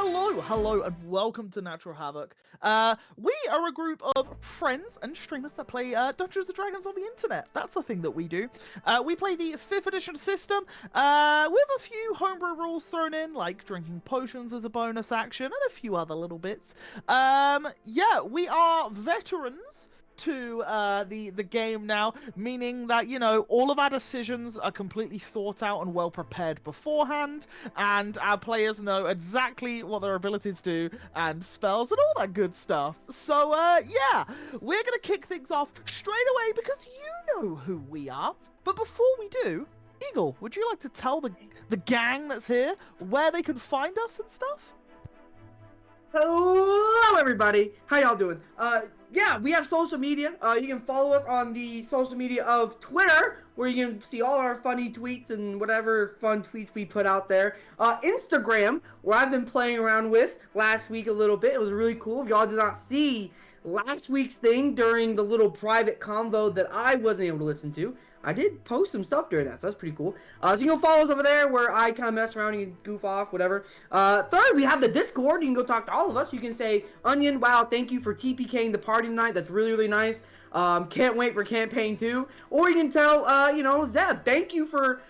Hello, and welcome to Natural Havoc. We are a group of friends and streamers that play Dungeons & Dragons on the internet. That's a thing that we do. We play the 5th edition system with a few homebrew rules thrown in, like drinking potions as a bonus action and a few other little bits. Yeah, we are veterans to the game now, meaning that, you know, all of our decisions are completely thought out and well prepared beforehand, and our players know exactly what their abilities do and spells and all that good stuff. So yeah, we're gonna kick things off straight away because you know who we are. But before we do, Eagle, would you like to tell the gang that's here where they can find us and stuff? Hello, everybody. How y'all doing? Yeah, we have social media. You can follow us on the social media of Twitter, where you can see all our funny tweets and whatever fun tweets we put out there. Instagram, where I've been playing around with last week a little bit. It was really cool. If y'all did not see last week's thing during the little private convo that I wasn't able to listen to, I did post some stuff during that, so that's pretty cool. So you can follow us over there where I kind of mess around and goof off, whatever. Third, we have the Discord. You can go talk to all of us. You can say, Onion, wow, thank you for TPKing the party tonight. That's really, really nice. Can't wait for campaign 2. Or you can tell, you know, Zeb, thank you for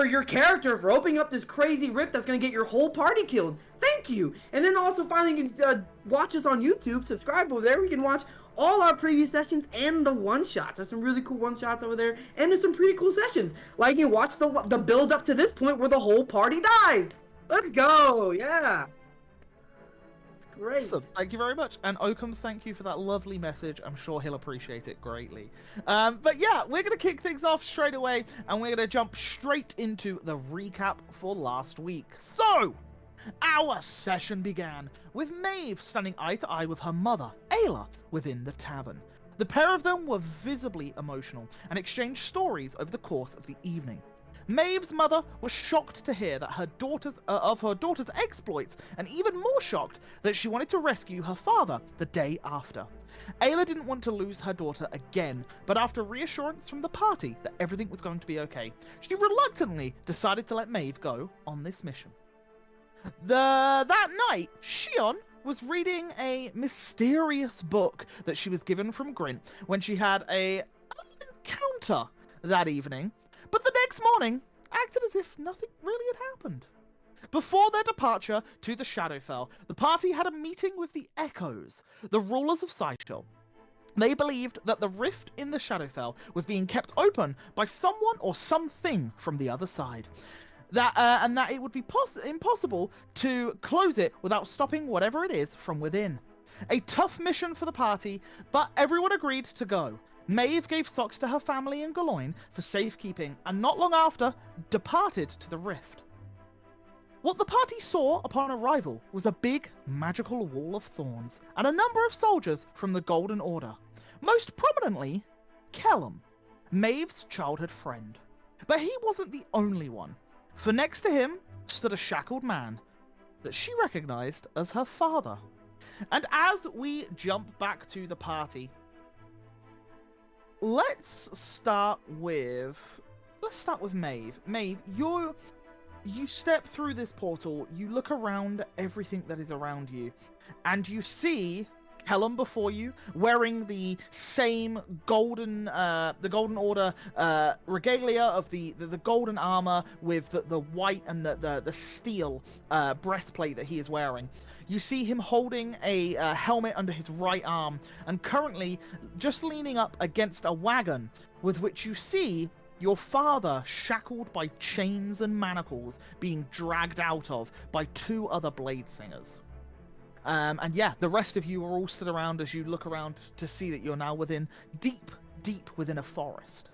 your character for opening up this crazy rift that's going to get your whole party killed. Thank you. And then also finally you can watch us on YouTube. Subscribe over there. We can watch all our previous sessions and the one-shots. There's some really cool one-shots over there. And there's some pretty cool sessions. Like you watch the build up to this point where the whole party dies. Let's go. Yeah. It's great. Awesome. Thank you very much. And Oakham, thank you for that lovely message. I'm sure he'll appreciate it greatly. But yeah, we're going to kick things off straight away, and we're going to jump straight into the recap for last week. So, our session began with Maeve standing eye to eye with her mother, Ayla, within the tavern. The pair of them were visibly emotional and exchanged stories over the course of the evening. Maeve's mother was shocked to hear that her daughter's exploits, and even more shocked that she wanted to rescue her father the day after. Ayla didn't want to lose her daughter again, but after reassurance from the party that everything was going to be okay, she reluctantly decided to let Maeve go on this mission. That night, Shion was reading a mysterious book that she was given from Grint when she had an encounter that evening, but the next morning acted as if nothing really had happened. Before their departure to the Shadowfell, the party had a meeting with the Echoes, the rulers of Sideshow. They believed that the rift in the Shadowfell was being kept open by someone or something from the other side. And that it would be impossible to close it without stopping whatever it is from within. A tough mission for the party, but everyone agreed to go. Maeve gave socks to her family in Galoin for safekeeping, and not long after, departed to the rift. What the party saw upon arrival was a big, magical wall of thorns, and a number of soldiers from the Golden Order. Most prominently, Kellum, Maeve's childhood friend. But he wasn't the only one. For next to him stood a shackled man that she recognized as her father. And as we jump back to the party, let's start with Maeve. Maeve, you step through this portal, you look around everything that is around you, and you see Kellum before you, wearing the same golden Order regalia of the golden armor with the white and the steel breastplate that he is wearing. You see him holding a helmet under his right arm, and currently just leaning up against a wagon with which you see your father shackled by chains and manacles being dragged out of by 2 other blade singers. And yeah, the rest of you are all stood around as you look around to see that you're now deep within a forest.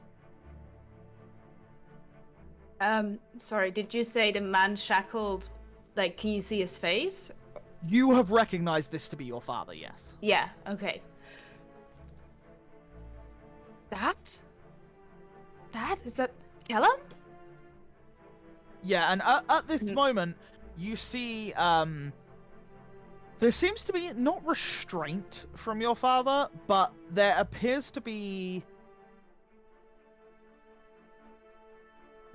Sorry, did you say the man shackled, like, can you see his face? You have recognized this to be your father, yes. Yeah, okay. Is that Kellum? Yeah, and at this moment, you see, there seems to be not restraint from your father, but there appears to be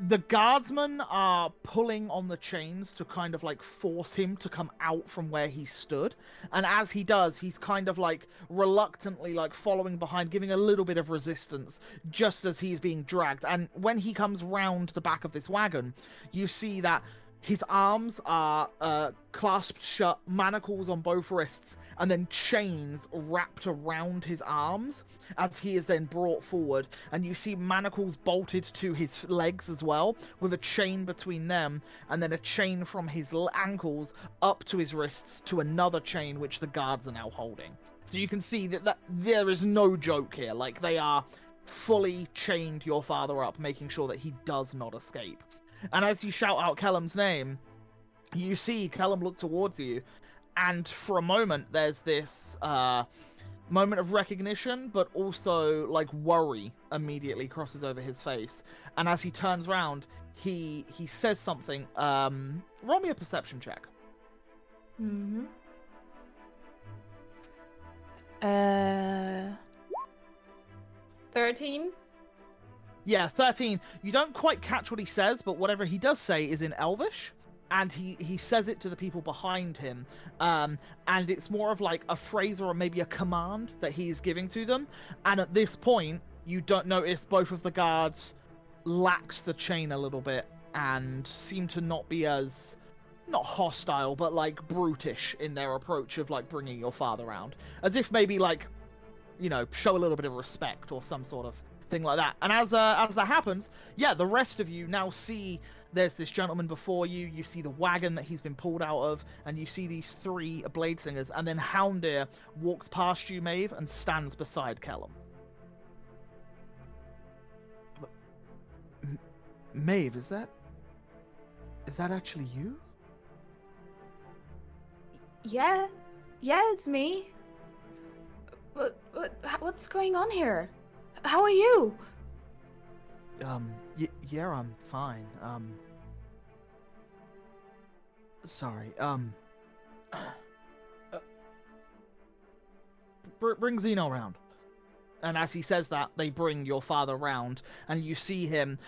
The guardsmen are pulling on the chains to kind of like force him to come out from where he stood. And as he does, he's kind of like reluctantly like following behind, giving a little bit of resistance just as he's being dragged. And when he comes round the back of this wagon, you see that his arms are clasped shut, manacles on both wrists, and then chains wrapped around his arms as he is then brought forward. And you see manacles bolted to his legs as well, with a chain between them, and then a chain from his ankles up to his wrists to another chain which the guards are now holding. So you can see that there is no joke here. Like, they are fully chained your father up, making sure that he does not escape. And as you shout out Kellum's name, you see Kellum look towards you, and for a moment there's this moment of recognition, but also like worry immediately crosses over his face. And as he turns around, he says something. Roll me a perception check. 13. Yeah, 13. You don't quite catch what he says, but whatever he does say is in Elvish, and he says it to the people behind him, and it's more of like a phrase or maybe a command that he is giving to them. And at this point, you don't notice both of the guards lax the chain a little bit and seem to not be as, not hostile, but like brutish in their approach of like bringing your father around, as if maybe like, you know, show a little bit of respect or some sort of thing like that. And as that happens, yeah, the rest of you now see there's this gentleman before you. You see the wagon that he's been pulled out of, and you see these 3 blade singers, and then Houndir walks past you, Maeve, and stands beside Kellum. Maeve, is that actually you? Yeah, it's me. What's going on here? How are you? Yeah, I'm fine. Sorry. Bring Zeno around. And as he says that, they bring your father round, and you see him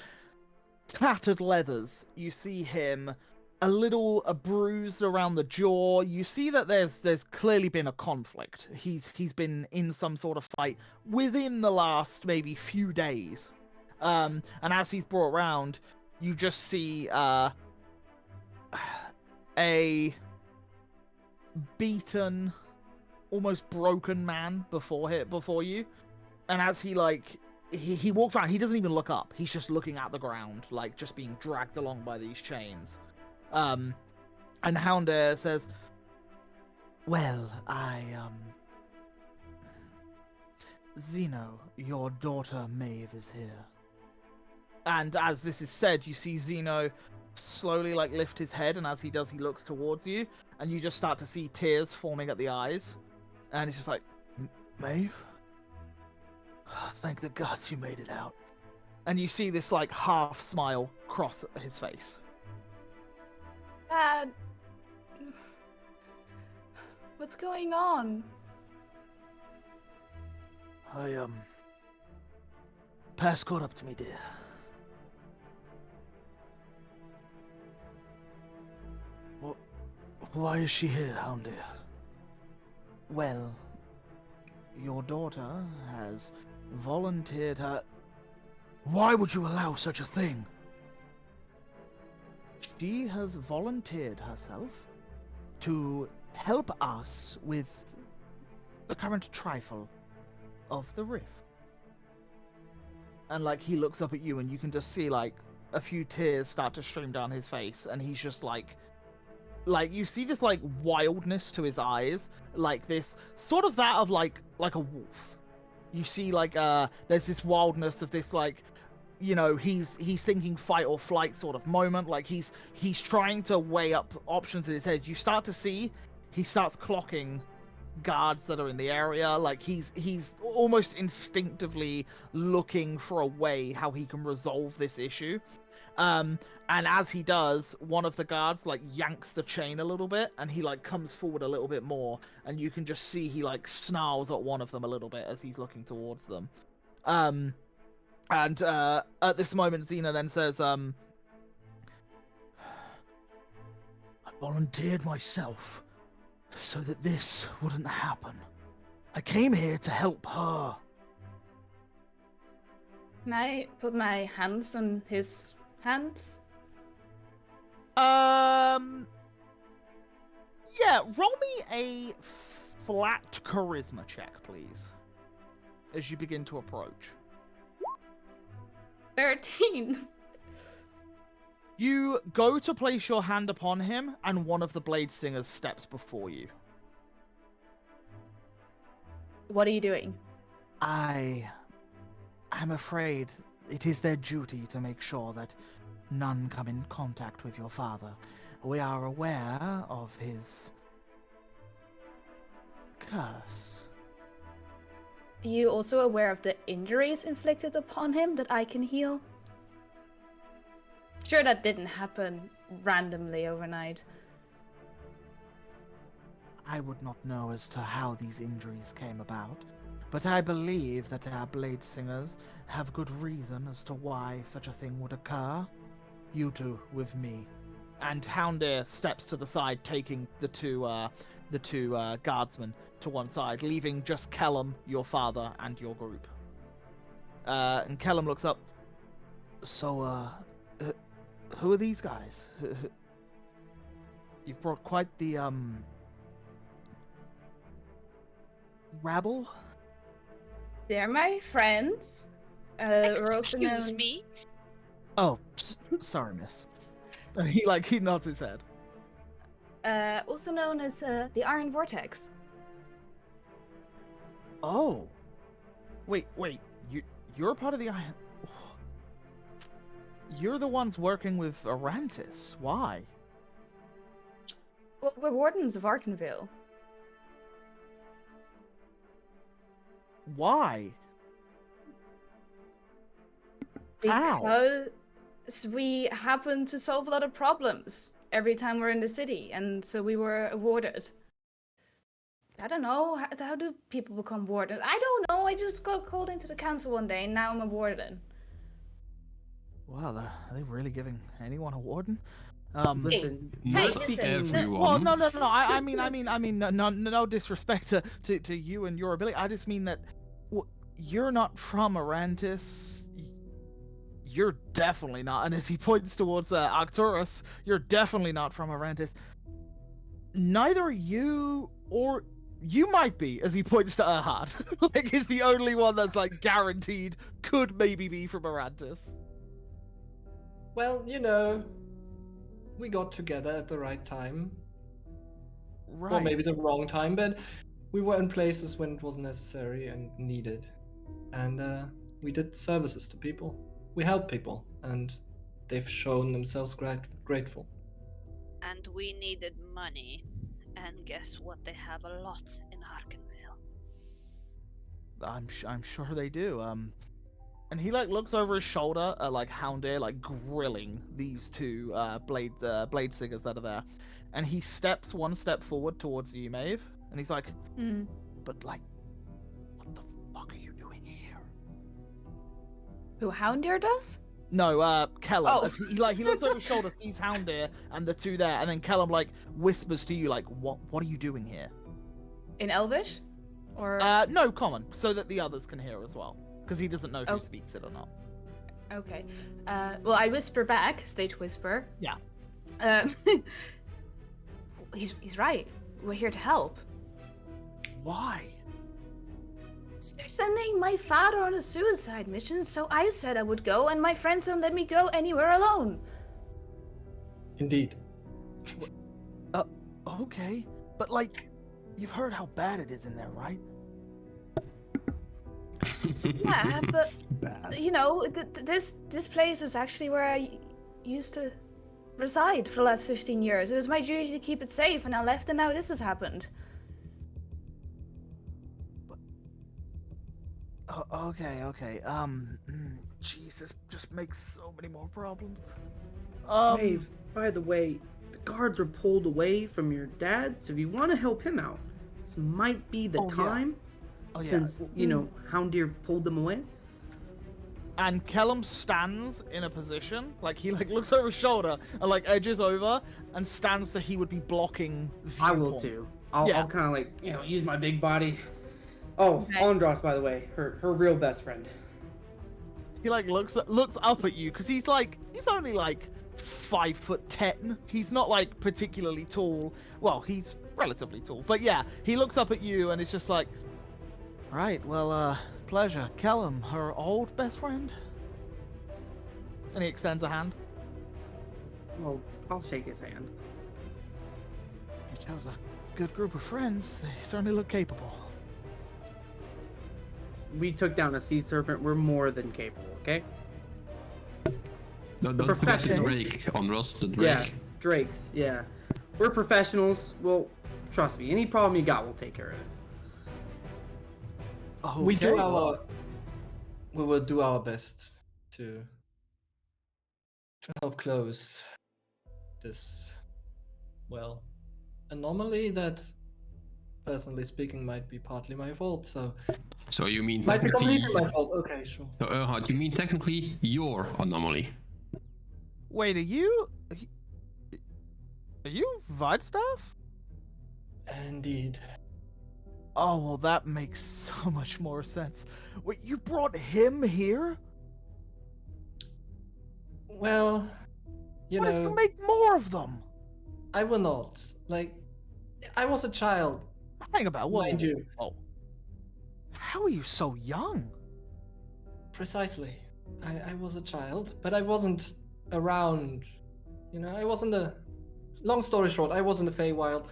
tattered leathers. You see him a little bruised around the jaw. You see that there's clearly been a conflict. He's been in some sort of fight within the last maybe few days. And as he's brought around, you just see a beaten, almost broken man before you. And as he he walks around, he doesn't even look up. He's just looking at the ground, like just being dragged along by these chains. And Houndir says, "Well, Zeno, your daughter Maeve is here." And as this is said, you see Zeno slowly like lift his head, and as he does, he looks towards you, and you just start to see tears forming at the eyes. And he's just like, "Maeve? Thank the gods you made it out." And you see this like half smile cross his face. Dad, what's going on? Pass caught up to me, dear. Why is she here, Houndir? Well, your daughter has volunteered her... Why would you allow such a thing? She has volunteered herself to help us with the current trifle of the rift. And like he looks up at you, and you can just see like a few tears start to stream down his face, and he's just like you see this like wildness to his eyes, like this sort of that of like a wolf. You see like there's this wildness of this like, you know, he's thinking fight or flight sort of moment. Like he's trying to weigh up options in his head. You start to see he starts clocking guards that are in the area. Like he's almost instinctively looking for a way how he can resolve this issue. And as he does, one of the guards like yanks the chain a little bit, and he like comes forward a little bit more, and you can just see he like snarls at one of them a little bit as he's looking towards them. And at this moment, Xena then says, volunteered myself so that this wouldn't happen. I came here to help her. Can I put my hands on his hands? Yeah, roll me a flat charisma check, please, as you begin to approach. 13. You go to place your hand upon him, and one of the Blade Singers steps before you. What are you doing? I'm afraid it is their duty to make sure that none come in contact with your father. We are aware of his curse. Are you also aware of the injuries inflicted upon him that I can heal? Sure, that didn't happen randomly overnight. I would not know as to how these injuries came about, but I believe that our Blade Singers have good reason as to why such a thing would occur. You two with me. And Houndir steps to the side, taking the two guardsmen to one side, leaving just Kellum, your father, and your group. And Kellum looks up. So, who are these guys? You've brought quite the, rabble? They're my friends. Excuse me? Oh, sorry, miss. And he nods his head. Also known as the Iron Vortex. Oh. Wait, you're a part of the Iron... You're the ones working with Arantis. Why? Well, we're wardens of Arkenville. Why? How? Because we happen to solve a lot of problems every time we're in the city, and so we were awarded. I don't know, how do people become wardens? I don't know, I just got called into the council one day, and now I'm a warden. Wow, are they really giving anyone a warden? Listen, Hey, not listen, speaking- Well, no. I mean, no disrespect to you and your ability. I just mean that you're not from Arantis. You're definitely not. And as he points towards Arcturus, you're definitely not from Arantis. Neither are you, or you might be, as he points to Erhard. Like, he's the only one that's guaranteed could maybe be from Arantis. Well, we got together at the right time. Right. Or maybe the wrong time, but we were in places when it was necessary and needed. And we did services to people. We helped people, and they've shown themselves grateful. And we needed money. And guess what? They have a lot in Arkenville. I'm sure they do. And he looks over his shoulder at Houndir grilling these two blade singers that are there, and he steps one step forward towards you, Maeve, and he's like, but what the fuck are you doing here? Who, Houndir does? No, Kellum. Oh. As he looks over his shoulder, sees Houndir and the two there, and then Kellum whispers to you what are you doing here? In Elvish? Or No, common, so that the others can hear as well. Because he doesn't know who speaks it or not. Okay. Well, I whisper back, stage whisper. Yeah. He's right. We're here to help. Why? They're sending my father on a suicide mission, so I said I would go, and my friends don't let me go anywhere alone. Indeed. Okay. But you've heard how bad it is in there, right? Yeah, but Bad. this place is actually where I used to reside for the last 15 years. It was my duty to keep it safe, and I left, and now this has happened. Okay. Jesus, just makes so many more problems. Maeve, by the way, the guards were pulled away from your dad, so if you want to help him out, this might be the time. Oh, yeah. Since, Houndir pulled them away. and Kellum stands in a position, like he like looks over his shoulder and like edges over and stands so he would be blocking I viewpoint. will too. I'll kind of like use my big body. Oh, Okay. Andros, by the way, her real best friend. He like looks up at you because he's only like 5'10". He's not like particularly tall. Well, he's relatively tall, but yeah, he looks up at you and it's just like, right, well, pleasure, Kellum, her old best friend. And he extends a hand. Well, I'll shake his hand. You chose a good group of friends. They certainly look capable. We took down a sea serpent. We're more than capable, okay? Don't forget the professionals. Drake, Andros, the Yeah, Drake. drakes. Yeah, we're professionals. Well, trust me. Any problem you got, we'll take care of it. Okay. We will do our best to help close this, well, anomaly that, personally speaking, might be partly my fault. So you mean Might be technically... completely my fault. Okay, sure. do you mean technically your anomaly? Wait, are you Vidstaff? Indeed. Oh, well, that makes so much more sense. Wait, you brought him here? Well, you What if know, you make more of them? I will not. Like, I was a child, Hang about, whoa, mind you. whoa. How are you so young? Precisely. I was a child, but I wasn't around. You know, I wasn't a... Long story short, I was in the Feywild.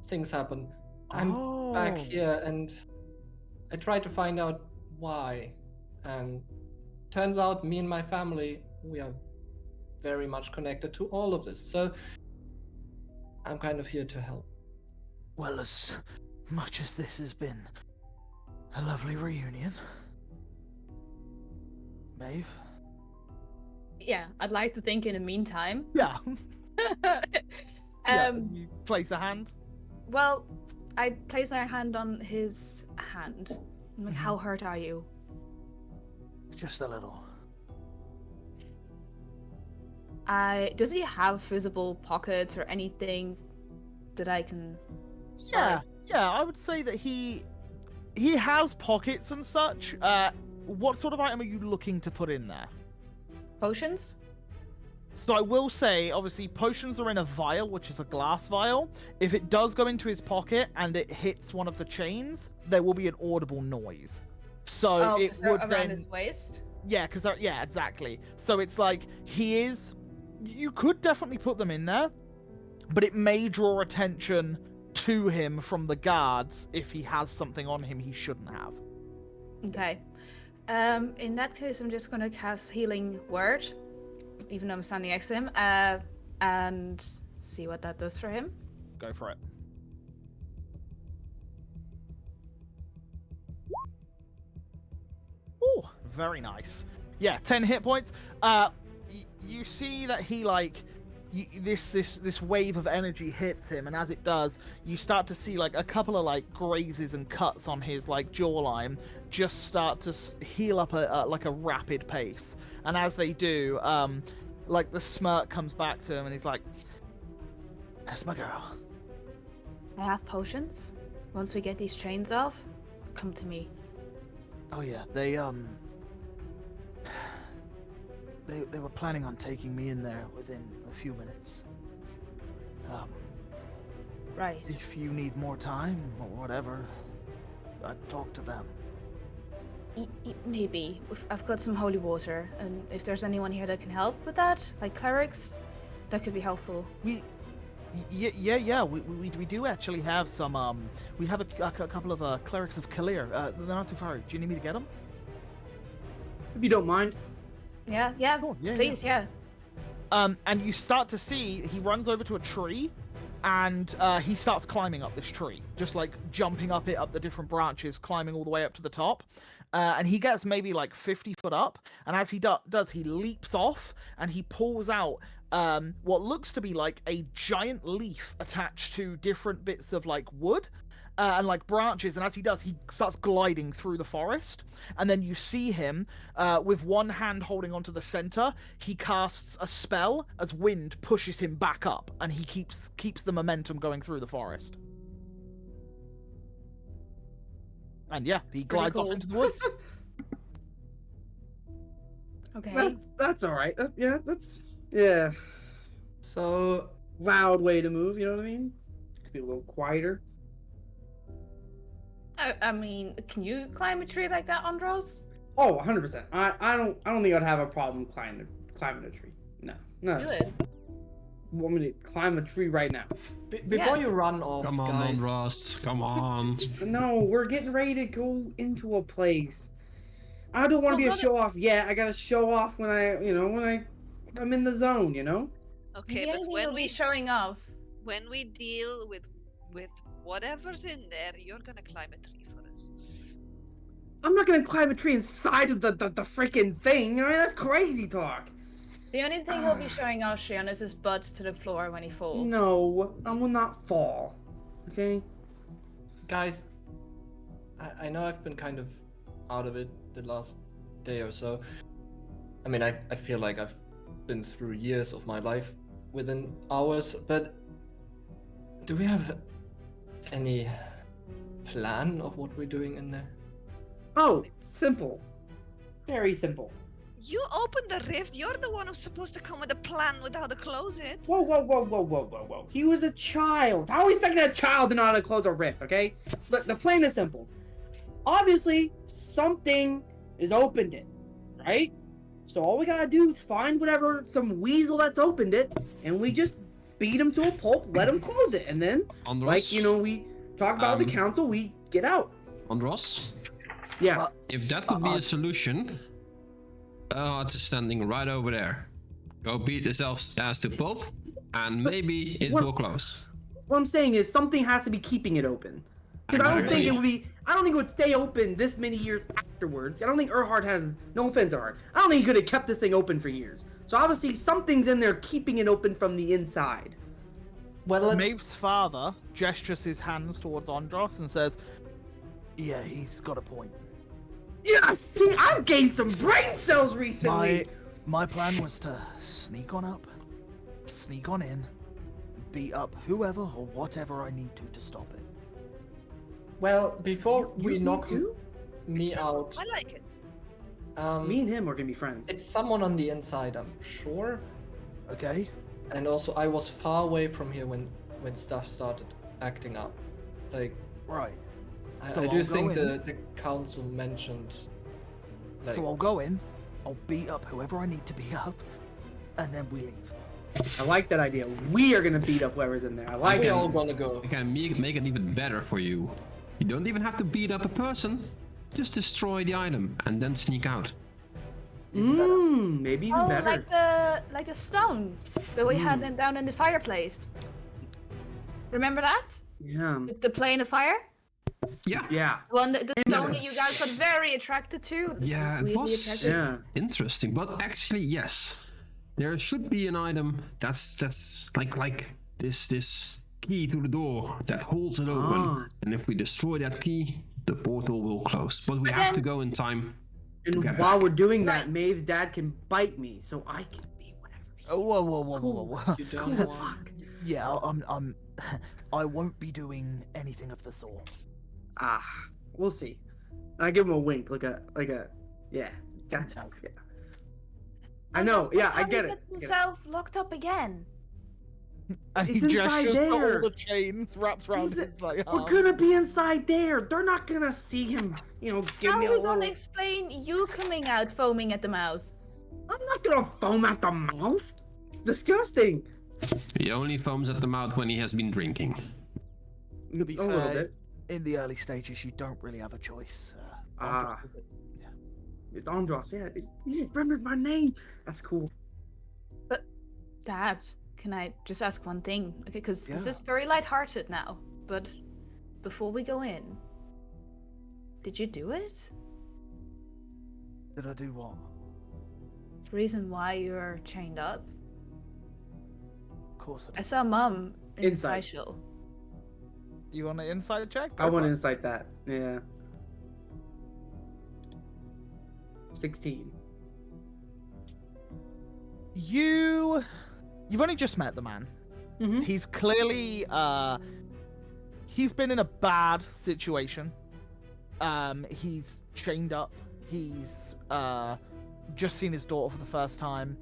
Things happen. I'm back here, and I tried to find out why. And turns out me and my family, we are very much connected to all of this. So I'm kind of here to help. Well, as much as this has been a lovely reunion. Maeve? Yeah, I'd like to think in the meantime. Yeah. um, You place a hand? Well, I place my hand on his hand. I'm like, how hurt are you? Just a little. Does he have visible pockets or anything that I can... Yeah, I would say that he has pockets and such. What sort of item are you looking to put in there? Potions? So I will say, obviously, potions are in a vial, which is a glass vial. If it does go into his pocket and it hits one of the chains, there will be an audible noise. So it would around then... his waist? Yeah, because yeah, exactly. So it's like he is. You could definitely put them in there, but it may draw attention to him from the guards if he has something on him he shouldn't have. Okay. In that case, I'm just gonna cast Healing Word, even though I'm standing next to him, and see what that does for him. Go for it. Oh, very nice. Yeah, 10 hit points. You see that he this wave of energy hits him, and as it does, you start to see like a couple of like grazes and cuts on his like jawline just start to heal up like a rapid pace. And as they do, like the smirk comes back to him, and he's like, "That's my girl." I have potions. Once we get these chains off, come to me. Oh yeah, they were planning on taking me in there within a few minutes. Right. If you need more time or whatever, I'd talk to them. Maybe. I've got some holy water, and if there's anyone here that can help with that, like clerics, that could be helpful. We do actually have some. We have a couple of clerics of Kalir. They're not too far. Do you need me to get them? If you don't mind. Yeah, Cool, yeah, please, yeah. And you start to see he runs over to a tree, and he starts climbing up this tree, just like jumping up the different branches, climbing all the way up to the top. And he gets maybe like 50 foot up, and as he does, he leaps off and he pulls out what looks to be like a giant leaf attached to different bits of like wood. and like branches, and as he does, he starts gliding through the forest, and then you see him with one hand holding onto the center. He casts a spell as wind pushes him back up, and he keeps the momentum going through the forest. And yeah, he glides off cool. into the woods. Okay. That's all right. Yeah. So Loud way to move. You know what I mean? Could be a little quieter. I mean, can you climb a tree like that, Andros? Oh, 100%. I don't think I'd have a problem climbing a tree. No. Do it. Want me to climb a tree right now? before Yeah. you run off, Come on, guys. Ross. Come on. No, we're getting ready to go into a place. I don't want to be a brother- show off yet. I gotta show off when I'm in the zone. You know. Okay, the but only thing when will be we showing off. when we deal with whatever's in there, you're gonna climb a tree for us. I'm not gonna climb a tree inside of the freaking thing. I mean, that's crazy talk. The only thing he'll be showing off, Shion, is his butt to the floor when he falls. No, I will not fall. Okay. Guys, I know I've been kind of out of it the last day or so. I mean, I feel like I've been through years of my life within hours, but do we have any plan of what we're doing in there? Oh, simple. Very simple. You opened the rift. You're the one who's supposed to come with a plan with how to close it. Whoa. He was a child. How are we expecting a child to know how to close a rift, okay? Look, the plan is simple. Obviously, something has opened it, right? So all we gotta do is find some weasel that's opened it, and we just beat him to a pulp, let him close it, and then, Andros? we talk about the council, we get out. Andros? Yeah. If that could be a solution, it's standing right over there. Go beat yourself ass to pulp, and maybe it what- will close. What I'm saying is something has to be keeping it open. Because I don't think it would stay open this many years afterwards. I don't think Erhard has, no offense Erhard, I don't think he could have kept this thing open for years. So obviously something's in there keeping it open from the inside. Well, let's... Maeve's father gestures his hands towards Andros and says, "Yeah, he's got a point. Yeah, see, I've gained some brain cells recently. My plan was to sneak on up, sneak on in, beat up whoever or whatever I need to stop it." Well, before You we sneak knock too? me out, I like it. Me and him are gonna be friends. it's someone on the inside, I'm sure. Okay. And also, I was far away from here when stuff started acting up. Like, Right. I So do I'll go think in. the council mentioned. Like, So I'll go in, I'll beat up whoever I need to beat up, and then we leave. I like that idea. We are gonna beat up whoever's in there. I like we it. all gonna go. I can make it even better for you. You don't even have to beat up a person. Just destroy the item and then sneak out. Maybe even Oh, better. like the stone that we had down in the fireplace. Remember that? Yeah. The plane of fire? Yeah. Yeah. The stone that you guys got very attracted to. Yeah, it Really was attracted. Yeah. interesting, but actually, yes, there should be an item that's like this key to the door that holds it open, Ah. and if we destroy that key, the portal will close. But we But have to then- go in time. And get while back. we're doing that, Right. Maeve's dad can bite me, so I can be whatever. Oh, whoa. You Cool don't as want... fuck. Yeah, I'm I won't be doing anything of the sort. We'll see. And I give him a wink, like a, yeah, gotcha. Yeah. I know, That's yeah, how I he get it. gets I get it. himself locked up again. And he It's inside gestures to there. all the chains wrapped around Is it- his like We're arms. gonna be inside there. They're not gonna see him, give How me are a we gonna little. explain you coming out foaming at the mouth? I'm not gonna foam at the mouth. It's disgusting. He only foams at the mouth when he has been drinking. To be A little fair, bit. in the early stages, you don't really have a choice. Ah. Andros, It's Andros, yeah. You remembered my name. That's cool. Dad, can I just ask one thing? Okay, because this Yeah. is very lighthearted now. But before we go in, did you do it? Did I do what? The reason why you're chained up? Of course I I did. saw Mum in Inside. Sideshow. You want an insight check? I Go want for to it. insight that. Yeah. 16. You've only just met the man. Mm-hmm. He's clearly he's been in a bad situation. He's chained up. He's just seen his daughter for the first time.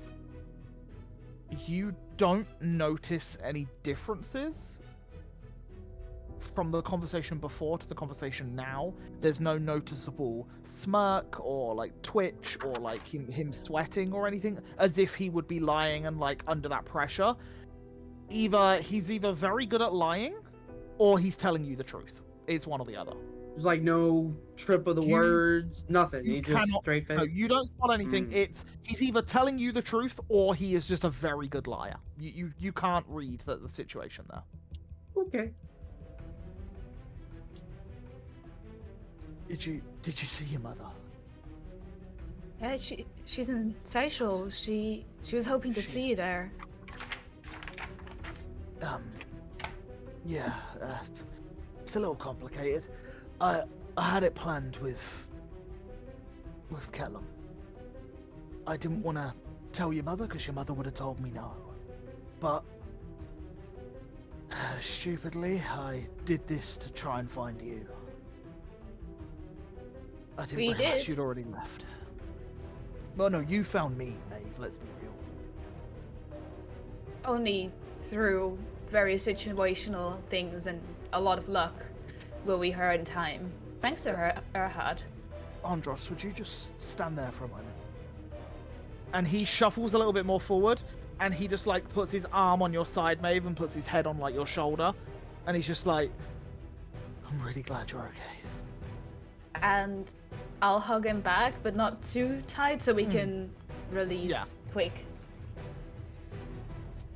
You don't notice any differences from the conversation before to the conversation now. There's no noticeable smirk or like twitch or like him sweating or anything, as if he would be lying and like under that pressure. He's either very good at lying or he's telling you the truth. It's one or the other. There's like no trip of the You- words, nothing. You He's just cannot. straight No, face. you don't spot anything. Mm. He's either telling you the truth or he is just a very good liar. You can't read the situation there. Okay. Did you see your mother? Yeah, she's in social. She was hoping to see you there. Yeah, it's a little complicated. I had it planned with Kellum. I didn't want to tell your mother because your mother would have told me no. But stupidly, I did this to try and find you. I didn't We realize did. you'd already left. Well, no, you found me, Maeve. Let's be real. Only through very situational things and a lot of luck will we her in time. Thanks to her, Erhard. Andros, would you just stand there for a moment? And he shuffles a little bit more forward, and he just like puts his arm on your side, Maeve, and puts his head on like your shoulder, and he's just like, "I'm really glad you're okay." And I'll hug him back, but not too tight, so we can release quick.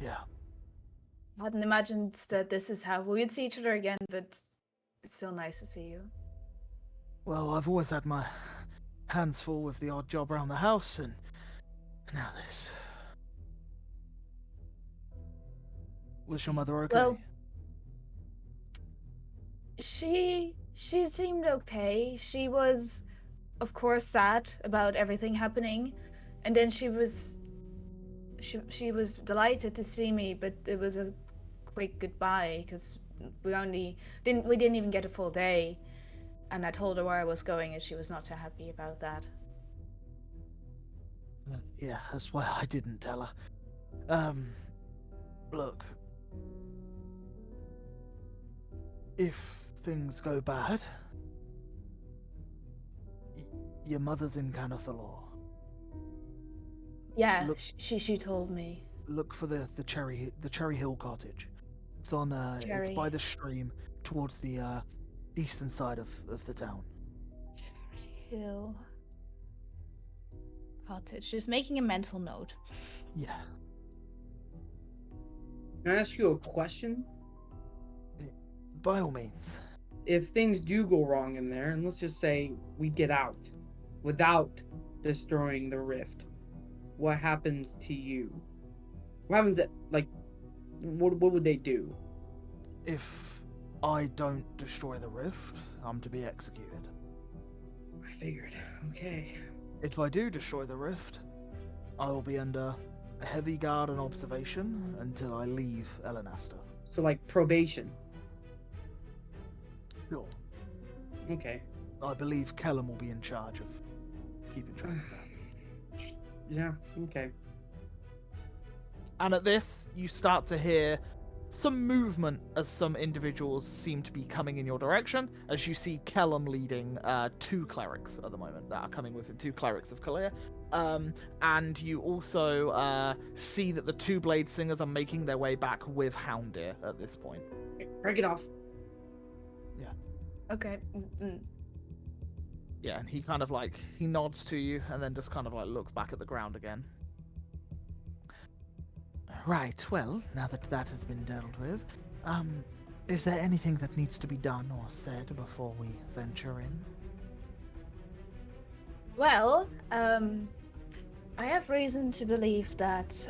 Yeah. I hadn't imagined that this is how we would see each other again, but it's still nice to see you. Well, I've always had my hands full with the odd job around the house, and now this. Was your mother okay? Well, she seemed okay. She was, of course, sad about everything happening, and then she was delighted to see me, but it was a quick goodbye because we didn't even get a full day, and I told her where I was going, and she was not too happy about that. Yeah, that's why I didn't tell her. Look. If things go bad, your mother's in Canothalor. Yeah, Look- she told me. Look for the Cherry Hill cottage. It's on it's Cherry. by the stream towards the eastern side of the town. Cherry Hill Cottage. Just making a mental note. Yeah. Can I ask you a question? By all means. If things do go wrong in there, and let's just say we get out without destroying the rift, what happens to you? What happens that, like, what would they do? If I don't destroy the rift, I'm to be executed. I figured. Okay. If I do destroy the rift, I will be under a heavy guard and observation until I leave Elenasta. So, like, probation. Sure. Okay. I believe Kellum will be in charge of keeping track of that. Yeah, okay. And at this, you start to hear some movement as some individuals seem to be coming in your direction, as you see Kellum leading two clerics at the moment that are coming with him, two clerics of Kalir. And you also see that the two blade singers are making their way back with Houndir at this point. Break it off. Okay. Yeah, and he kind of like, he nods to you and then just kind of like looks back at the ground again. Right, well, now that that has been dealt with, is there anything that needs to be done or said before we venture in? Well, I have reason to believe that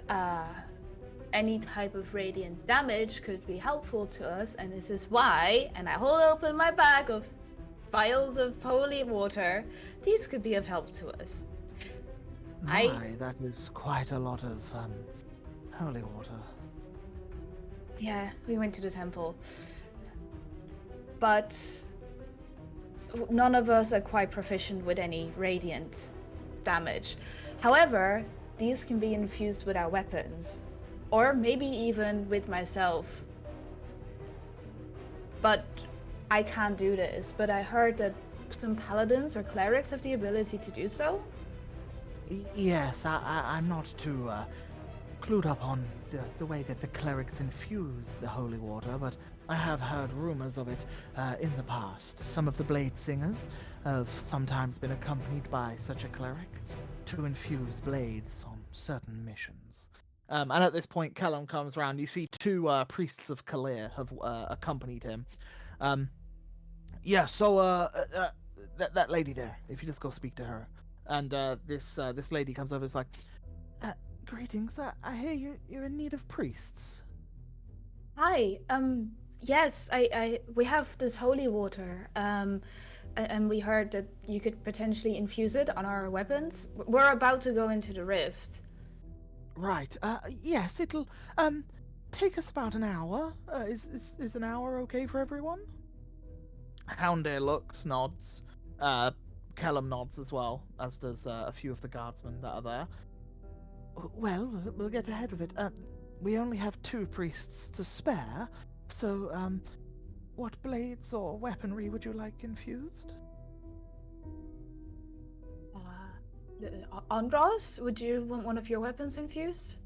any type of radiant damage could be helpful to us, and this is why, and I hold open my bag of vials of holy water, these could be of help to us. My, that is quite a lot of holy water. Yeah, we went to the temple. But none of us are quite proficient with any radiant damage. However, these can be infused with our weapons, or maybe even with myself. But I can't do this, but I heard that some paladins or clerics have the ability to do so. Yes, I'm not too clued up on the way that the clerics infuse the holy water, but I have heard rumors of it in the past. Some of the blade singers have sometimes been accompanied by such a cleric to infuse blades on certain missions. And at this point, Callum comes around. You see two priests of Kalir have accompanied him. Yeah, so that lady there, if you just go speak to her. And this lady comes over. It's like, greetings. I hear you're in need of priests. Hi. Yes, we have this holy water. And we heard that you could potentially infuse it on our weapons. We're about to go into the rift. Right. Yes, it'll take us about an hour. Is an hour okay for everyone? Houndair looks, nods. Kellum nods as well, as does a few of the guardsmen that are there. Well, we'll get ahead of it. We only have 2 priests to spare, so what blades or weaponry would you like infused? Andros, would you want one of your weapons infused?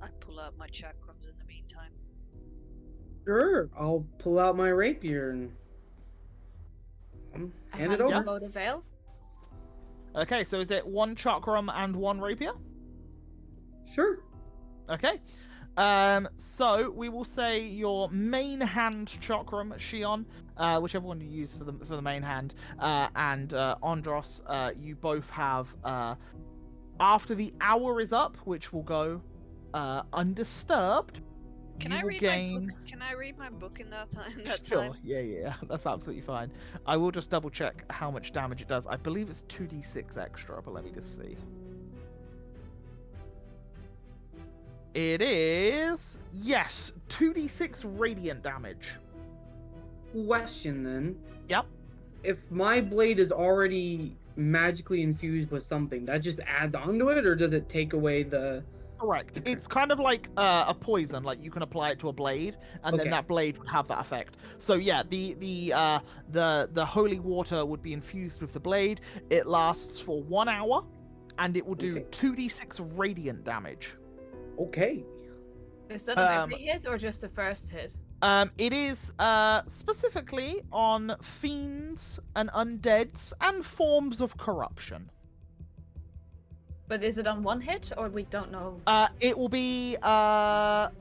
I pull out my chakrams in the meantime. Sure, I'll pull out my rapier and hand it over. Bow the veil. Okay, so is it 1 chakram and 1 rapier? Sure. Okay. So we will say your main hand chakram, Shion, whichever one you use for the main hand, and Andros, you both have after the hour is up, which will go undisturbed. Can I read my book? Can I read my book in that time? Sure. Yeah. That's absolutely fine. I will just double check how much damage it does. I believe it's 2d6 extra, but let me just see. It is, yes, 2d6 radiant damage. Question then. Yep. If my blade is already magically infused with something, that just adds onto it, or does it take away the... Correct. It's kind of like a poison. Like you can apply it to a blade, and then that blade would have that effect. So yeah, the holy water would be infused with the blade. It lasts for 1 hour, and it will do 2d6 radiant damage. Okay. Is that on every hit or just the first hit? It is specifically on fiends and undeads and forms of corruption. But is it on 1 hit, or we don't know? It will be it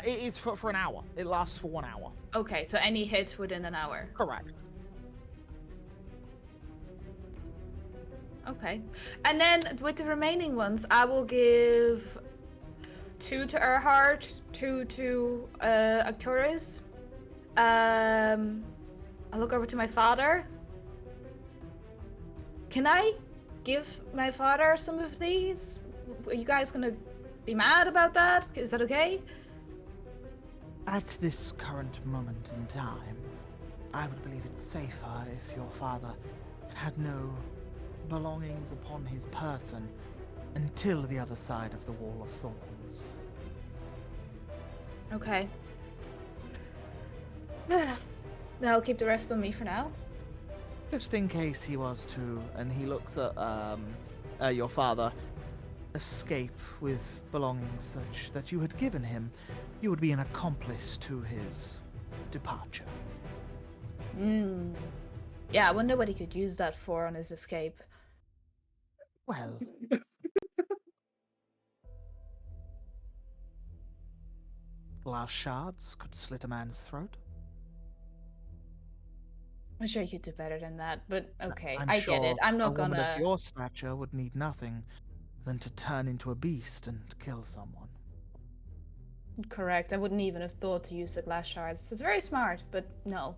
is for an hour. It lasts for 1 hour. Okay, so any hit within an hour. Correct. Okay. And then with the remaining ones, I will give 2 to Erhard, 2 to Arcturus. I'll look over to my father. Can I give my father some of these? Are you guys gonna be mad about that? Is that okay? At this current moment in time, I would believe it safer if your father had no belongings upon his person until the other side of the Wall of Thorns. Okay. Then I'll keep the rest on me for now. Just in case he was to, and he looks at your father, escape with belongings such that you had given him, you would be an accomplice to his departure. Yeah, I wonder what he could use that for on his escape. Well, glass shards could slit a man's throat. I'm sure you could do better than that, but okay, I'm I sure get it. I'm not a woman gonna. of your stature would need nothing than to turn into a beast and kill someone. Correct. I wouldn't even have thought to use the glass shards. It's very smart, but no.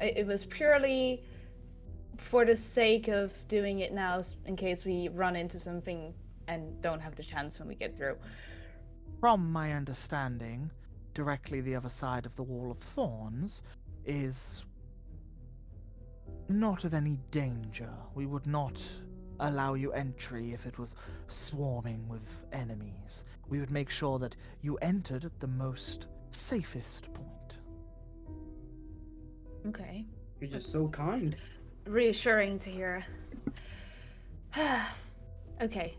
It was purely for the sake of doing it now, in case we run into something and don't have the chance when we get through. From my understanding, directly the other side of the Wall of Thorns is not of any danger. We would not allow you entry if it was swarming with enemies. We would make sure that you entered at the most safest point. Okay. You're just That's so kind. reassuring to hear. Okay.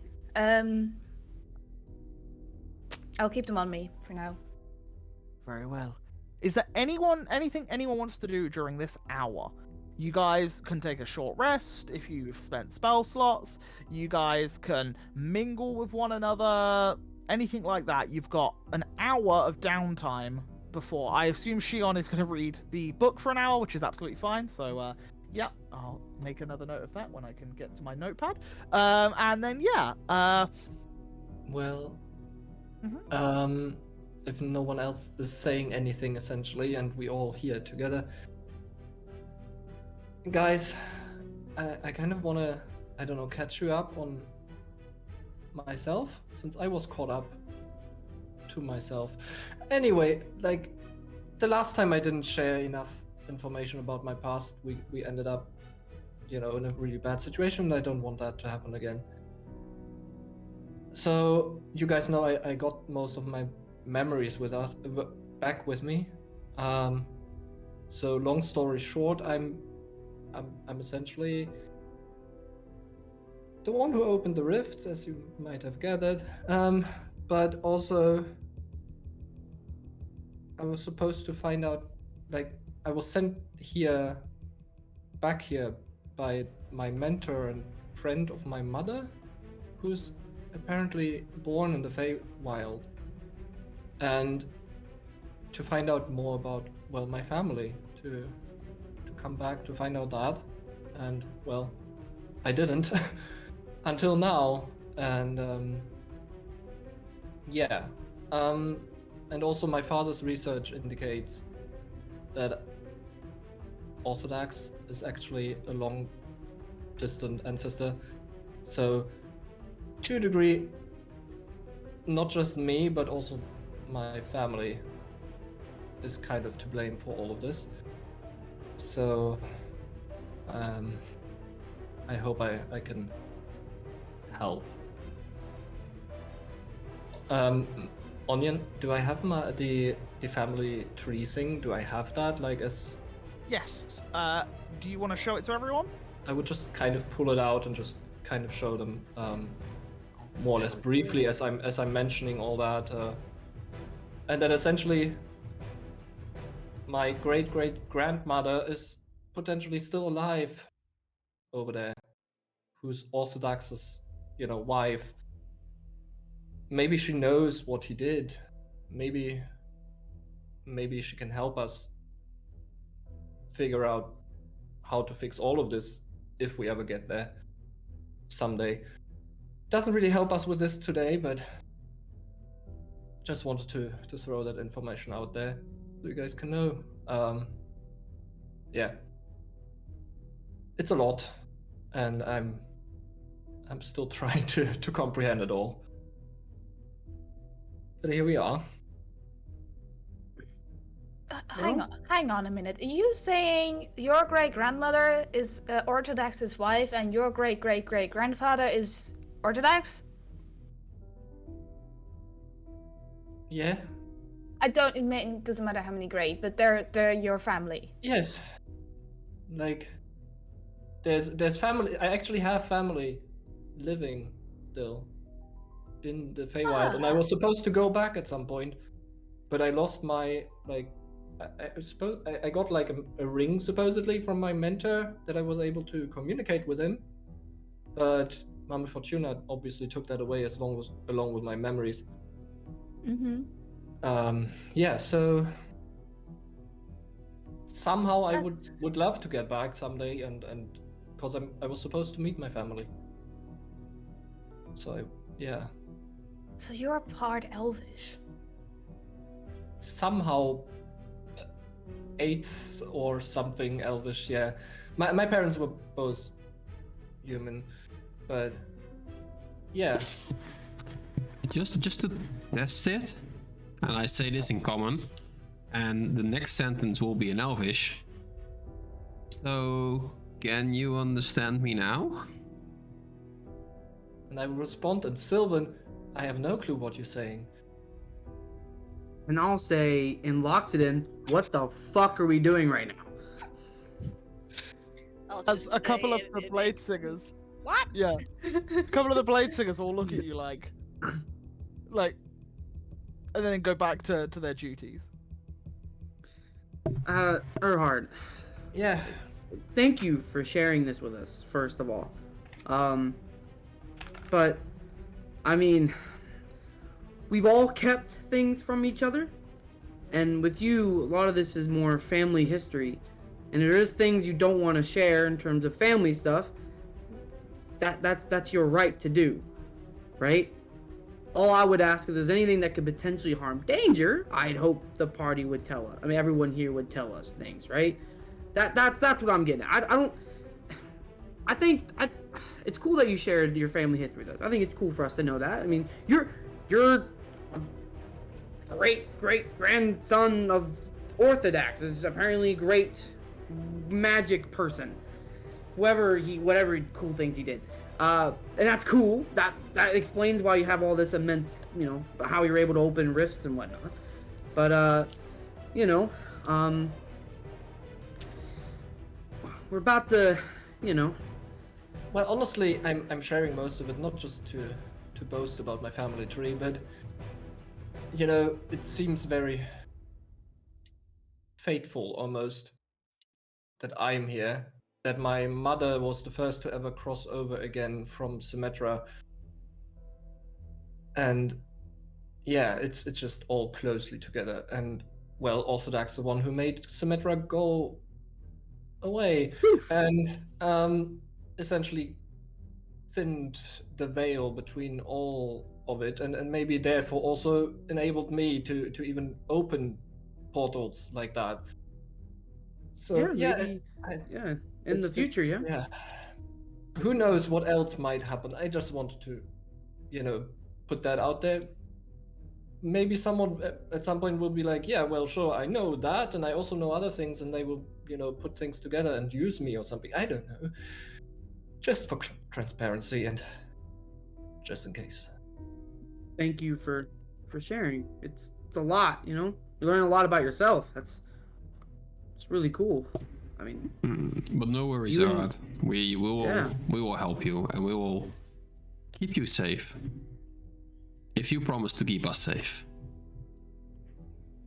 I'll keep them on me for now. Very well. Is there anything anyone wants to do during this hour? You guys can take a short rest if you've spent spell slots. You guys can mingle with one another. Anything like that. You've got an hour of downtime before. I assume Shion is going to read the book for an hour, which is absolutely fine. So, yeah, I'll make another note of that when I can get to my notepad. And then, yeah. Well, Mhm. if no one else is saying anything, essentially, and we all here together, guys, I kind of want to, I don't know, catch you up on myself, since I was caught up to myself. Anyway, like, the last time I didn't share enough information about my past, we ended up, you know, in a really bad situation, and I don't want that to happen again. So, you guys know I got most of my memories with us back with me. So long story short, I'm essentially the one who opened the rifts, as you might have gathered. But also I was supposed to find out, like, I was sent here, back here, by my mentor and friend of my mother, who's apparently born in the Feywild, and to find out more about, well, my family, to come back to find out that, and, well, I didn't until now, and yeah, and also my father's research indicates that Orthodox is actually a long distant ancestor, so to a degree, not just me, but also my family is kind of to blame for all of this. So, I hope I can help. Onion, do I have the family tree thing? Do I have that, like, as... Yes. Do you want to show it to everyone? I would just kind of pull it out and just kind of show them, more or less briefly as I'm mentioning all that, and that essentially my great-great-grandmother is potentially still alive over there, who's Orthodox's, you know, wife. Maybe she knows what he did. Maybe she can help us figure out how to fix all of this if we ever get there someday. Doesn't really help us with this today, but just wanted to throw that information out there so you guys can know. Yeah, it's a lot, and I'm still trying to comprehend it all. But here we are. Hang on a minute. Are you saying your great-grandmother is Orthodox's wife and your great-great-great-grandfather is Orthodox? Yeah. It doesn't matter how many great, but they're your family. Yes. Like, there's family. I actually have family living still in the Feywild, and I was supposed to go back at some point, but I lost my, like, I got like a ring supposedly from my mentor that I was able to communicate with him, but Mama Fortuna obviously took that away along with my memories. Mm-hmm. Yeah, so somehow I would love to get back someday, and because I was supposed to meet my family, so Yeah. So you're part elvish. Somehow 8th or something elvish, yeah. My parents were both human, but yeah. Just to test it, and I say this in common, and the next sentence will be in Elvish. So, can you understand me now? And I will respond in Sylvan, I have no clue what you're saying. And I'll say in Loxodon, what the fuck are we doing right now? I'll As just a couple say of the blade singers, What? yeah, a couple of the blade singers will look at you like, and then go back to their duties. Erhard, Yeah. thank you for sharing this with us, first of all. But, I mean, we've all kept things from each other, and with you, a lot of this is more family history, and there is things you don't want to share in terms of family stuff. That's your right to do, right? All I would ask, if there's anything that could potentially harm danger, I'd hope the party would tell us. I mean, everyone here would tell us things, right? That's what I'm getting at. I think it's cool that you shared your family history with us. I think it's cool for us to know that. I mean, you're a great grandson of Orthodox. Is apparently a great magic person. Whatever cool things he did. And that's cool. That explains why you have all this immense, how you're able to open rifts and whatnot. But we're about to, Well, honestly, I'm sharing most of it not just to boast about my family tree, but it seems very fateful almost that I'm here. That my mother was the first to ever cross over again from Symmetra. And yeah, it's just all closely together. And well, Orthodox the one who made Symmetra go away and essentially thinned the veil between all of it, and maybe therefore also enabled me to even open portals like that. So maybe, in the future, yeah. Who knows what else might happen? I just wanted to, put that out there. Maybe someone at some point will be like, yeah, well, sure, I know that, and I also know other things, and they will, put things together and use me or something. I don't know. Just for transparency and just in case. Thank you for sharing. It's a lot, you learn a lot about yourself. It's really cool. I mean, but no worries, Arad. We will help you, and we will keep you safe. If you promise to keep us safe.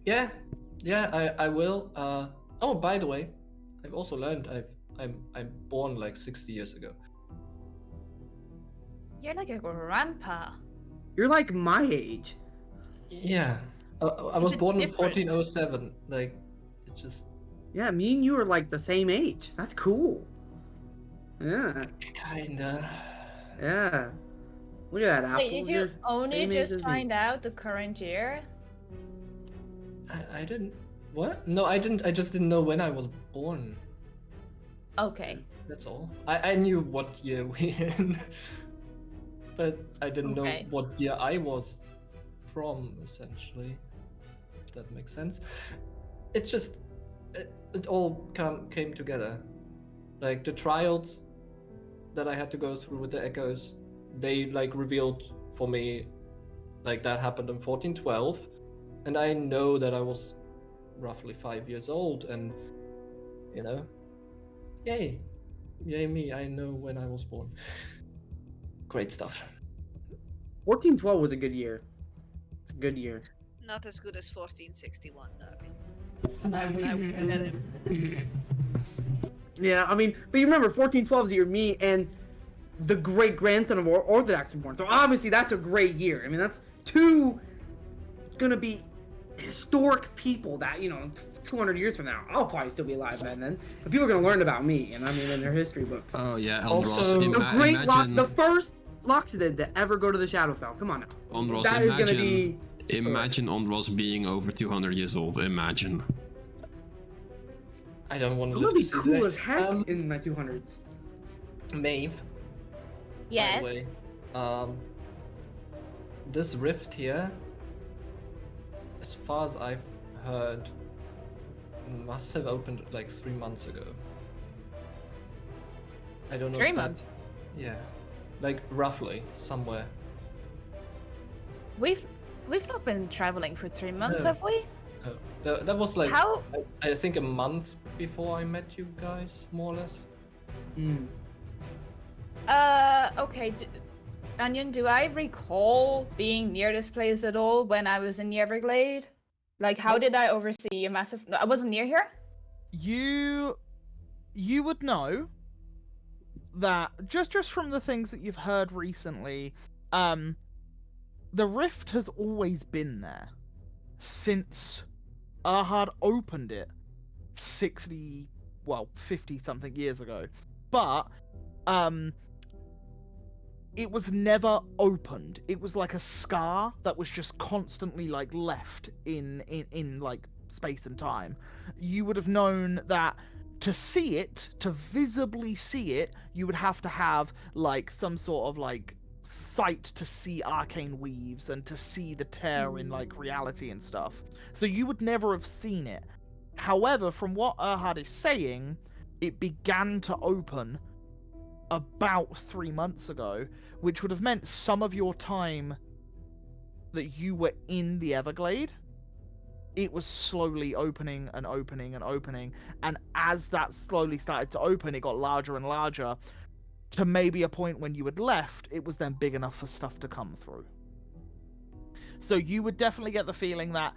Yeah, I will. Oh, by the way, I've also learned I'm born like 60 years ago. You're like a grandpa. You're like my age. Yeah, I was bit born in different. 1407. Like, it's just. Yeah, me and you are like the same age. That's cool. Yeah. Kinda. Yeah. Look at that, Apple. Wait, did you only just find out the current year? I didn't. What? No, I didn't. I just didn't know when I was born. Okay. That's all. I knew what year we in, but I didn't know what year I was from, essentially. If that makes sense. It's just, it all came together. Like, the trials that I had to go through with the echoes, they, like, revealed for me, like, that happened in 1412, and I know that I was roughly 5 years old, and, yay me, I know when I was born. Great stuff. 1412 was a good year. It's a good year. Not as good as 1461, though. Yeah, I mean, but you remember 1412 is the year me and the great grandson of Orthodox were born. So obviously that's a great year. I mean, that's two gonna be historic people that 200 years from now, I'll probably still be alive by then. But people are gonna learn about me, and I mean, in their history books. Oh yeah, Also, Eldros. The great Lox, the first Loxodon to ever go to the Shadowfell. Come on now. Ondros, That is gonna be. imagine Ondros being over 200 years old. Imagine. I don't want to I'm live gonna be to see cool that. as heck in my 200s. Maeve. Yes. By the way, this rift here, as far as I've heard, must have opened like 3 months ago. I don't know. 3 if months. Yeah, like roughly somewhere. We've not been traveling for 3 months, No. have we? That was like How? I think a month before I met you guys, more or less. Mm. Okay. Onion, do I recall being near this place at all when I was in the Everglade? Like, how did I oversee a massive? No, I wasn't near here. You would know that just from the things that you've heard recently, the rift has always been there since Ahad opened it 50 something years ago. But it was never opened. It was like a scar that was just constantly like left in like space and time. You would have known that to see it, to visibly see it, you would have to have like some sort of like sight to see arcane weaves and to see the tear in like reality and stuff. So you would never have seen it. However, from what Erhard is saying, it began to open about 3 months ago, which would have meant some of your time that you were in the Everglade, it was slowly opening and opening and opening, and as that slowly started to open, it got larger and larger, to maybe a point when you had left, it was then big enough for stuff to come through. So you would definitely get the feeling that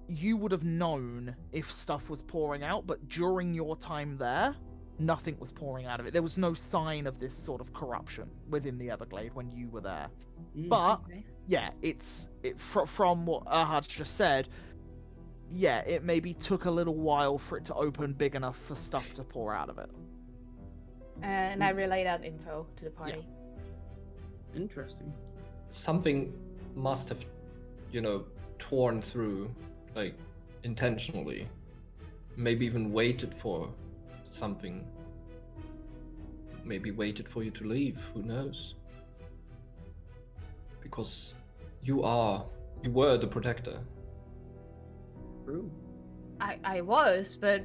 you would have known if stuff was pouring out, but during your time there, nothing was pouring out of it. There was no sign of this sort of corruption within the Everglade when you were there. But Okay. yeah, from what Ahad just said, yeah, it maybe took a little while for it to open big enough for stuff to pour out of it. And I relay that info to the party. Interesting. Something must have, torn through, like, intentionally. Maybe even waited for something. Maybe waited for you to leave, who knows? Because you were the protector. True. I was, but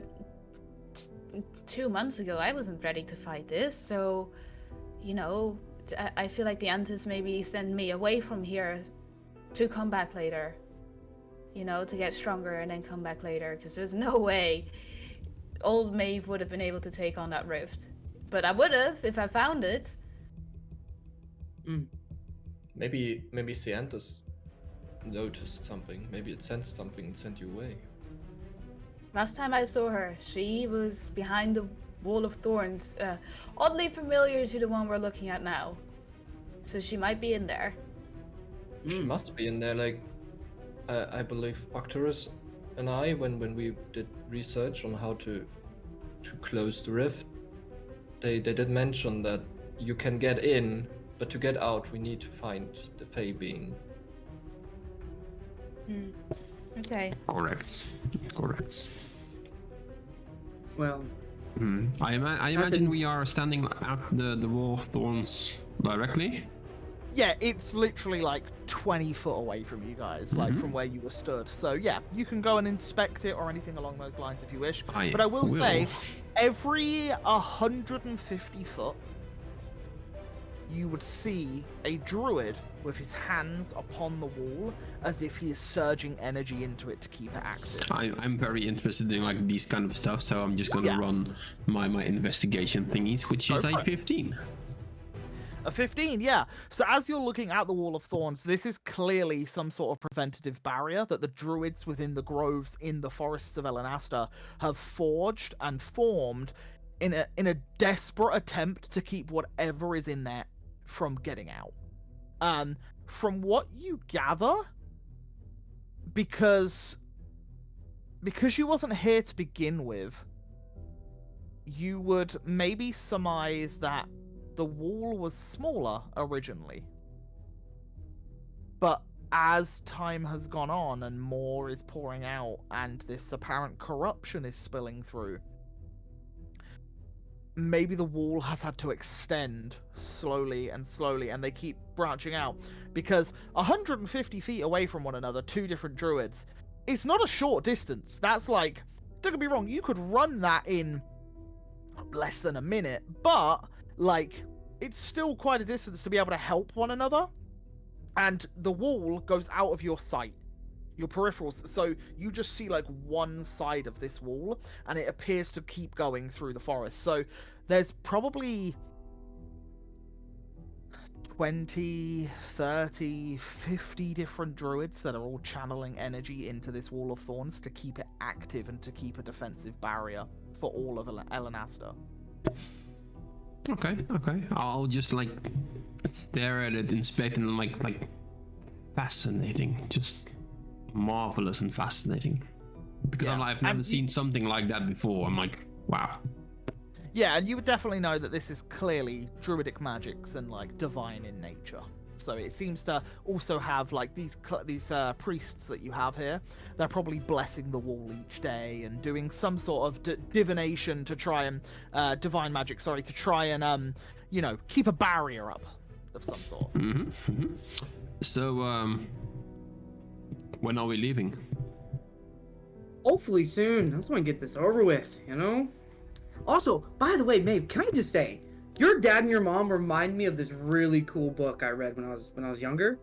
2 months ago I wasn't ready to fight this, so, I feel like the Antis maybe send me away from here to come back later. To get stronger and then come back later, because there's no way old Maeve would have been able to take on that rift. But I would have if I found it. Maybe Ciantus noticed something. Maybe it sensed something and sent you away. Last time I saw her, she was behind the wall of thorns, oddly familiar to the one we're looking at now. So she might be in there. She must be in there, like, I believe Octorus and I, when we did research on how to close the rift, they did mention that you can get in, but to get out we need to find the Fey being. Okay. Correct. Well, I imagine we are standing at the wall of thorns directly. Yeah, it's literally like 20 foot away from you guys, like from where you were stood. So yeah, you can go and inspect it or anything along those lines if you wish. But I will say, every 150 foot, you would see a druid with his hands upon the wall as if he is surging energy into it to keep it active. I'm very interested in like these kind of stuff, so I'm just gonna run my investigation thingies, which is a 15. A 15, yeah. So as you're looking at the Wall of Thorns, this is clearly some sort of preventative barrier that the druids within the groves in the forests of Elenasta have forged and formed in a desperate attempt to keep whatever is in there from getting out. From what you gather, because you wasn't here to begin with, you would maybe surmise that the wall was smaller originally. But as time has gone on and more is pouring out and this apparent corruption is spilling through, maybe the wall has had to extend slowly and slowly, and they keep branching out. Because 150 feet away from one another, two different druids, it's not a short distance. That's like, don't get me wrong, you could run that in less than a minute, but like, it's still quite a distance to be able to help one another. And the wall goes out of your sight, your peripherals, so you just see like one side of this wall, and it appears to keep going through the forest. So there's probably 20, 30, 50 different druids that are all channeling energy into this wall of thorns to keep it active and to keep a defensive barrier for all of Elenasta. Okay. I'll just like stare at it, inspect, and like fascinating, just marvelous and fascinating. Because Yeah. I've never seen something like that before. I'm like, wow. Yeah, and you would definitely know that this is clearly druidic magics and like divine in nature. So it seems to also have like these priests that you have here. They're probably blessing the wall each day and doing some sort of divination to try and divine magic. Sorry, to try and keep a barrier up of some sort. So when are we leaving? Hopefully soon. I just want to get this over with, you know? Also, by the way, Maeve, can I just say, your dad and your mom remind me of this really cool book I read when I was younger.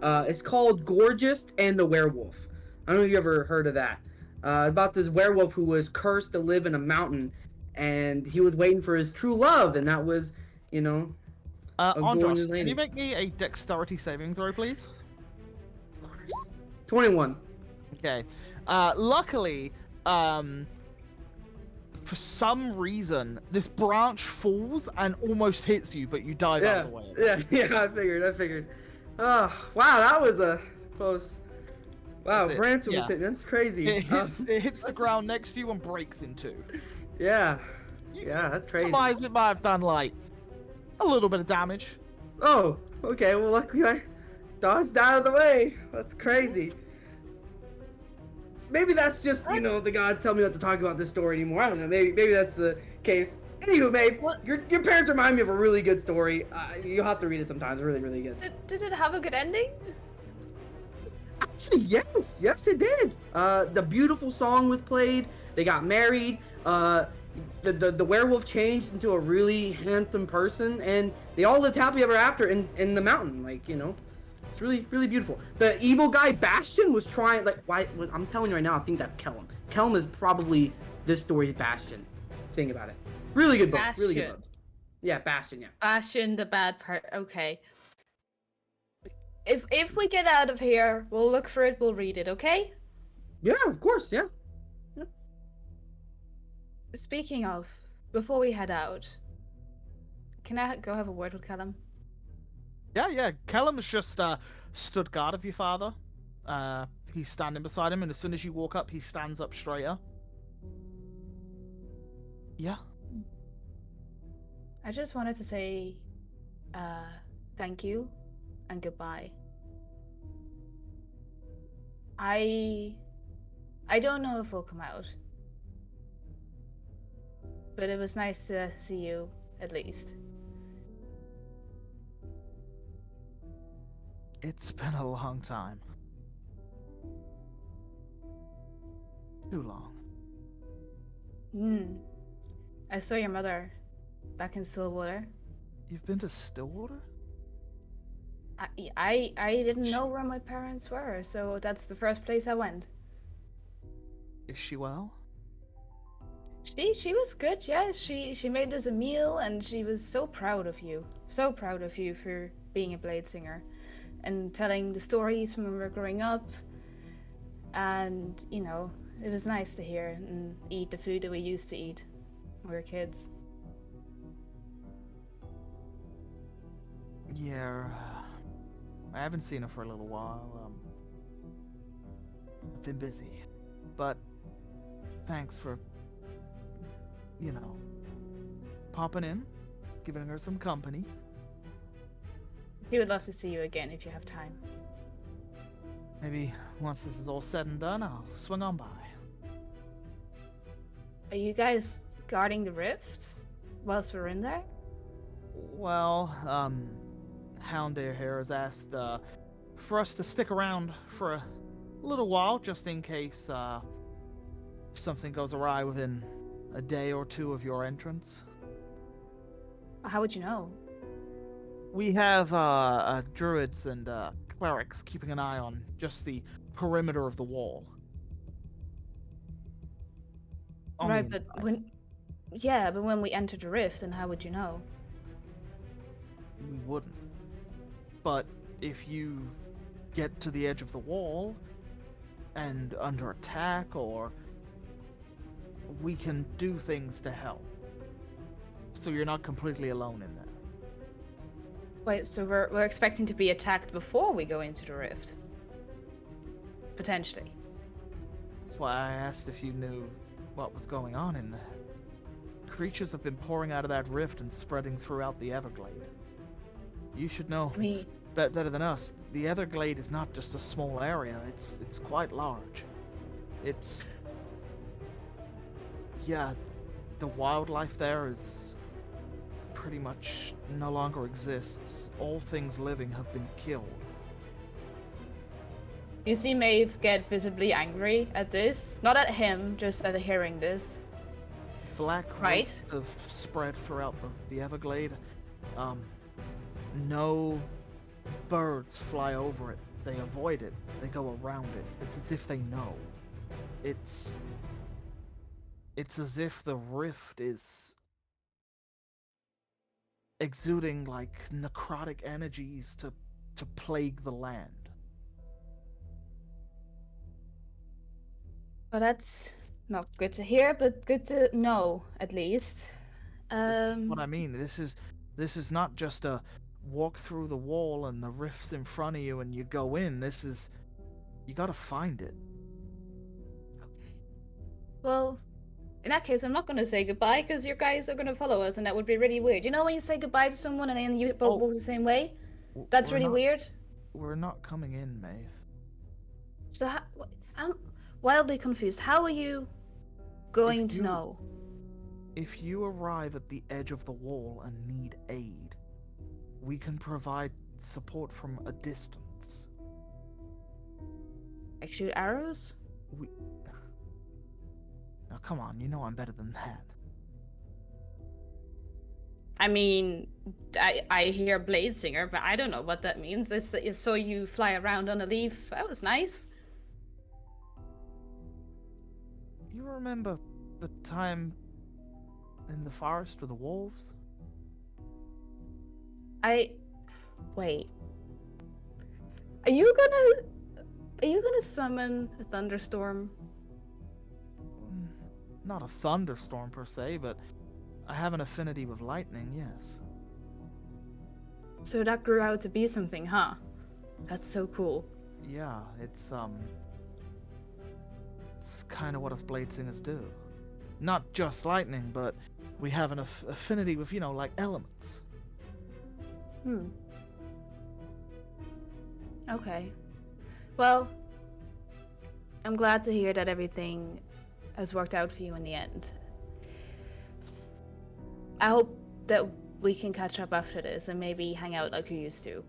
It's called Gorgeous and the Werewolf. I don't know if you ever heard of that. About this werewolf who was cursed to live in a mountain, and he was waiting for his true love, and that was, Andros, can you make me a dexterity saving throw, please? Of course. 21. Okay. Luckily, for some reason, this branch falls and almost hits you, but you dive out of the way. Yeah, I figured. Oh, wow, that was a close. Wow, branch was hitting. That's crazy. It hits the ground next to you and breaks in two. Yeah, that's crazy. Otherwise, it might have done like a little bit of damage. Oh, okay. Well, luckily I dodged out of the way. That's crazy. Maybe that's just, the gods tell me not to talk about this story anymore. I don't know. Maybe that's the case. Anywho, Maeve, your parents remind me of a really good story. You'll have to read it sometimes. Really, really good. Did it have a good ending? Actually, yes, it did. The beautiful song was played. They got married. The werewolf changed into a really handsome person, and they all lived happily ever after in the mountain. It's really, really beautiful. The evil guy Bastion was trying, why? I'm telling you right now, I think that's Kellum. Kellum is probably this story's Bastion. Think about it. Really good book. Bastion. Really good book. Yeah, Bastion. Yeah. Bastion, the bad part. Okay. If we get out of here, we'll look for it. We'll read it. Okay? Yeah, of course. Yeah. Speaking of, before we head out, can I go have a word with Callum? Yeah. Callum's just stood guard of your father. He's standing beside him, and as soon as you walk up, he stands up straighter. Yeah. I just wanted to say, thank you and goodbye. I don't know if we'll come out, but it was nice to see you, at least. It's been a long time. Too long. I saw your mother back in Stillwater. You've been to Stillwater? I didn't know where my parents were, so that's the first place I went. Is she well? She was good, yeah. She made us a meal, and she was so proud of you. So proud of you for being a blade singer and telling the stories from when we were growing up. And, it was nice to hear and eat the food that we used to eat when we were kids. Yeah. I haven't seen her for a little while. I've been busy. But thanks for, popping in. giving her some company. We would love to see you again if you have time. Maybe once this is all said and done, I'll swing on by. Are you guys guarding the rift whilst we're in there? Well, Houndeer here has asked for us to stick around for a little while, just in case something goes awry within a day or two of your entrance. How would you know? We have druids and clerics keeping an eye on just the perimeter of the wall. On the Right, but inside. when we enter the rift, then how would you know? We wouldn't. But if you get to the edge of the wall and under attack, or we can do things to help. So you're not completely alone in that. Wait, so we're expecting to be attacked before we go into the rift? Potentially. That's why I asked if you knew what was going on in there. Creatures have been pouring out of that rift and spreading throughout the Everglade. You should know I mean, better than us. The Everglade is not just a small area, it's quite large. It's... Yeah, the wildlife there is pretty much no longer exists. All things living have been killed. you see Maeve get visibly angry at this. Not at him, just at hearing this. Black Right. roots have spread throughout the Everglade. No birds fly over it. They avoid it. They go around it. It's as if they know. It's as if the rift is exuding like necrotic energies to plague the land. Well, that's not good to hear, but good to know, at least. This is what I mean. This is not just a walk through the wall and the rift's in front of you and you go in. This is, you gotta find it. Well, in that case, I'm not gonna say goodbye, because your guys are gonna follow us, and that would be really weird. You know when you say goodbye to someone and then you both Oh. walk the same way? W- That's we're really not- weird. We're not coming in, Maeve. So I'm wildly confused. How are you going to you- know? If you arrive at the edge of the wall and need aid, we can provide support from a distance. Like shoot arrows? We... Now come on, you know I'm better than that. I mean, I hear Blade Singer, but I don't know what that means. I saw you fly around on a leaf. That was nice. You remember the time in the forest with the wolves? Wait. Are you gonna summon a thunderstorm? Not a thunderstorm per se, but I have an affinity with lightning, yes. So that grew out to be something, huh? That's so cool. Yeah, it's kind of what us blade singers do. Not just lightning, but we have an affinity with, like elements. Okay. Well, I'm glad to hear that everything has worked out for you in the end. I hope that we can catch up after this and maybe hang out like we used to.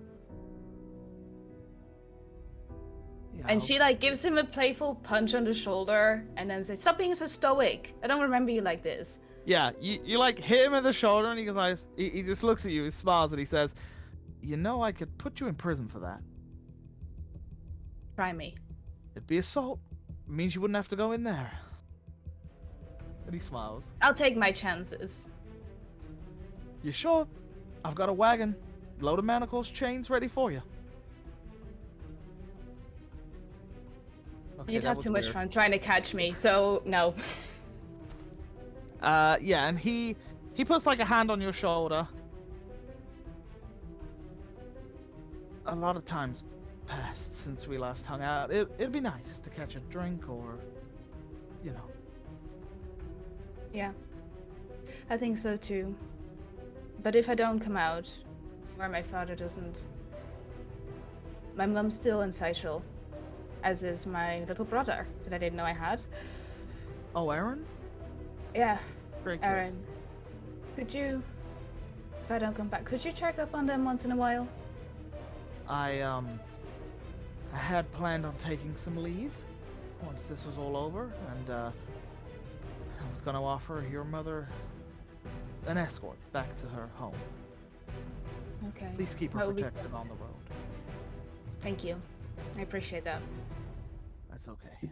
Yeah, And she gives him a playful punch on the shoulder and then says, "Stop being so stoic. I don't remember you like this." Yeah, you hit him in the shoulder and he goes, he just looks at you, he smiles and he says, I could put you in prison for that. Try me. It'd be assault. It means you wouldn't have to go in there. And he smiles. I'll take my chances. You sure? I've got a wagon, load of manacles, chains ready for you. Okay, You'd that have was too much weird. fun trying to catch me, so no. Yeah, and he puts a hand on your shoulder. A lot of time's passed since we last hung out. It'd be nice to catch a drink or, Yeah, I think so too. But if I don't come out, or my father doesn't, my mom's still in Seychelles, as is my little brother that I didn't know I had. Oh, Aaron? Yeah, Very good. Aaron. Could you, if I don't come back, could you check up on them once in a while? I had planned on taking some leave once this was all over, and I was going to offer your mother an escort back to her home. Okay. At least keep her That would be protected good. on the road. Thank you. I appreciate that. That's okay.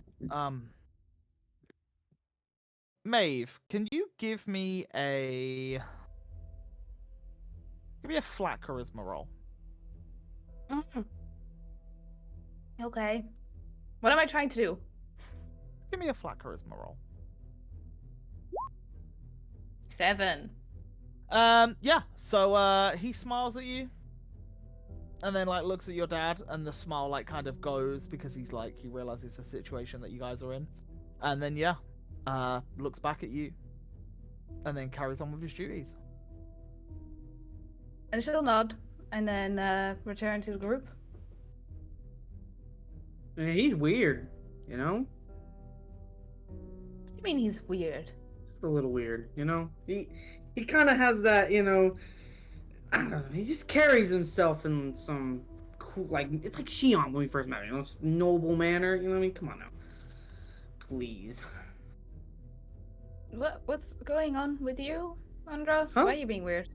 Maeve, can you give me a flat charisma roll? Okay. What am I trying to do? Give me a flat charisma roll. 7. Yeah. So he smiles at you, and then like looks at your dad, and the smile like kind of goes because he realizes the situation that you guys are in, and then looks back at you, and then carries on with his duties. And she'll nod, and then return to the group. He's weird, you know? What do you mean he's weird? Just a little weird, you know? He kind of has that, you know, I don't know, he just carries himself in some cool, like, it's like Shion when we first met him, you know, just noble manner, you know what I mean? Come on now. Please. What's going on with you, Andros? Huh? Why are you being weird?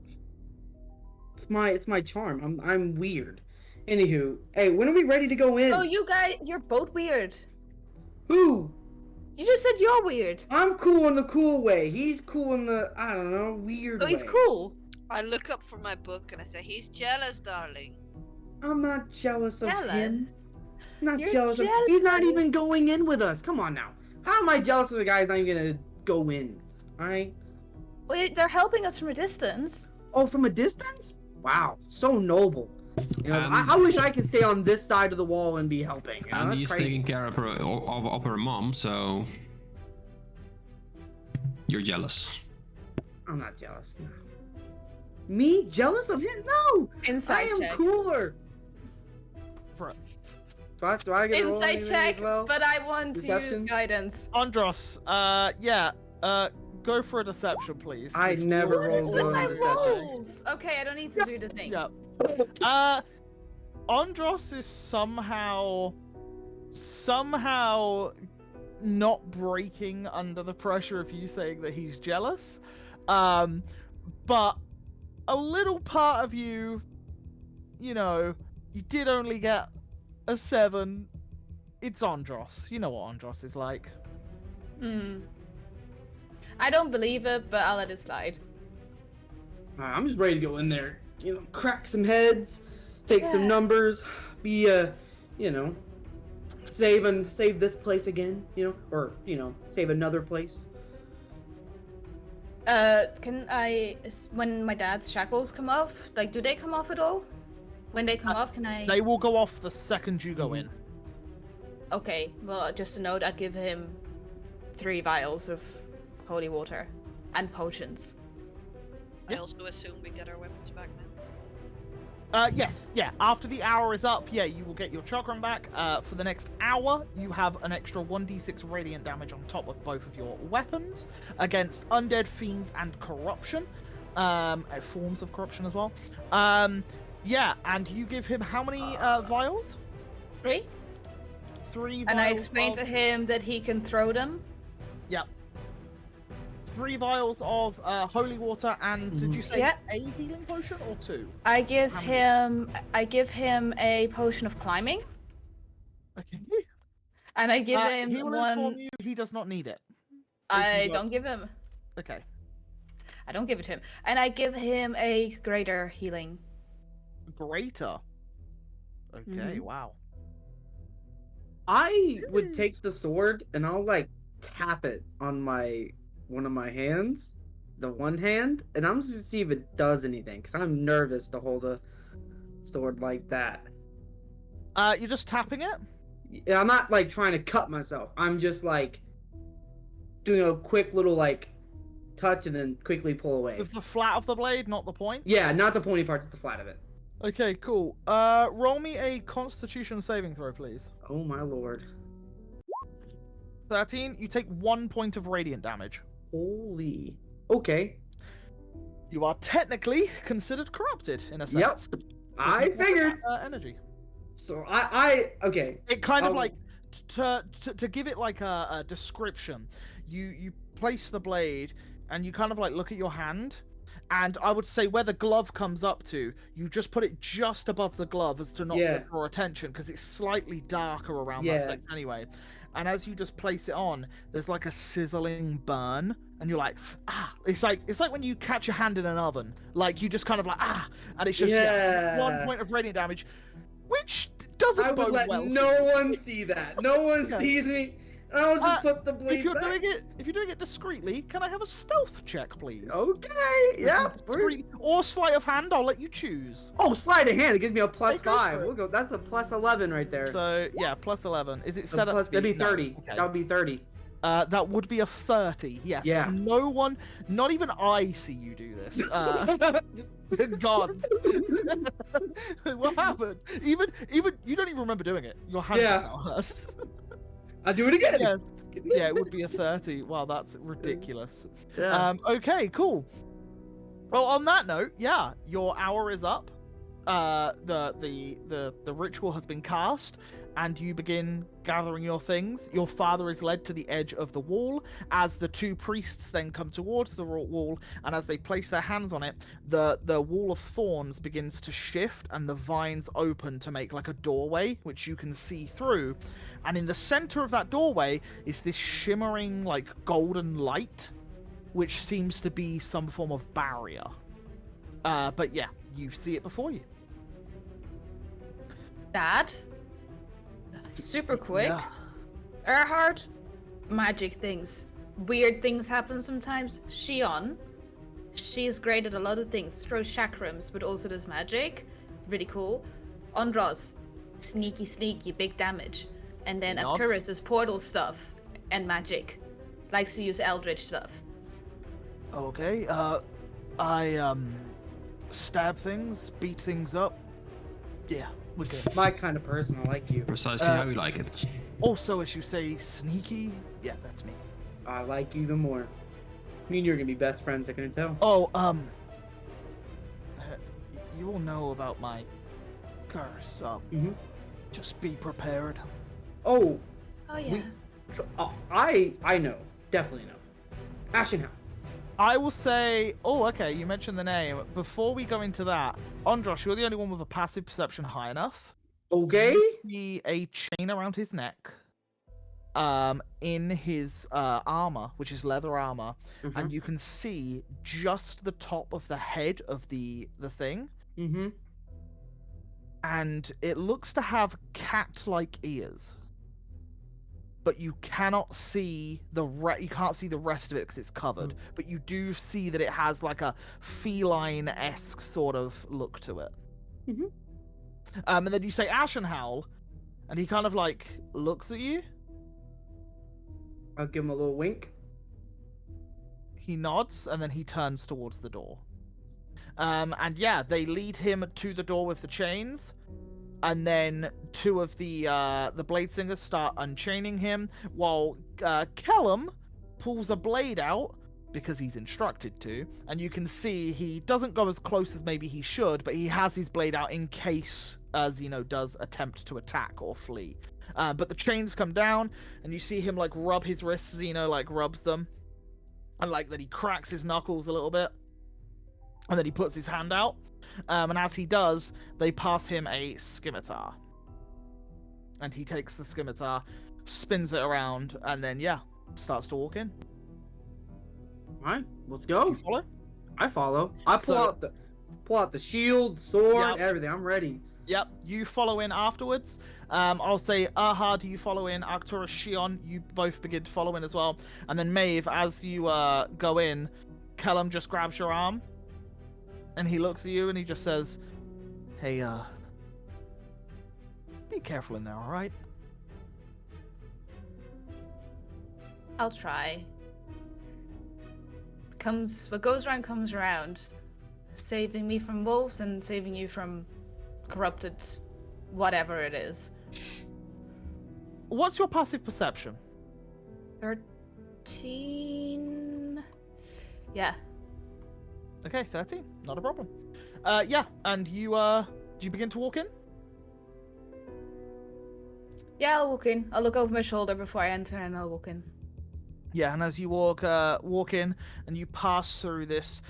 It's my charm. I'm weird. Anywho, hey, when are we ready to go in? Oh, you guys, you're both weird. Who? You just said you're weird. I'm cool in the cool way. He's cool in the, I don't know, weird So way. he's cool. I look up from my book and I say, he's jealous, darling. I'm not jealous of him. Not You're jealous of jealous. He's not even going in with us. Come on now. How am I jealous of a guy who's not even gonna go in? Alright? Wait, they're helping us from a distance. Oh, from a distance? Wow, so noble. You know, And- I wish I could stay on this side of the wall and be helping. You know, And that's he's crazy. taking care of her mom, so you're jealous. I'm not jealous. No. Me jealous of him? No. Inside I am check. cooler. For Do I get a roll Inside anything check, as well? but I want to use Deception? guidance. Andros, go for a deception, please. I 'cause we never all- What is rolled with well my in deception. rolls? Okay, I don't need to do the thing. Yeah. Andros is somehow not breaking under the pressure of you saying that he's jealous. But a little part of you, you know, you did only get a 7. It's Andros. You know what Andros is like. I don't believe it, but I'll let it slide. I'm just ready to go in there. You know, crack some heads, take some Yeah. numbers, be you know, save this place again. You know, or you know, save another place. Can I, when my dad's shackles come off, like, do they come off at all? When they come off, can I? They will go off the second you go in. Okay, well, just a note, I'd give him 3 vials of holy water and potions. I Yeah. also assume we get our weapons back now. Yes, yeah. After the hour is up, yeah, you will get your chakram back. For the next hour, you have an extra 1d6 radiant damage on top of both of your weapons against undead, fiends, and corruption. Forms of corruption as well. Yeah, and you give him how many vials? 3? 3 vials. And I explained of... to him that he can throw them. Yeah. 3 vials of holy water, and did you say Yeah. a healing potion or 2? I give How many? him a potion of climbing, Okay. and I give He him will inform one. you he does not need it. I you got- don't give him. Okay. I don't give it to him, and I give him a greater healing. Greater. Okay, wow. I would take the sword and I'll like tap it on one of my hands, the one hand, and I'm just to see if it does anything because I'm nervous to hold a sword like that. You're just tapping it? Yeah, I'm not like trying to cut myself. I'm just like doing a quick little like touch and then quickly pull away. With the flat of the blade, not the point? Yeah, not the pointy part, just the flat of it. Okay, cool. Roll me a Constitution saving throw, please. Oh my lord. 13, you take 1 point of radiant damage. Holy. Okay. You are technically considered corrupted, in a sense. Yep. I figured. Energy. So okay. It kind of like, to give it like a description, you place the blade and you kind of like look at your hand, and I would say where the glove comes up to, you just put it just above the glove as to not draw attention, because it's slightly darker around that section anyway. And as you just place it on, there's like a sizzling burn, and you're like, it's like when you catch your hand in an oven, like you just kind of like and it's just 1 point of radiant damage, which doesn't I would let no one see that. No one sees me. I'll just put the blade back. If you're doing it discreetly, can I have a stealth check, please? Okay, yeah. Or sleight of hand, I'll let you choose. Oh, sleight of hand, it gives me a +5. We'll go. That's a +11 right there. So yeah, +11. Is it set up? That'd be 30. No. Okay. That would be 30. That would be a 30. Yes. Yeah. No one, not even I, see you do this. The gods. What happened? Even you don't even remember doing it. Your hand now hurts. I'll do it again. Yes. Yeah, it would be a 30. Wow, that's ridiculous. Yeah. Okay, cool. Well, on that note, yeah, your hour is up. The ritual has been cast, and you begin gathering your things. Your father is led to the edge of the wall as the two priests then come towards the wall, and as they place their hands on it, the wall of thorns begins to shift and the vines open to make like a doorway, which you can see through. And in the center of that doorway is this shimmering like golden light, which seems to be some form of barrier. But yeah, you see it before you. Dad? Super quick. Yeah. Erhard? Magic things. Weird things happen sometimes. Shion? She's great at a lot of things. Throws chakrams, but also does magic. Really cool. Andros? Sneaky, big damage. And then Nods. Arcturus is portal stuff and magic. Likes to use eldritch stuff. Okay, I stab things, beat things up. Yeah, we're good. My kind of person. I like you. Precisely how you like it. Also, as you say, sneaky. Yeah, that's me. I like you even more. Me and you're gonna be best friends. I can tell. Oh, you all know about my curse. Just be prepared. Oh, Oh yeah. I know. Definitely know. Ashenhound. I will say, okay, you mentioned the name. Before we go into that, Andros, you're the only one with a passive perception high enough. Okay. You see a chain around his neck, in his armor, which is leather armor, and you can see just the top of the head of the thing. And it looks to have cat-like ears. But you cannot see you can't see the rest of it because it's covered. But you do see that it has like a feline-esque sort of look to it. And then you say Ashenhowl, and he kind of like looks at you. I'll give him a little wink. He nods, and then he turns towards the door. And yeah, they lead him to the door with the chains. And then two of the blade singers start unchaining him, while Kellum pulls a blade out because he's instructed to. And you can see he doesn't go as close as maybe he should, but he has his blade out in case Zeno does attempt to attack or flee. But the chains come down, and you see him like rub his wrists. Zeno like rubs them, and like that he cracks his knuckles a little bit, and then he puts his hand out. And as he does, they pass him a scimitar. And he takes the scimitar, spins it around, and then, yeah, starts to walk in. Alright, let's go. You follow? I follow. I pull out the shield, sword, Yep. everything. I'm ready. Yep, you follow in afterwards. I'll say, Ahad, you follow in. Arcturus, Shion, you both begin to follow in as well. And then Maeve, as you go in, Kellum just grabs your arm. And he looks at you and he just says, hey, be careful in there, alright? I'll try. what goes around comes around. Saving me from wolves and saving you from corrupted whatever it is. What's your passive perception? 13. Yeah. Okay, 13. Not a problem. Yeah, and you do you begin to walk in? Yeah, I'll walk in. I'll look over my shoulder before I enter and I'll walk in. Yeah, and as you walk in and you pass through this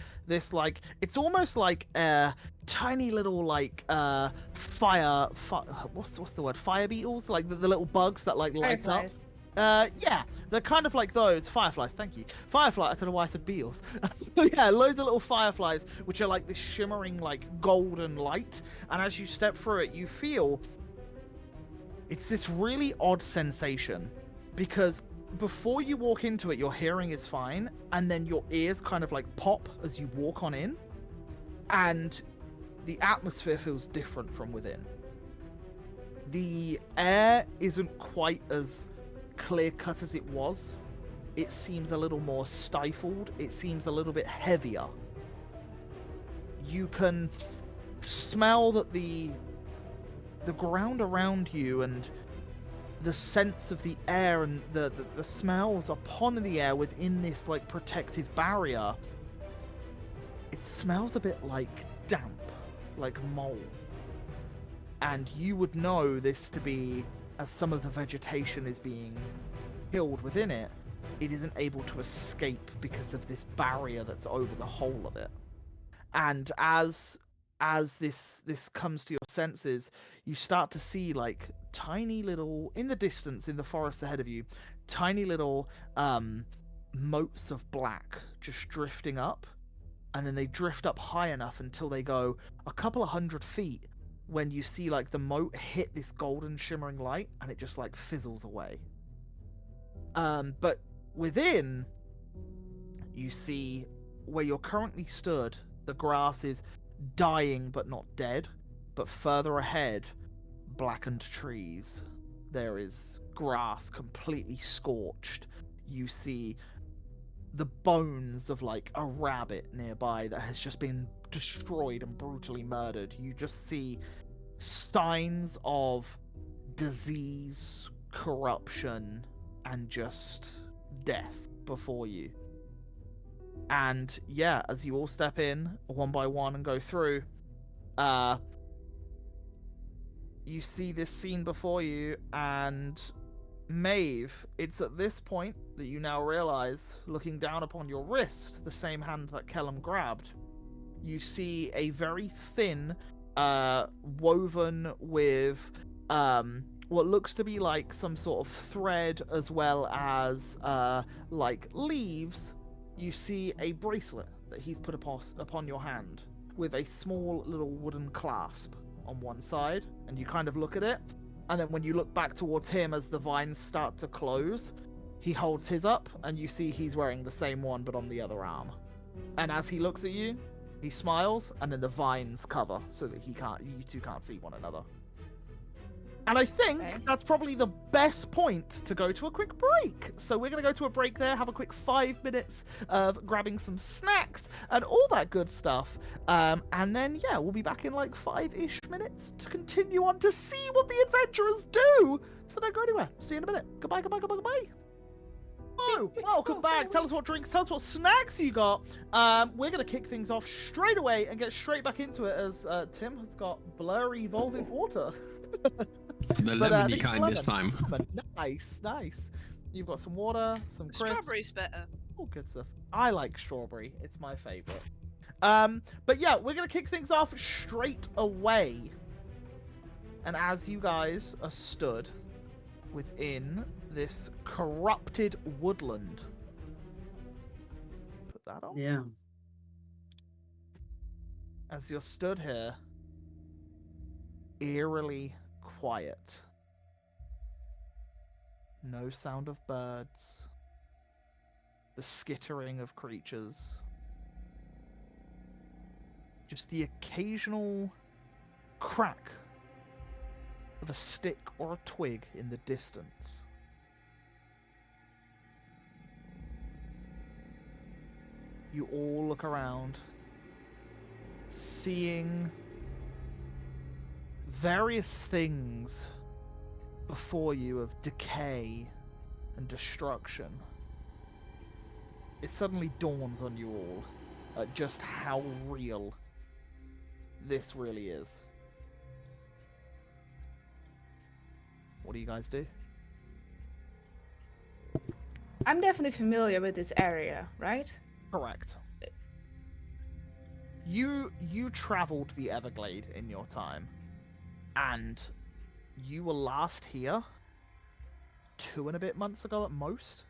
like, it's almost like a tiny little like what's the word, fire beetles, like the little bugs that like light Fireflies. up. Yeah, they're kind of like those fireflies. Thank you, firefly. I don't know why I said beetles. Yeah, loads of little fireflies which are like this shimmering like golden light, and as you step through it, you feel it's this really odd sensation because before you walk into it, your hearing is fine, and then your ears kind of like pop as you walk on in, and the atmosphere feels different from within. The air isn't quite as clear cut as it was. It seems a little more stifled. It seems a little bit heavier. You can smell that the ground around you and the sense of the air and the smells upon the air within this like protective barrier, it smells a bit like damp, like mold. And you would know this to be, as some of the vegetation is being killed within it, it isn't able to escape because of this barrier that's over the whole of it. And as this comes to your senses, you start to see like tiny little, in the distance in the forest ahead of you, tiny little motes of black just drifting up, and then they drift up high enough until they go a couple of 100 feet, when you see like the mote hit this golden shimmering light and it just like fizzles away. But within, you see where you're currently stood, the grass is dying but not dead, but further ahead, blackened trees. There is grass completely scorched. You see the bones of like a rabbit nearby that has just been destroyed and brutally murdered. You just see signs of disease, corruption, and just death before you. And yeah, as you all step in one by one and go through, you see this scene before you, and Maeve, it's at this point that you now realize, looking down upon your wrist, the same hand that Kellum grabbed, you see a very thin, woven with what looks to be like some sort of thread, as well as like leaves. You see a bracelet that he's put upon your hand with a small little wooden clasp on one side, and you kind of look at it, and then when you look back towards him as the vines start to close, he holds his up, and you see he's wearing the same one but on the other arm. And as he looks at you, he smiles, and then the vines cover so that you two can't see one another. And I think that's probably the best point to go to a quick break. So we're going to go to a break there, have a quick 5 minutes of grabbing some snacks and all that good stuff. And then, yeah, we'll be back in like 5-ish minutes to continue on to see what the adventurers do. So don't go anywhere. See you in a minute. Goodbye, goodbye, goodbye, goodbye. Oh, welcome back. Tell us what drinks, tell us what snacks you got. We're going to kick things off straight away and get straight back into it, as Tim has got blurry evolving water. The lemony kind this time. Nice, nice. You've got some water, some crisps. Strawberry's better. All good stuff. I like strawberry. It's my favorite. But yeah, we're going to kick things off straight away. And as you guys are stood within this corrupted woodland. Put that on. Yeah. As you're stood here, eerily quiet. No sound of birds. The skittering of creatures. Just the occasional crack of a stick or a twig in the distance. you all look around, seeing various things before you of decay and destruction. It suddenly dawns on you all just how real this really is. What do you guys do? I'm definitely familiar with this area, right? Correct. You traveled the Everglade in your time, and you were last here 2 and a bit months ago at most.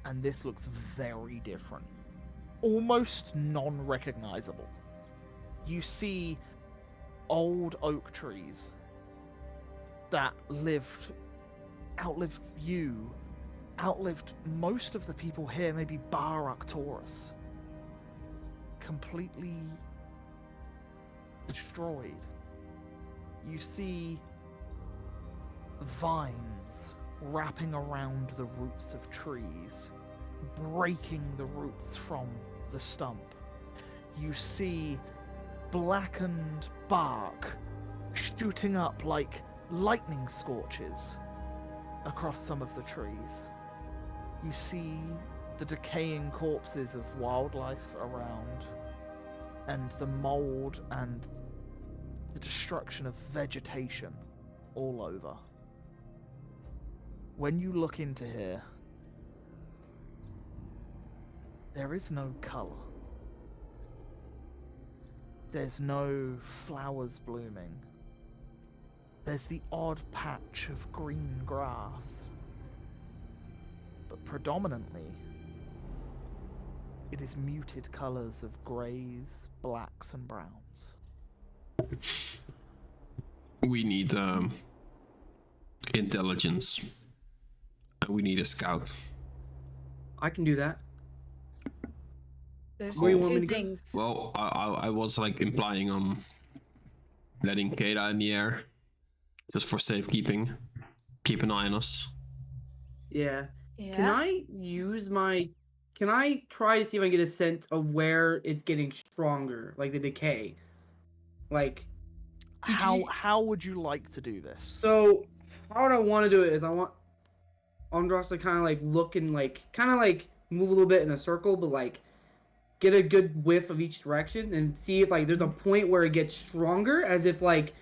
And this looks very different. Almost non-recognizable. You see old oak trees that outlived you, outlived most of the people here, maybe bar Arcturus. Completely destroyed. You see vines wrapping around the roots of trees, breaking the roots from the stump. You see blackened bark shooting up like lightning scorches across some of the trees. You see the decaying corpses of wildlife around, and the mold and the destruction of vegetation all over. When you look into here, there is no color. There's no flowers blooming. There's the odd patch of green grass. But predominantly, it is muted colors of greys, blacks, and browns. We need intelligence. And we need a scout. I can do that. There's Where you want me two to go? things. Well, I was like implying on letting Kata in the air. Just for safekeeping. Keep an eye on us. Yeah. Yeah. Can I use my... Can I try to see if I can get a sense of where it's getting stronger? Like the decay? Like... could you- How would you like to do this? So, how I want to do it is I want Andros to kind of like look and like... kind of like move a little bit in a circle, but like... get a good whiff of each direction and see if like there's a point where it gets stronger, as if like...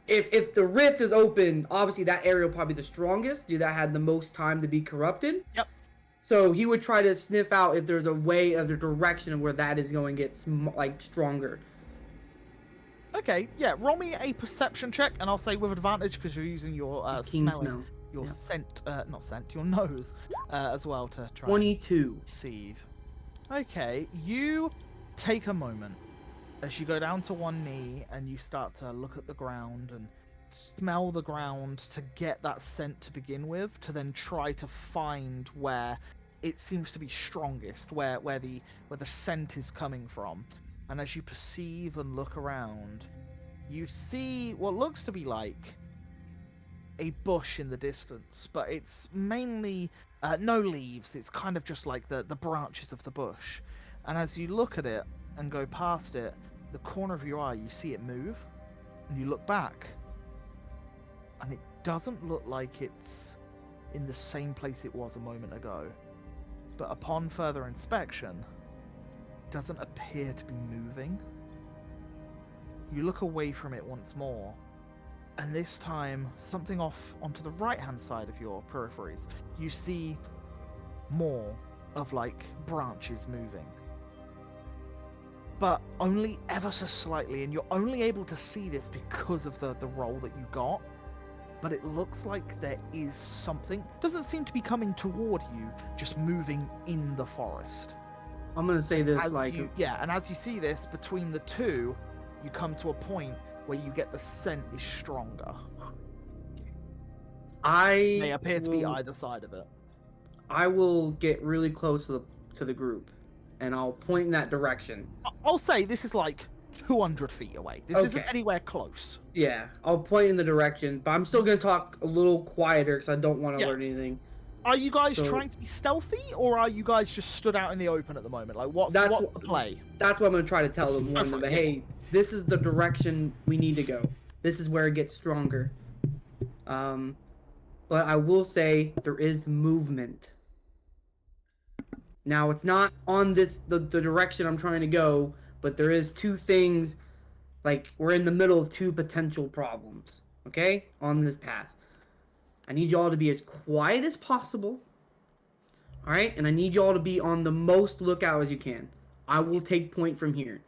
If the rift is open, obviously that area will probably be the strongest. That had the most time to be corrupted. Yep. So he would try to sniff out if there's a way of the direction of where that is going to get like stronger. Okay, yeah, roll me a perception check, and I'll say with advantage because you're using your Keen smelling, smell. your Yeah. scent, not scent, your nose as well to try 22. and perceive. Okay, you take a moment as you go down to one knee and you start to look at the ground and smell the ground to get that scent to begin with, to then try to find where it seems to be strongest, where the scent is coming from. And as you perceive and look around, you see what looks to be like a bush in the distance, but it's mainly no leaves. It's kind of just like the branches of the bush. And as you look at it and go past it, the corner of your eye, you see it move, and you look back, and it doesn't look like it's in the same place it was a moment ago. But upon further inspection, it doesn't appear to be moving. You look away from it once more, and this time, something off onto the right-hand side of your peripheries, you see more of, like, branches moving. But only ever so slightly, and you're only able to see this because of the roll that you got. But it looks like there is something. Doesn't seem to be coming toward you, just moving in the forest. I'm gonna say this As like... and as you see this, between the two, you come to a point where you get the scent is stronger. They appear to be either side of it. I will get really close to the group, and I'll point in that direction. I'll say this is like 200 feet away. This isn't anywhere close. Yeah, I'll point in the direction, but I'm still gonna talk a little quieter because I don't want to Yeah. learn anything. Are you guys So- trying to be stealthy, or are you guys just stood out in the open at the moment? Like, what's That's the what- play? That's what I'm gonna try to tell them. Warn them. for it, But yeah. hey, this is the direction we need to go. This is where it gets stronger. But I will say there is movement. Now it's not on the direction I'm trying to go, but there is two things. Like we're in the middle of two potential problems. Okay, on this path. I need y'all to be as quiet as possible. All right, and I need y'all to be on the most lookout as you can. I will take point from here.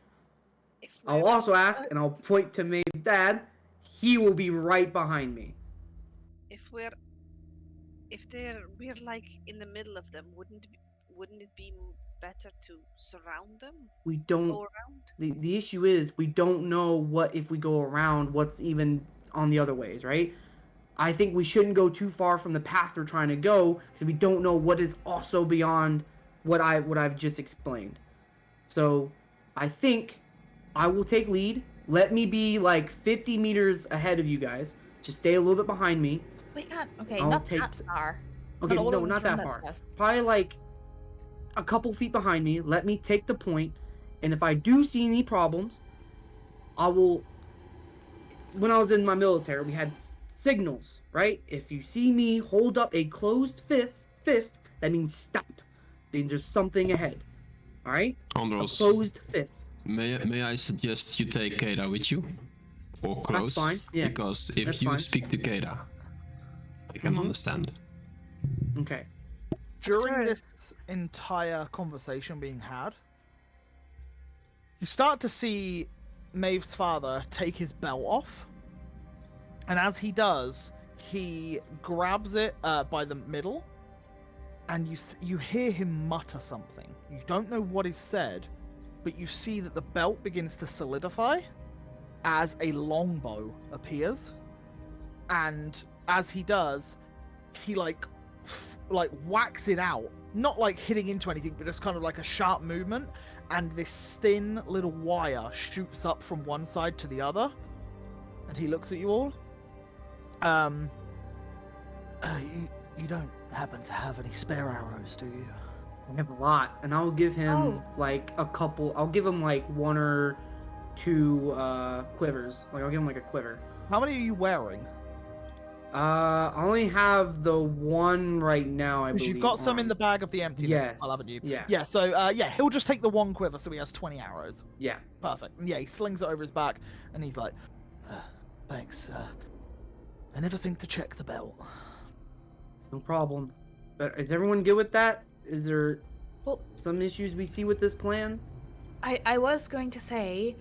If I'll we're- also ask, and I'll point to Maeve's dad. He will be right behind me. if we're we're like in the middle of them, wouldn't it be better to surround them? We don't. Go around? The issue is we don't know what if we go around. What's even on the other ways, right? I think we shouldn't go too far from the path we're trying to go because we don't know what is also beyond what I've just explained. So I think I will take lead. Let me be like 50 meters ahead of you guys. Just stay a little bit behind me. We can't. Okay, I'll not take that far. Okay, Not all no, of us not run that far. fast. Probably like a couple feet behind me. Let me take the point, and if I do see any problems, I will. When I was in my military, we had signals, right? If you see me hold up a closed fist, that means stop. Means there's something ahead. All right? A Andros, closed fist. may I suggest you take Keita with you? Or close? fine, yeah. Because if That's you fine. speak to Keita, I can Mhm. understand. Okay. During Sure. this entire conversation being had, you start to see Maeve's father take his belt off, and as he does, he grabs it by the middle, and you hear him mutter something. You don't know what is said, but you see that the belt begins to solidify as a longbow appears, and as he does, he like whacks it out, not like hitting into anything, but just kind of like a sharp movement, and this thin little wire shoots up from one side to the other, and he looks at you all. You don't happen to have any spare arrows, do you? I have a lot, and I'll give him Oh. like a couple. I'll give him like one or two quivers. Like I'll give him like a quiver. How many are you wearing? I only have the one right now, I Because believe. you've got some in on. the bag of the emptiness, Yes, haven't you? yeah. Yeah. So yeah, he'll just take the one quiver, so he has 20 arrows. Yeah. Perfect. And yeah, he slings it over his back, and he's like, "Thanks. I never think to check the belt." No problem. But is everyone good with that? Is there Well, some issues we see with this plan? I was going to say,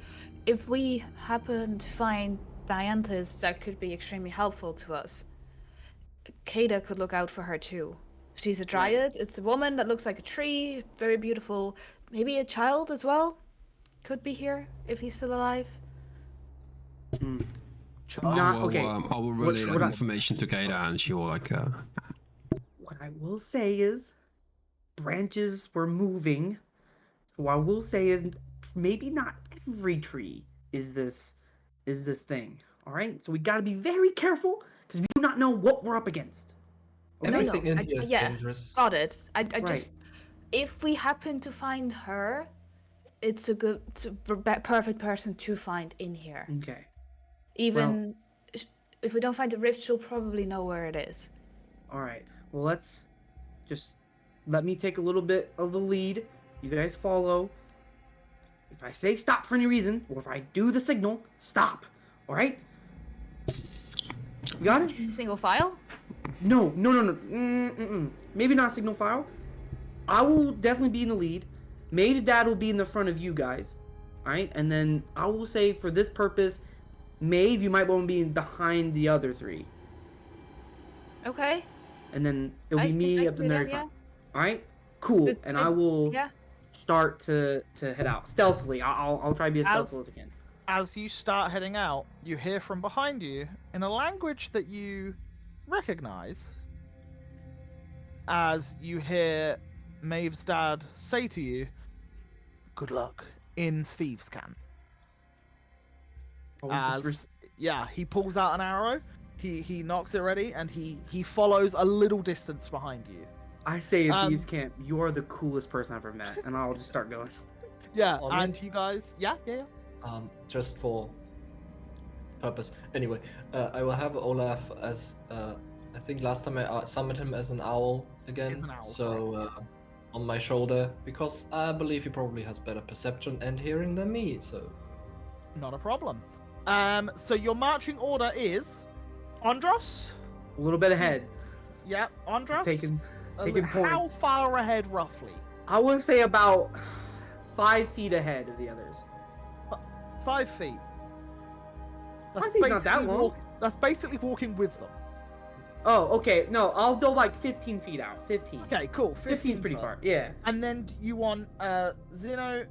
if we happen to find Dianthus, that could be extremely helpful to us. Kada could look out for her too. She's a dryad. It's a woman that looks like a tree, very beautiful. Maybe a child as well could be here if he's still alive. Not I will, okay. I will What- relay what that I- information to Keita, and she will like. What I will say is, branches were moving. What I will say is, maybe not every tree is this thing. All right, so we got to be very careful because we do not know what we're up against. Okay? No, Everything in I- here is yeah. dangerous. Got it. I Right. just, if we happen to find her, it's a perfect person to find in here. Okay. Even if we don't find the rift, she'll probably know where it is. All right. Well, let's just let me take a little bit of the lead. You guys follow. If I say stop for any reason, or if I do the signal, stop. All right? You got it? Single file? No. Maybe not signal file. I will definitely be in the lead. Maeve's dad will be in the front of you guys. All right? And then I will say for this purpose, Maeve, you might want to be behind the other three. Okay. And then it'll be I me can up the do that, very yeah. front. All right? Cool. This- And I will Yeah. start to head out stealthily. I'll try to be as stealthful as I can. As you start heading out, you hear from behind you in a language that you recognize. As you hear Maeve's dad say to you, "Good luck in Thieves' Camp." Oh, just As yeah, he pulls out an arrow He knocks it ready, and he follows a little distance behind you. I say at thieves camp, you are the coolest person I've ever met, and I'll just start going. Yeah, Ollie? and you guys, yeah. Just for purpose. Anyway, I will have Olaf as I think last time I summoned him as an owl again. As an owl, so on my shoulder, because I believe he probably has better perception and hearing than me. So Not a problem. So your marching order is Andros. A little bit ahead. Yeah, Andros. Taking How point. far ahead, roughly? I would say about 5 feet ahead of the others. 5 feet. 5 feet's not that basically long. That's basically walking with them. Oh, okay. No, I'll go like 15 feet out. 15. Okay, cool. 15 is pretty foot. far. Yeah. And then you want Zeno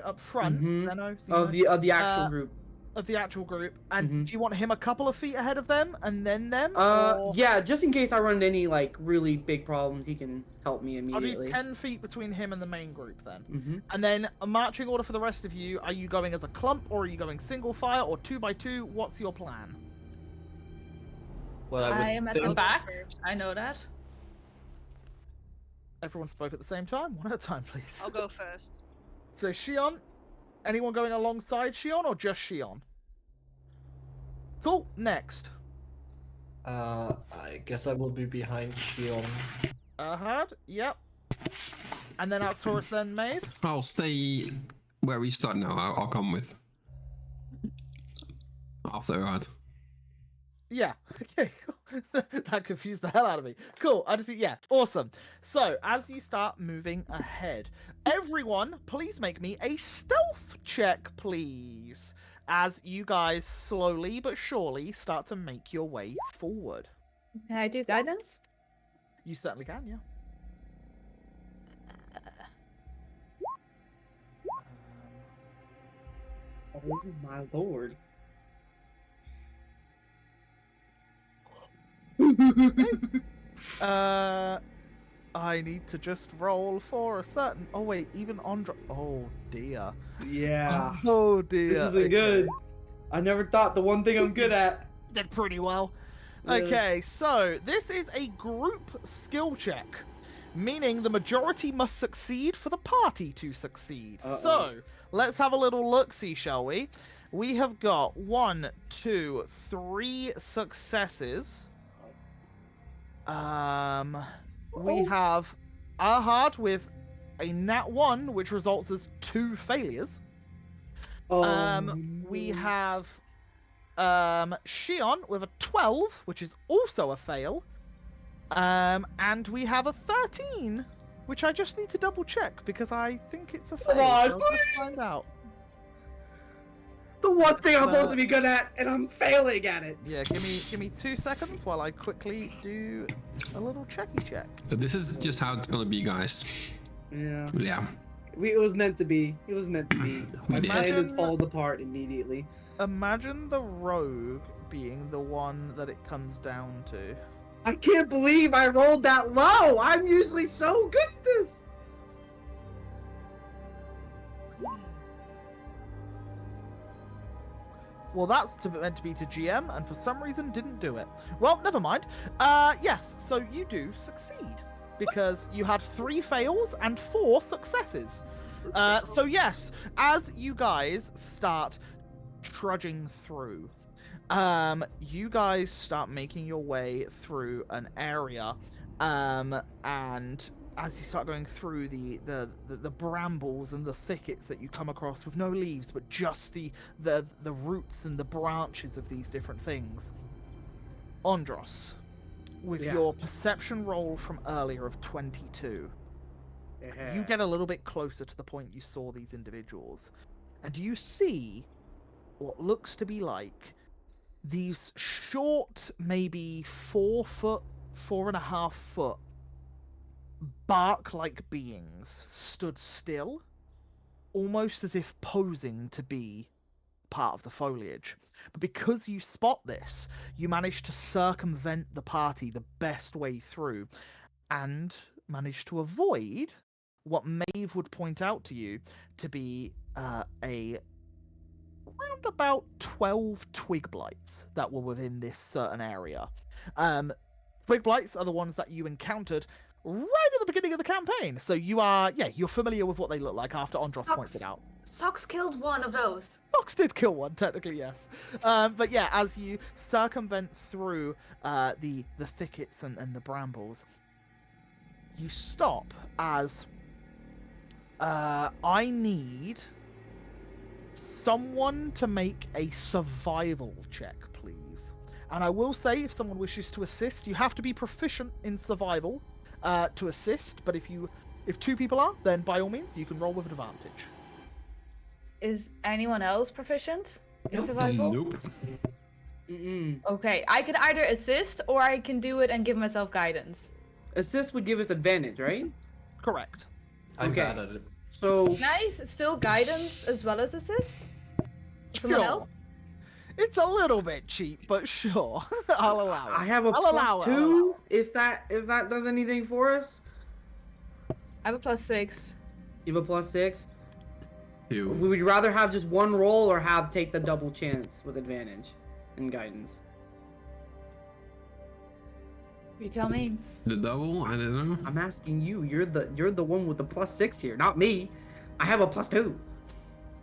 up front. Mhm. Zeno, Of the actual group. of the actual group. And Mhm. do you want him a couple of feet ahead of them and then them? or... Yeah, just in case I run into any like really big problems, he can help me I'll immediately. do 10 feet between him and the main group then. Mhm. And then a marching order for the rest of you. Are you going as a clump, or are you going single file, or 2 by 2? What's your plan? well, I would am at the think- back. I know that. Everyone spoke at the same time? One at a time, please. I'll go first. So Shion, anyone going alongside Shion, or just Shion? Cool, next. I guess I will be behind Shion. Ahad, yep. And then Arcturus then made. I'll stay where we start now. I'll come with. After Erad. Yeah. Okay. Cool. That confused the hell out of me. Cool. I just yeah. Awesome. So as you start moving ahead, everyone, please make me a stealth check, please. As you guys slowly but surely start to make your way forward. Can I do guidance? You certainly can, yeah. Oh my lord. I need to just roll for a certain. Oh wait, even Andro. Oh dear. Yeah. Oh dear. This isn't good. I never thought the one thing I'm good at. Did pretty well. Yeah. Okay, so this is a group skill check, meaning the majority must succeed for the party to succeed. Uh-oh. So let's have a little look-see, shall we? We have got 1, 2, 3 successes. We have Ahad with a nat 1, which results as 2 failures. We have Shion with a 12, which is also a fail. And we have a 13, which I just need to double check because I think it's a fail. Come on, so I'll just please! find out. The one thing I'm supposed to be good at, and I'm failing at it. Yeah, give me 2 seconds while I quickly do a little checky check. But this is just how it's gonna be, guys. Yeah. Yeah. It was meant to be. It was meant to be. My did. plan has Imagine- fallen apart immediately. Imagine the rogue being the one that it comes down to. I can't believe I rolled that low. I'm usually so good at this. Well, that's meant to be to GM, and for some reason didn't do it. Well, never mind. Yes, so you do succeed because you had 3 fails and 4 successes. So yes, as you guys start trudging through, you guys start making your way through an area, and as you start going through the brambles and the thickets that you come across with no leaves but just the roots and the branches of these different things, Andros, with Yeah. your perception roll from earlier of 22, you get a little bit closer to the point you saw these individuals, and you see what looks to be like these short, maybe 4 foot, 4.5 foot bark-like beings stood still, almost as if posing to be part of the foliage. But because you spot this, you manage to circumvent the party the best way through, and manage to avoid what Maeve would point out to you to be a around about 12 twig blights that were within this certain area. Twig blights are the ones that you encountered right at the beginning of the campaign. So you're familiar with what they look like after Andros pointed out. Socks killed one of those. Fox did kill one, technically, yes. But yeah, as you circumvent through the thickets and the brambles, you stop as I need someone to make a survival check, please. And I will say, if someone wishes to assist, you have to be proficient in survival to assist. But if two people are, then by all means, you can roll with advantage. Is anyone else proficient in Nope. survival? Nope. Okay, I can either assist or I can do it and give myself guidance. Assist would give us advantage, right? Correct. I'm Okay. bad at it. So Nice. Still guidance as well as assist? Someone Sure. else? It's a little bit cheap, but sure. I'll allow it. I have a I'll allow plus it, I'll allow 2 if that does anything for us. I have a +6. You have a plus 6. You. We would rather have just one roll or take the double chance with advantage and guidance. You tell me. The double? I don't know. I'm asking you. You're the one with the plus 6 here, not me. I have a plus 2.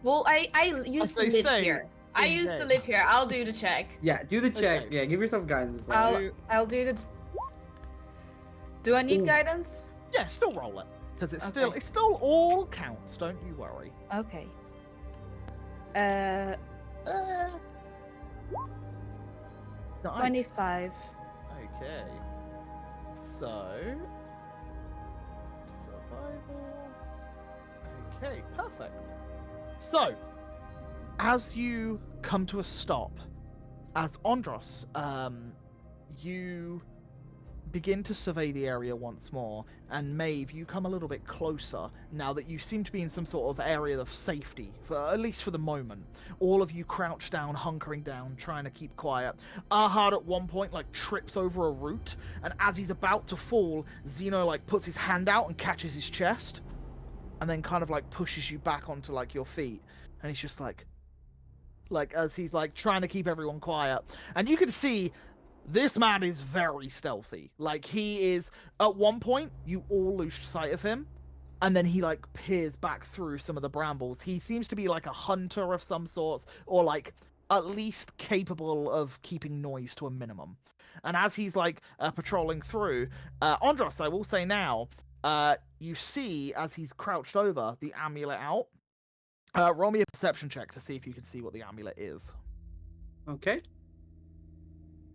Well, I used to they live say, here. I used to in-game. live here. I'll do the check. Yeah, do the check. Okay. Yeah, give yourself guidance as well. I'll do the. Do I need Ooh. guidance? Yeah, still roll it. Because it's Okay. still all counts, don't you worry. Okay. Nice. 25. Okay. So survival. Okay, perfect. So, as you come to a stop, as Andros, you begin to survey the area once more, and Maeve, you come a little bit closer now that you seem to be in some sort of area of safety, at least for the moment. All of you crouch down, hunkering down, trying to keep quiet. Ahad at one point trips over a root, and as he's about to fall, Zeno puts his hand out and catches his chest, and then kind of pushes you back onto your feet, and he's just as he's trying to keep everyone quiet, and you can see this man is very stealthy. He is, at one point, you all lose sight of him, and then he, peers back through some of the brambles. He seems to be, a hunter of some sorts, or, at least capable of keeping noise to a minimum. And as he's, patrolling through, Andros, I will say now, you see, as he's crouched over, the amulet out. Roll me a perception check to see if you can see what the amulet is. Okay.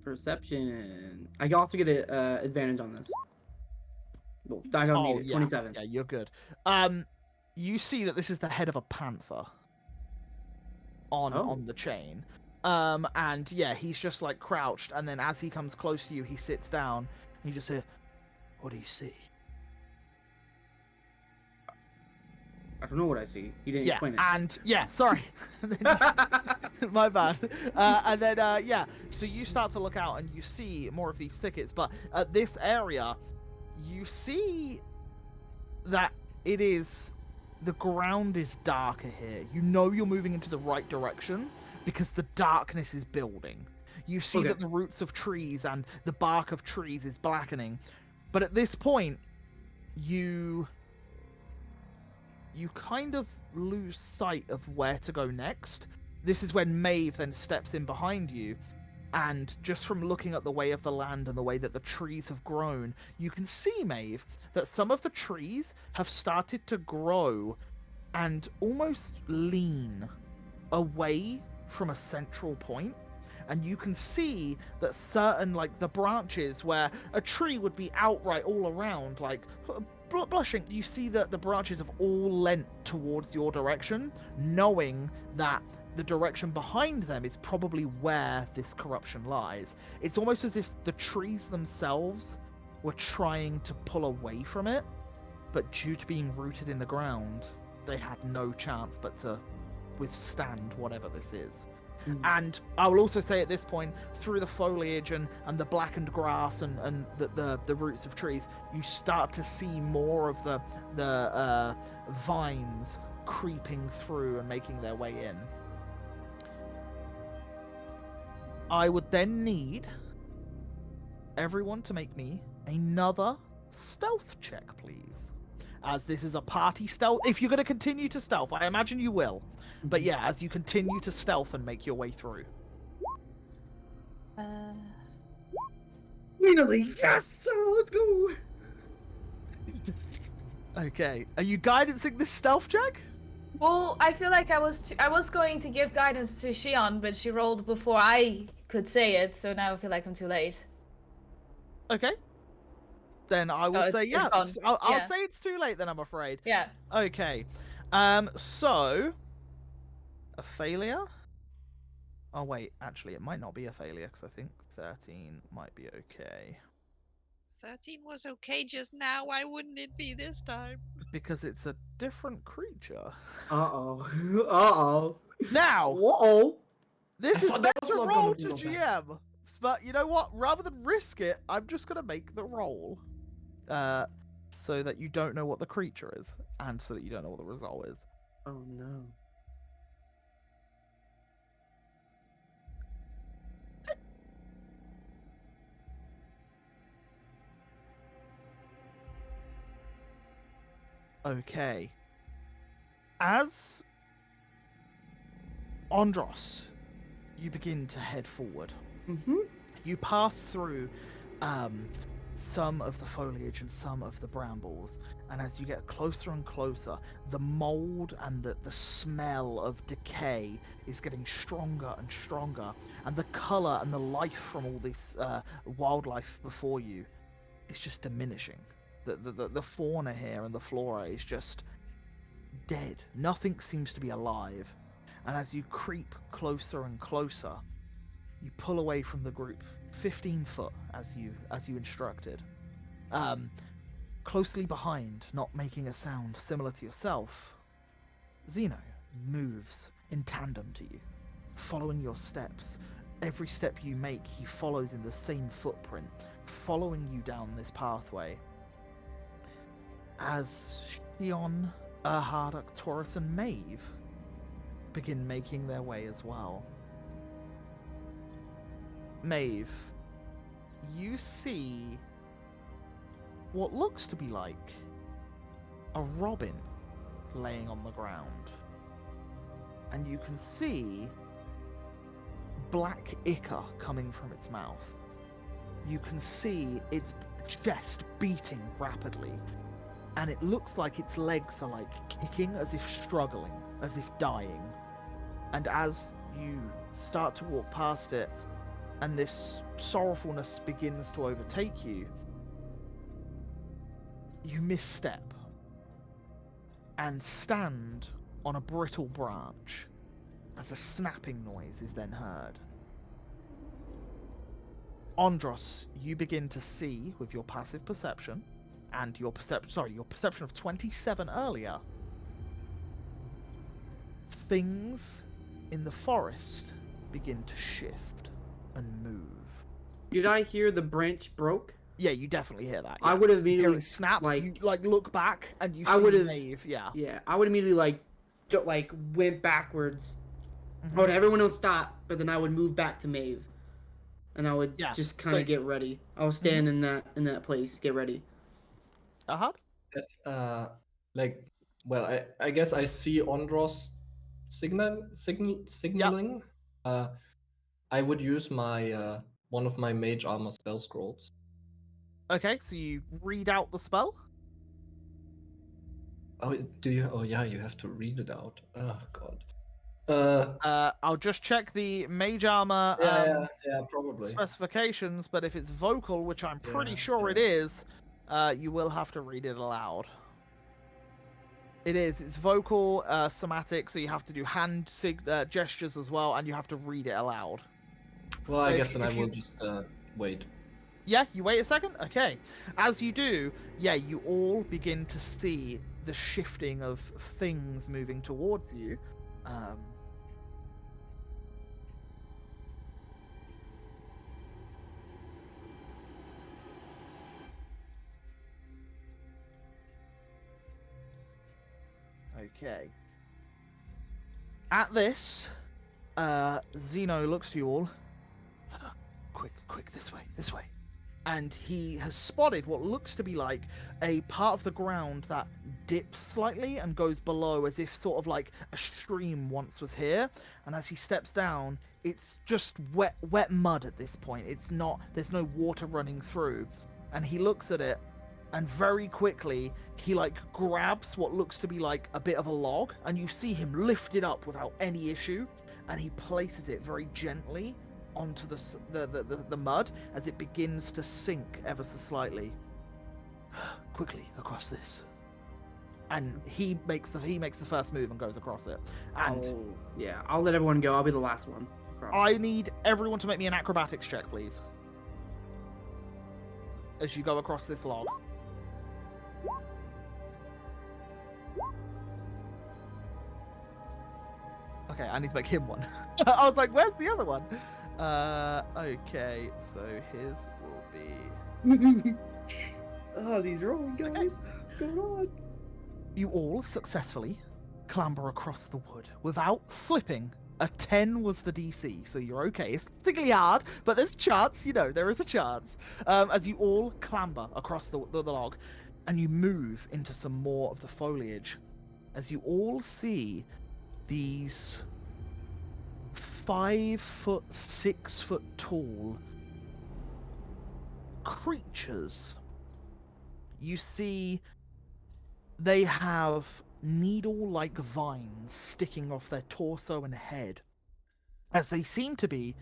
Perception. I can also get an advantage on this. Well, I don't need it. Yeah. 27. Yeah, you're good. You see that this is the head of a panther on the chain. And yeah, he's just crouched, and then as he comes close to you, he sits down, and you just hear, "What do you see?" I don't know what I see. He didn't explain it. And yeah, sorry. My bad. And then yeah, so you start to look out and you see more of these thickets, but at this area, you see that the ground is darker here. You know you're moving into the right direction because the darkness is building. You see that the roots of trees and the bark of trees is blackening. But at this point, you kind of lose sight of where to go next. This is when Maeve then steps in behind you, and just from looking at the way of the land and the way that the trees have grown, you can see, Maeve, that some of the trees have started to grow and almost lean away from a central point. And you can see that certain, the branches where a tree would be outright all around, blushing, you see that the branches have all leant towards your direction, knowing that the direction behind them is probably where this corruption lies. It's almost as if the trees themselves were trying to pull away from it, but due to being rooted in the ground, they had no chance but to withstand whatever this is. And I will also say at this point, through the foliage and the blackened grass and the roots of trees, you start to see more of the vines creeping through and making their way in. I would then need everyone to make me another stealth check, please. As this is a party stealth. If you're going to continue to stealth, I imagine you will. But yeah, as you continue to stealth and make your way through. Finally, yes! Let's go! Okay. Are you guidancing this stealth check? Well, I feel like I was going to give guidance to Shion, but she rolled before I could say it, so now I feel like I'm too late. Okay. Then I will say it's yeah. gone. I'll Yeah. say it's too late then, I'm afraid. Yeah. Okay. So a failure? Oh wait, actually it might not be a failure because I think 13 might be okay. 13 was okay just now. Why wouldn't it be this time? Because it's a different creature. Uh-oh. Uh-oh. Now, Uh-oh. this I is thought meant that was to not roll gonna be to no bad. GM. But you know what? Rather than risk it, I'm just going to make the roll. So that you don't know what the creature is. And so that you don't know what the result is. Oh no. Okay. As Andros, you begin to head forward. Mm-hmm. You pass through some of the foliage and some of the brambles, and as you get closer and closer, the mold and the smell of decay is getting stronger and stronger, and the color and the life from all this wildlife before you is just diminishing. The fauna here and the flora is just dead. Nothing seems to be alive, and as you creep closer and closer, you pull away from the group 15 foot as you instructed. Closely behind, not making a sound similar to yourself, Zeno moves in tandem to you, following your steps. Every step you make, he follows in the same footprint, following you down this pathway. As Shion, Erhard, Taurus, and Maeve begin making their way as well. Maeve, you see what looks to be like a robin laying on the ground. And you can see black ichor coming from its mouth. You can see its chest beating rapidly. And it looks like its legs are like kicking as if struggling, as if dying. And as you start to walk past it, and this sorrowfulness begins to overtake you, you misstep and stand on a brittle branch as a snapping noise is then heard. Andros, you begin to see with your passive perception and your perception of 27 earlier, things in the forest begin to shift and move. Did I hear the branch broke? Yeah, you definitely hear that. I yeah. would have You hear immediately it snap. like You look back and you I see would've- Maeve. Yeah. yeah, I would immediately like went backwards. Mhm. I would everyone would stop, but then I would move back to Maeve. And I would Yeah, just kind of so- get ready. I'll stand in that place, get ready. Uh-huh. Yes, well, I guess I see Ondros signaling. I would use my one of my mage armor spell scrolls. Okay, so you read out the spell. Oh, do you? Oh, yeah, you have to read it out. Oh God. I'll just check the mage armor Yeah, probably. specifications, but if it's vocal, which I'm pretty Yeah, sure it yeah. is, you will have to read it aloud. It is. It's vocal, somatic, so you have to do hand gestures as well, and you have to read it aloud. Well, So I if- guess then I if will you- just wait. Yeah, you wait a second? Okay. As you do, yeah, you all begin to see the shifting of things moving towards you. Okay. At this, Zeno looks to you all. quick, this way, this way. And he has spotted what looks to be like a part of the ground that dips slightly and goes below, as if sort of like a stream once was here. And as he steps down, it's just wet mud at this point. It's not, there's no water running through. And he looks at it, and very quickly he like grabs what looks to be like a bit of a log, and you see him lift it up without any issue, and he places it very gently onto the mud as it begins to sink ever so slightly. Quickly across this, and he makes the first move and goes across it. And yeah, I'll let everyone go. I'll be the last one. Across. I need everyone to make me an acrobatics check, please, as you go across this log. Okay, I need to make him one. I was like, where's the other one? Okay, so his will be... Oh, these rolls, guys. Okay. What's going on? You all successfully clamber across the wood without slipping. A 10 was the DC, so you're okay. It's particularly hard, but there's a chance, there is a chance. As you all clamber across the log, and you move into some more of the foliage, as you all see these 5 foot, 6 foot tall creatures. You see they have needle-like vines sticking off their torso and head, as they seem to be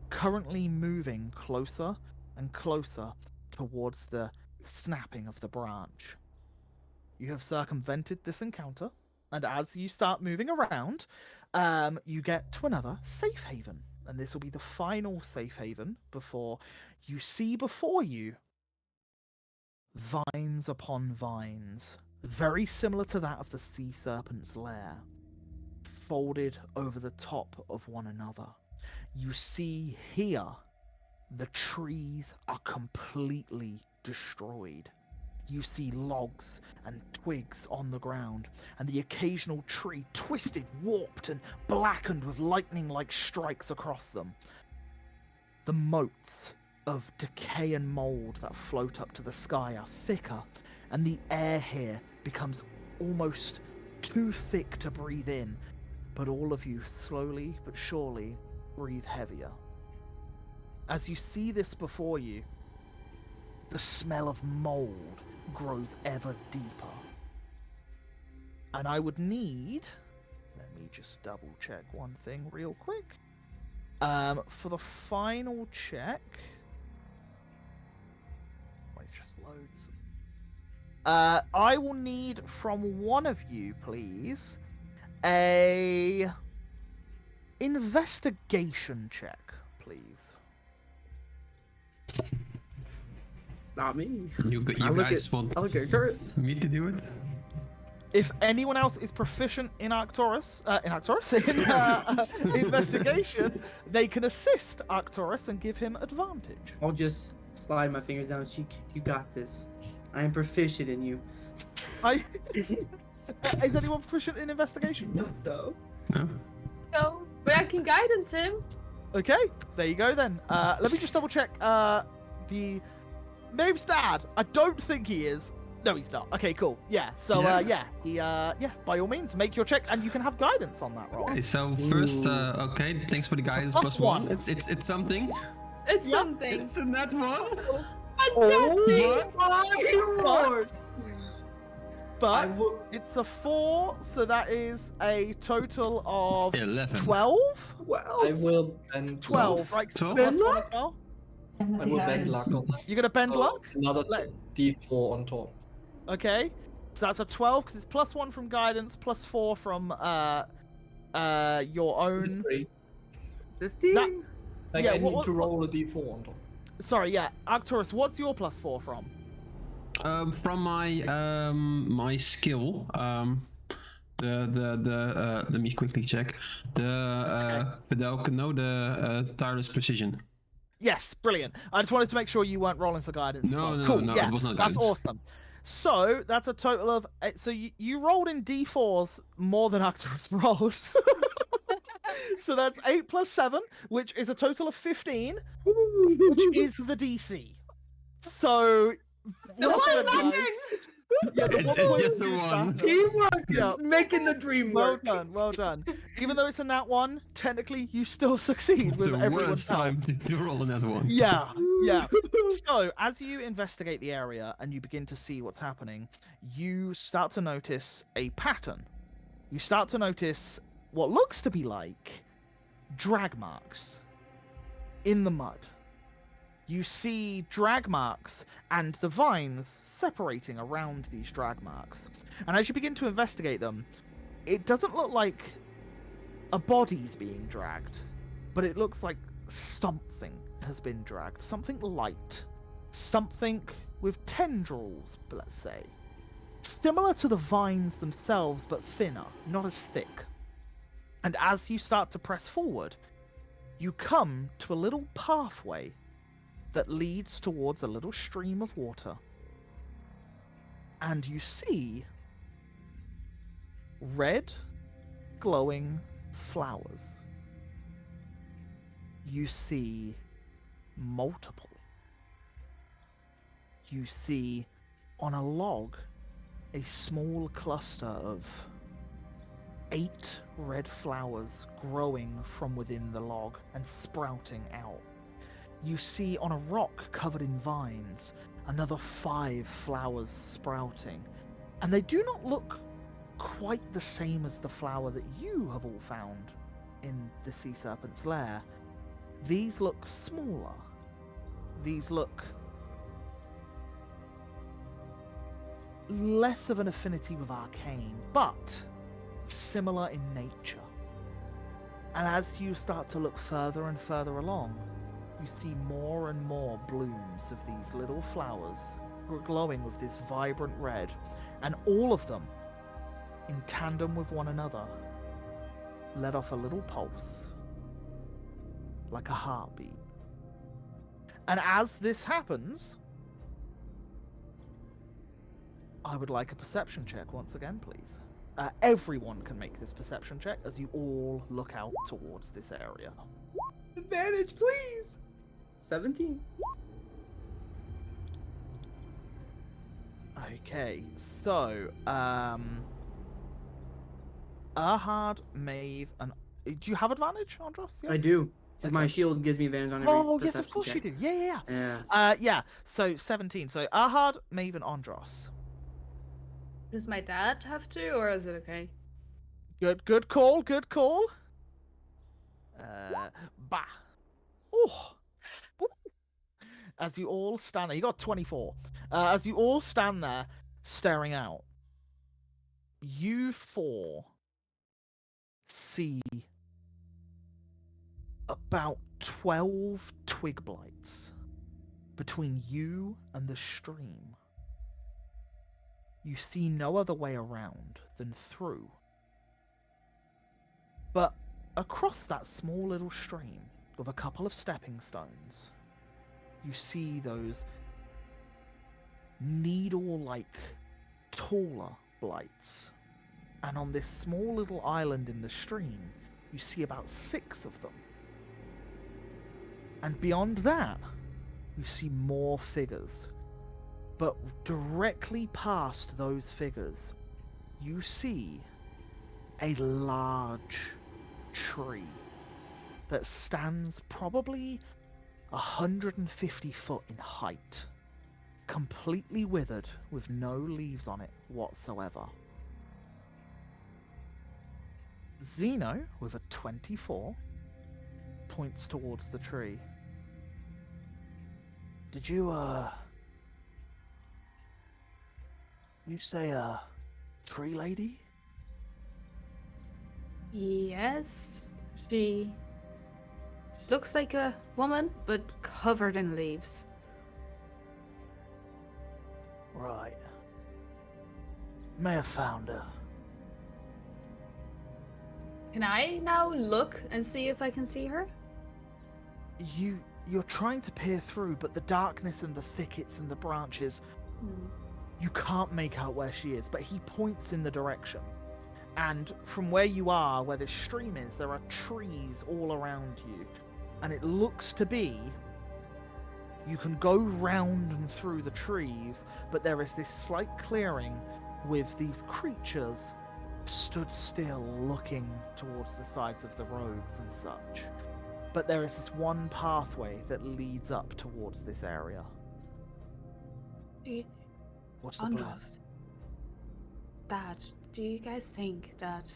currently moving closer and closer towards the snapping of the branch. You have circumvented this encounter, and as you start moving around, you get to another safe haven. And this will be the final safe haven before you see before you vines upon vines, very similar to that of the sea serpent's lair, folded over the top of one another. You see here the trees are completely destroyed. You see logs and twigs on the ground, and the occasional tree twisted, warped, and blackened with lightning-like strikes across them. The motes of decay and mold that float up to the sky are thicker, and the air here becomes almost too thick to breathe in, but all of you slowly but surely breathe heavier. As you see this before you, the smell of mold grows ever deeper. And I would need... Let me just double check one thing real quick. For the final check... Wait, it just loads. I will need from one of you, please, a investigation check, please. It's not me. You guys want I look at Curtis. me to do it? If anyone else is proficient in Arcturus, in investigation, they can assist Arcturus and give him advantage. I'll just slide my fingers down his cheek. You got this. I am proficient in you. Is anyone proficient in investigation? No. No? No, but I can guidance him. Okay, there you go then. Let me just double check. The Maeve's dad. I don't think he is. No, he's not. Okay, cool. Yeah. So by all means, make your check, and you can have guidance on that roll. Okay, so first, okay, thanks for the guidance. Plus one. It's something. It's something. It's a net one. Fantastic. Oh my lord! But it's a 4, so that is a total of 11. 12. Well, I will bend 12, right? 12? Plus one Luck? as well. I will bend luck on that. You're gonna bend So luck. Another Let- D4 on top. Okay, so that's a 12 because it's plus 1 from guidance, plus 4 from your It's own. great. 15. Like Yeah, I need what- to roll a D4 on top. Sorry, yeah, Arcturus, what's your plus 4 from? From my skill, let me quickly check. The tireless precision. Yes, brilliant. I just wanted to make sure you weren't rolling for guidance. as No, well. no, cool. no, Yeah, it was not that's guidance. awesome. So that's a total of. So you rolled in D4s more than Arcturus rolled. So that's 8 plus 7, which is a total of 15, which is the DC. So The fucking one nice. mattered! Yeah, the It's 1 point just the did one. matter. Teamwork is Yeah. making the dream Well work. done, well done. Even though it's a nat 1, technically you still succeed It's with the everyone's worst help. time to roll another one. Yeah, yeah. So, as you investigate the area and you begin to see what's happening, you start to notice a pattern. You start to notice what looks to be like drag marks in the mud. You see drag marks and the vines separating around these drag marks. And as you begin to investigate them, it doesn't look like a body's being dragged, but it looks like something has been dragged. Something light. Something with tendrils, let's say. Similar to the vines themselves, but thinner, not as thick. And as you start to press forward, you come to a little pathway that leads towards a little stream of water. And you see red, glowing flowers. You see multiple. You see on a log a small cluster of 8 red flowers growing from within the log and sprouting out. You see on a rock covered in vines another 5 flowers sprouting, and they do not look quite the same as the flower that you have all found in the sea serpent's lair. These look smaller. These look less of an affinity with arcane, but similar in nature. And as you start to look further and further along, you see more and more blooms of these little flowers glowing with this vibrant red, and all of them, in tandem with one another, let off a little pulse, like a heartbeat. And as this happens, I would like a perception check once again, please. Everyone can make this perception check as you all look out towards this area. Advantage, please. 17. Okay, so, Erhard, Maeve, and... Do you have advantage, Andros? Yeah? I do. Because my Okay. shield gives me advantage on every Oh, yes, of perception course check. you do. Yeah. Yeah. Yeah, so 17. So, Erhard, Maeve, and Andros. Does my dad have to, or is it okay? Good call. Bah. Oh. As you all stand there, you got 24. As you all stand there, staring out, you 4 see about 12 twig blights between you and the stream. You see no other way around than through. But across that small little stream, with a couple of stepping stones, you see those needle-like, taller blights. And on this small little island in the stream, you see about 6 of them. And beyond that, you see more figures. But directly past those figures, you see a large tree that stands probably 150 foot in height, completely withered with no leaves on it whatsoever. Zeno, with a 24, points towards the tree. Did you say tree lady? Yes. She looks like a woman, but covered in leaves. Right. May have found her. Can I now look and see if I can see her? You're trying to peer through, but the darkness and the thickets and the branches, you can't make out where she is, but he points in the direction. And from where you are, where this stream is, there are trees all around you. And it looks to be you can go round and through the trees, but there is this slight clearing with these creatures stood still looking towards the sides of the roads and such. But there is this one pathway that leads up towards this area. What's the plan? Andros, Dad, do you guys think that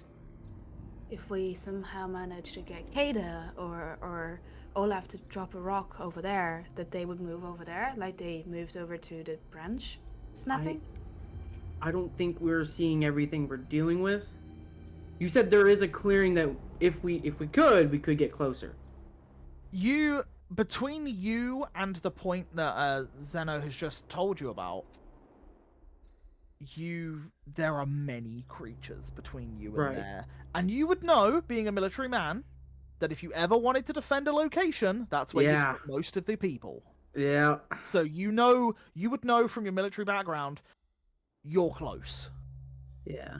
if we somehow manage to get Kada or Olaf to drop a rock over there, that they would move over there, like they moved over to the branch snapping? I don't think we're seeing everything we're dealing with. You said there is a clearing that if we could, we could get closer. Between you and the point that Zeno has just told you about, there are many creatures between you and Right. there. And you would know, being a military man, that if you ever wanted to defend a location, that's where Yeah. you put most of the people. Yeah. So you would know from your military background, you're close. Yeah.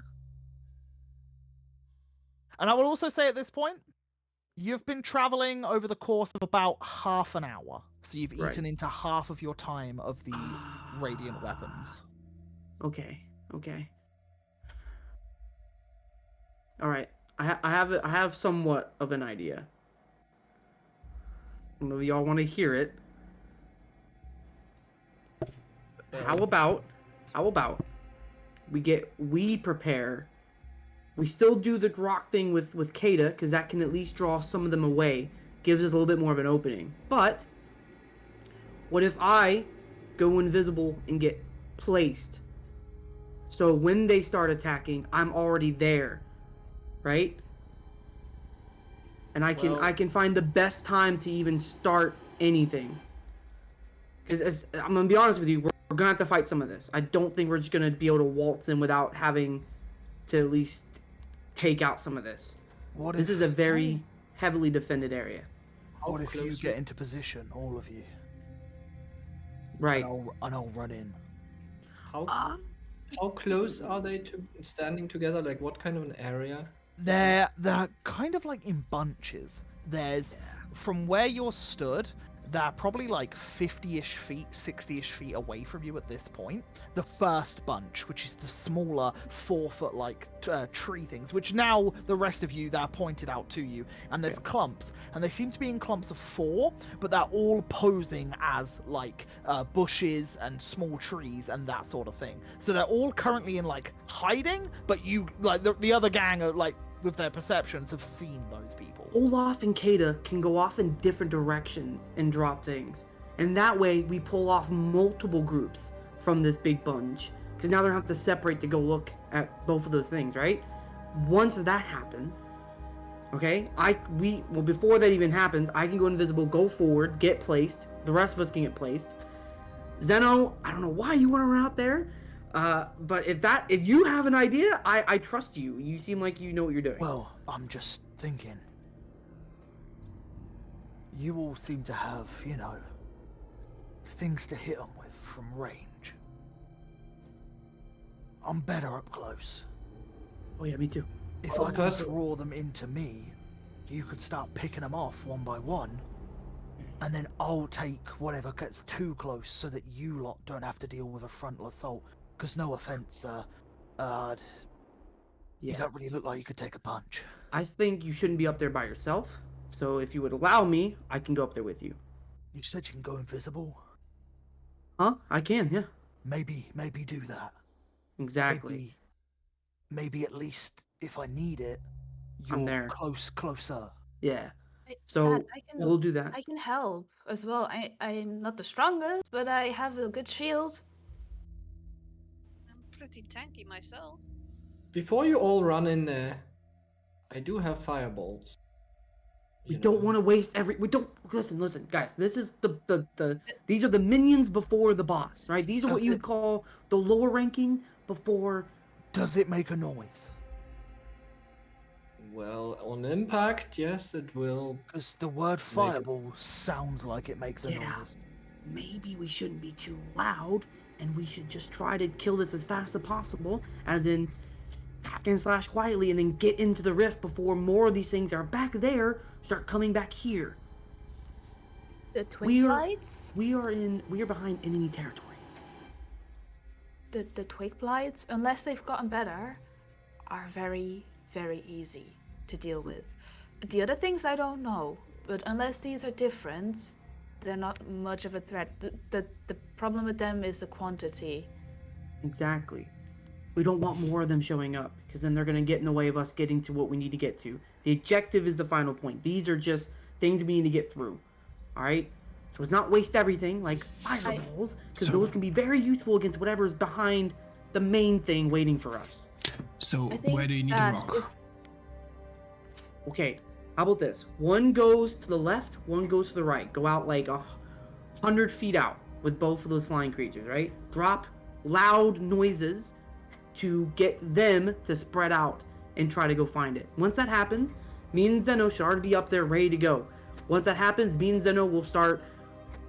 And I will also say at this point, you've been traveling over the course of about half an hour. So you've Right. eaten into half of your time of the radiant weapons. Okay. All right. I have somewhat of an idea. I don't know if y'all want to hear it. How about we prepare. We still do the rock thing with Kada, because that can at least draw some of them away. Gives us a little bit more of an opening. But what if I go invisible and get placed? So when they start attacking, I'm already there, right? And I can find the best time to even start anything. Because I'm gonna be honest with you, we're gonna have to fight some of this. I don't think we're just gonna be able to waltz in without having to at least take out some of this. This is a very heavily defended area. What if you get into position, all of you? Right. And I'll run in. How close are they to standing together? Like, what kind of an area? They're kind of like in bunches. There's from where you're stood, they're probably like 50-ish feet, 60-ish feet away from you at this point. The first bunch, which is the smaller 4-foot like tree things, which now the rest of you, they're pointed out to you. And there's clumps, and they seem to be in clumps of 4, but they're all posing as like bushes and small trees and that sort of thing. So they're all currently in like hiding, but you like the other gang are like with their perceptions have seen those people. Olaf and Kada can go off in different directions and drop things. And that way we pull off multiple groups from this big bunch. Because now they're gonna have to separate to go look at both of those things, right? Once that happens, okay, before that even happens, I can go invisible, go forward, get placed. The rest of us can get placed. Zeno, I don't know why you want to run out there. But if you have an idea, I trust you. You seem like you know what you're doing. Well, I'm just thinking. You all seem to have, things to hit them with from range. I'm better up close. Oh yeah, me too. If I can draw them into me, you could start picking them off one by one, and then I'll take whatever gets too close so that you lot don't have to deal with a frontal assault. Because no offense, you don't really look like you could take a punch. I think you shouldn't be up there by yourself. So if you would allow me, I can go up there with you. You said you can go invisible? Huh? I can, yeah. Maybe do that. Exactly. Maybe at least if I need it, I'm you're there. closer. Yeah. So Dad, we'll do that. I can help as well. I'm not the strongest, but I have a good shield. I'm pretty tanky myself. Before you all run in there, I do have firebolts. We don't want to waste we don't listen, guys. This is these are the minions before the boss, right? These are what you would call the lower ranking before. Does it make a noise? Well, on impact, yes, it will. Because the word fireball sounds like it makes a noise. Maybe we shouldn't be too loud, and we should just try to kill this as fast as possible. As in, hack and slash quietly and then get into the rift before more of these things are back there start coming back here. The twig blights? We are behind enemy territory. The twig blights, unless they've gotten better, are very, very easy to deal with. The other things I don't know, but unless these are different, they're not much of a threat. The problem with them is the quantity. Exactly. We don't want more of them showing up, because then they're going to get in the way of us getting to what we need to get to. The objective is the final point. These are just things we need to get through. Alright? So let's not waste everything, like fireballs, because those can be very useful against whatever's behind the main thing waiting for us. So, where do you need a rock? Okay, how about this? One goes to the left, one goes to the right. Go out like 100 feet out with both of those flying creatures, right? Drop loud noises to get them to spread out and try to go find it. Once that happens, me and Zeno should already be up there ready to go. Once that happens, me and Zeno will start,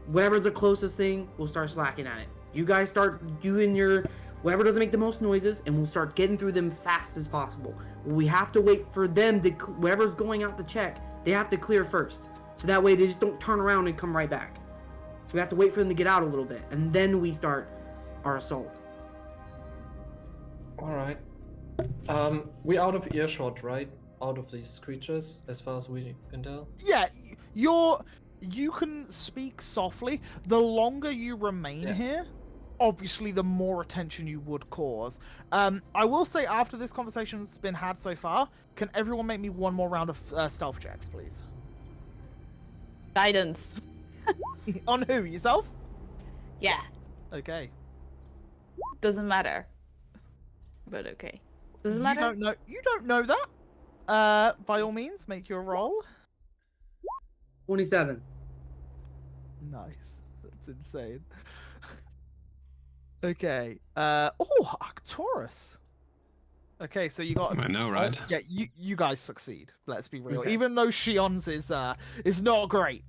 whatever's the closest thing, we'll start slacking at it. You guys start doing your, whatever doesn't make the most noises, and we'll start getting through them fast as possible. We have to wait for them to, whoever's going out to check, they have to clear first. So that way they just don't turn around and come right back. So we have to wait for them to get out a little bit, and then we start our assault. Alright. We're out of earshot, right? Out of these creatures, as far as we can tell? Yeah, you can speak softly. The longer you remain here, obviously the more attention you would cause. I will say, after this conversation's been had so far, can everyone make me one more round of stealth checks, please? Guidance. On who? Yourself? Yeah. Okay. Doesn't matter. But okay. Doesn't matter. You don't know that. By all means, make your roll. 27. Nice. That's insane. Okay. Oh, Arcturus. Okay, so you got. I know, right? Yeah, you guys succeed. Let's be real. Okay. Even though Shion's is not great.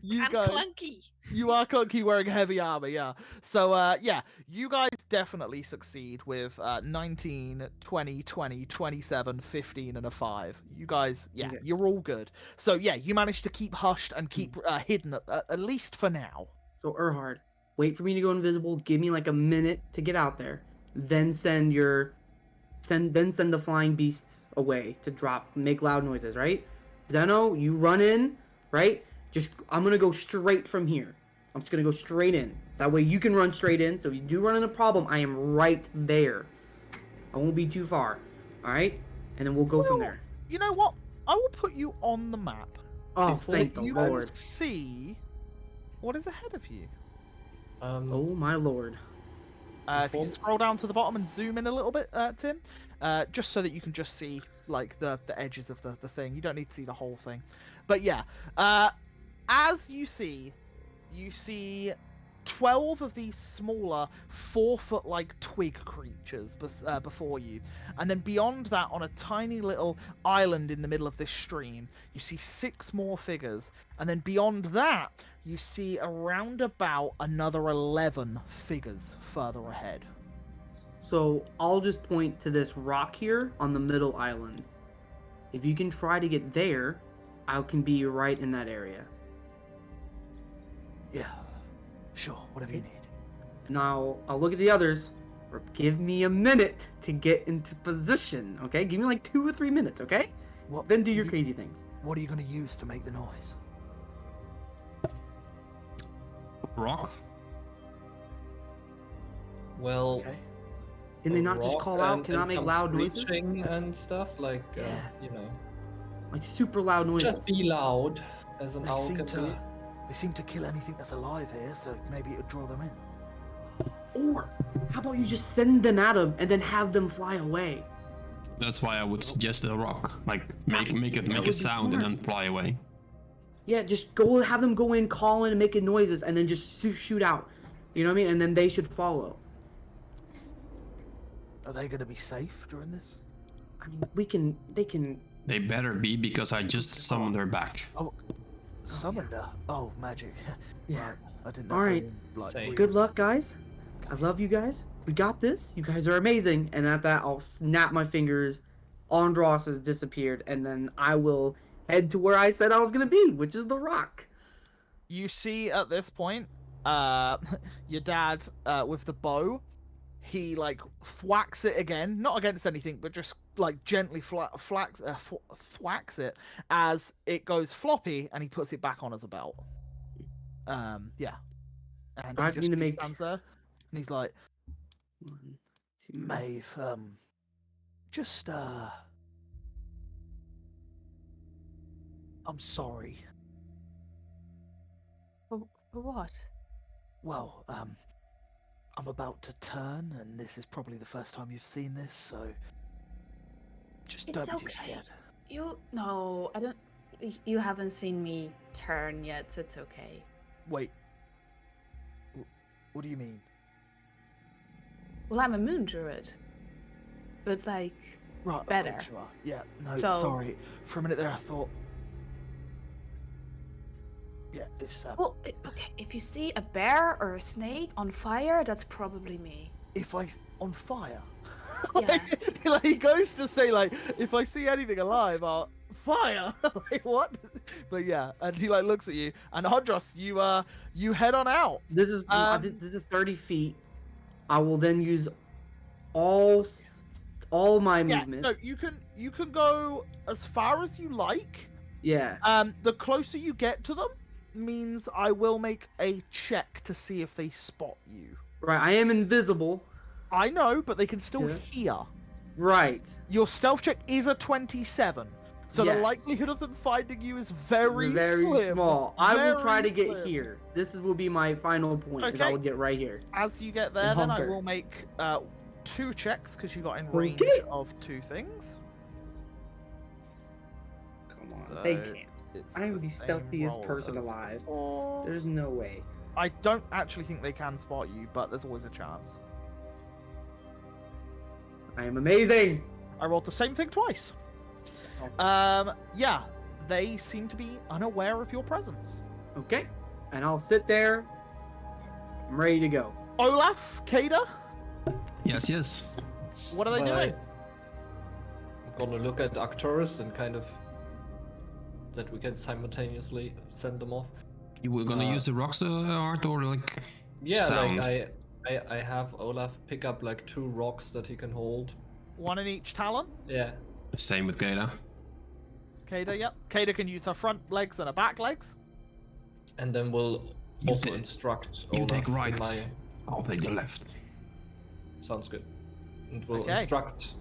You I'm guys. clunky. You are clunky wearing heavy armor, yeah. So, yeah, you guys definitely succeed with 19, 20, 20, 27, 15, and a 5. You guys, yeah, Okay. you're all good. So, yeah, you managed to keep hushed and keep hidden, at least for now. So Erhard, wait for me to go invisible. Give me like a minute to get out there. Then send the flying beasts away to drop, make loud noises, right? Zeno, you run in, right? I'm gonna go straight from here. I'm just gonna go straight in. That way you can run straight in. So if you do run into a problem, I am right there. I won't be too far. All right, and then we'll go from there. You know what? I will put you on the map. Oh, so thank that the you Lord! can see what is ahead of you. Oh my Lord! If you scroll down to the bottom and zoom in a little bit, Tim, just so that you can just see like the edges of the thing. You don't need to see the whole thing, but yeah. As you see 12 of these smaller 4-foot-like twig creatures before you, and then beyond that, on a tiny little island in the middle of this stream, you see 6 more figures, and then beyond that, you see around about another 11 figures further ahead. So I'll just point to this rock here on the middle island. If you can try to get there, I can be right in that area. Yeah, sure, whatever you need. And I'll look at the others. Or give me a minute to get into position, okay? Give me like 2 or 3 minutes, okay? What, Then do your crazy things. What are you going to use to make the noise? Rock? Well, Okay. Can they a not just rock call out? and Cannot make some loud noises? screeching and stuff, like, Yeah. you know. Like super loud noises. Just be loud, as an They owl seem can to be. they seem to kill anything that's alive here, so maybe it would draw them in. Or how about you just send them at them and then have them fly away? That's why I would suggest a rock. Like, make would a be sound and smart. then fly away. Yeah, just go have them go in, call in, and making noises, and then just shoot out. You know what I mean? And then they should follow. Are they going to be safe during this? I mean, they can. They better be, because I just summoned her back. Oh, summoned her. Oh, magic. Yeah. Right. I didn't know. All if they right. were, like, Same. real. Good luck, guys. I love you guys. we got this. You guys are amazing. And at that, I'll snap my fingers. Andros has disappeared, and then I will head to where I said I was gonna be, which is the rock. You see at this point, your dad with the bow, he like thwacks it again, not against anything, but just like gently thwacks it as it goes floppy, and he puts it back on as a belt. Yeah, and I he need to just make- stands there, and he's like, 1, 2, Maeve, just I'm sorry. For what? Well, I'm about to turn, and this is probably the first time you've seen this, so just It's don't be too okay. scared. No, I don't. You haven't seen me turn yet, so it's okay. Wait. What do you mean? Well, I'm a moon druid, but like Right, better. of course you are. Yeah, no, So- sorry. For a minute there, I thought. Yeah, it's Well, okay. If you see a bear or a snake on fire, that's probably me. if I on fire. Yeah. like he goes to say like, if I see anything alive, I'll fire. Like what? But yeah, and he like looks at you, and Hodros, you head on out. This is this is 30 feet. I will then use all my Yeah, movement. no, you can go as far as you like. Yeah. The closer you get to them means I will make a check to see if they spot you. Right. I am invisible. I know, but they can still Yeah. hear. Right. Your stealth check is a 27, so the Yes. likelihood of them finding you is very slim. small. I will try to Very get slim. here. This will be my final point. Is I Okay. will get right here. As you get there, And then I hunker. will make 2 checks because you got in range Okay. of 2 things. Come on. So They can't. it's I am the the same stealthiest roll person as alive. before. There's no way. I don't actually think they can spot you, but there's always a chance. I am amazing. I rolled the same thing twice. Oh. Yeah, they seem to be unaware of your presence. Okay. And I'll sit there. I'm ready to go. Olaf, Kada, Yes. what are they doing? I'm gonna look at Arcturus and kind of that we can simultaneously send them off. You were gonna use the rocks art or like Yeah, sound? like I have Olaf pick up like 2 rocks that he can hold. 1 in each talon. Yeah. Same with Gata. Kada, yep. Kada can use her front legs and her back legs. And then we'll You also take- instruct You Olaf take in right. my... I'll take the left. Sounds good. And we'll Okay. instruct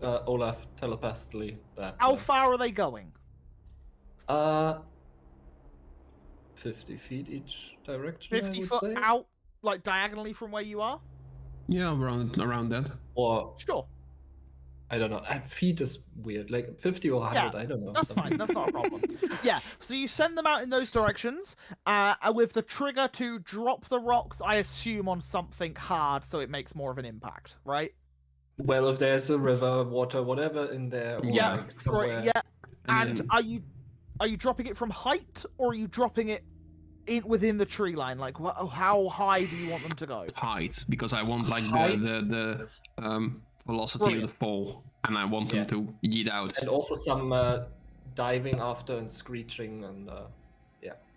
Olaf telepathically that... How far are they going? 50 feet each direction, I 50 would foot say. out, like diagonally from where you are? Yeah, around that. Or, Sure. I don't know. Feet is weird. Like 50 or 100, Yeah, I don't know. That's fine. That's not a problem. Yeah. So you send them out in those directions, with the trigger to drop the rocks. I assume on something hard, so it makes more of an impact, right? Well, if there's a river, water, whatever in there, or Yeah. like throw it- somewhere... yeah. And And then- are you dropping it from height, or are you dropping it within the tree line? Like, how high do you want them to go? height, because I want like Height? the velocity Brilliant. of the fall, and I want Yeah. them to yeet out. And also some diving after and screeching and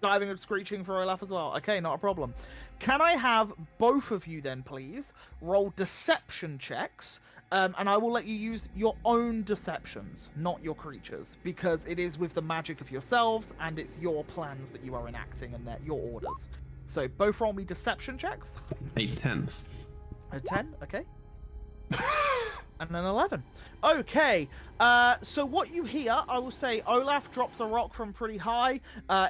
Diving and screeching for Olaf as well. Okay, not a problem. Can I have both of you then, please, roll deception checks? And I will let you use your own deceptions, not your creatures, because it is with the magic of yourselves, and it's your plans that you are enacting and your orders. So both roll me deception checks. 8 10s. A 10, okay. And an 11. Okay, so what you hear, I will say, Olaf drops a rock from pretty high.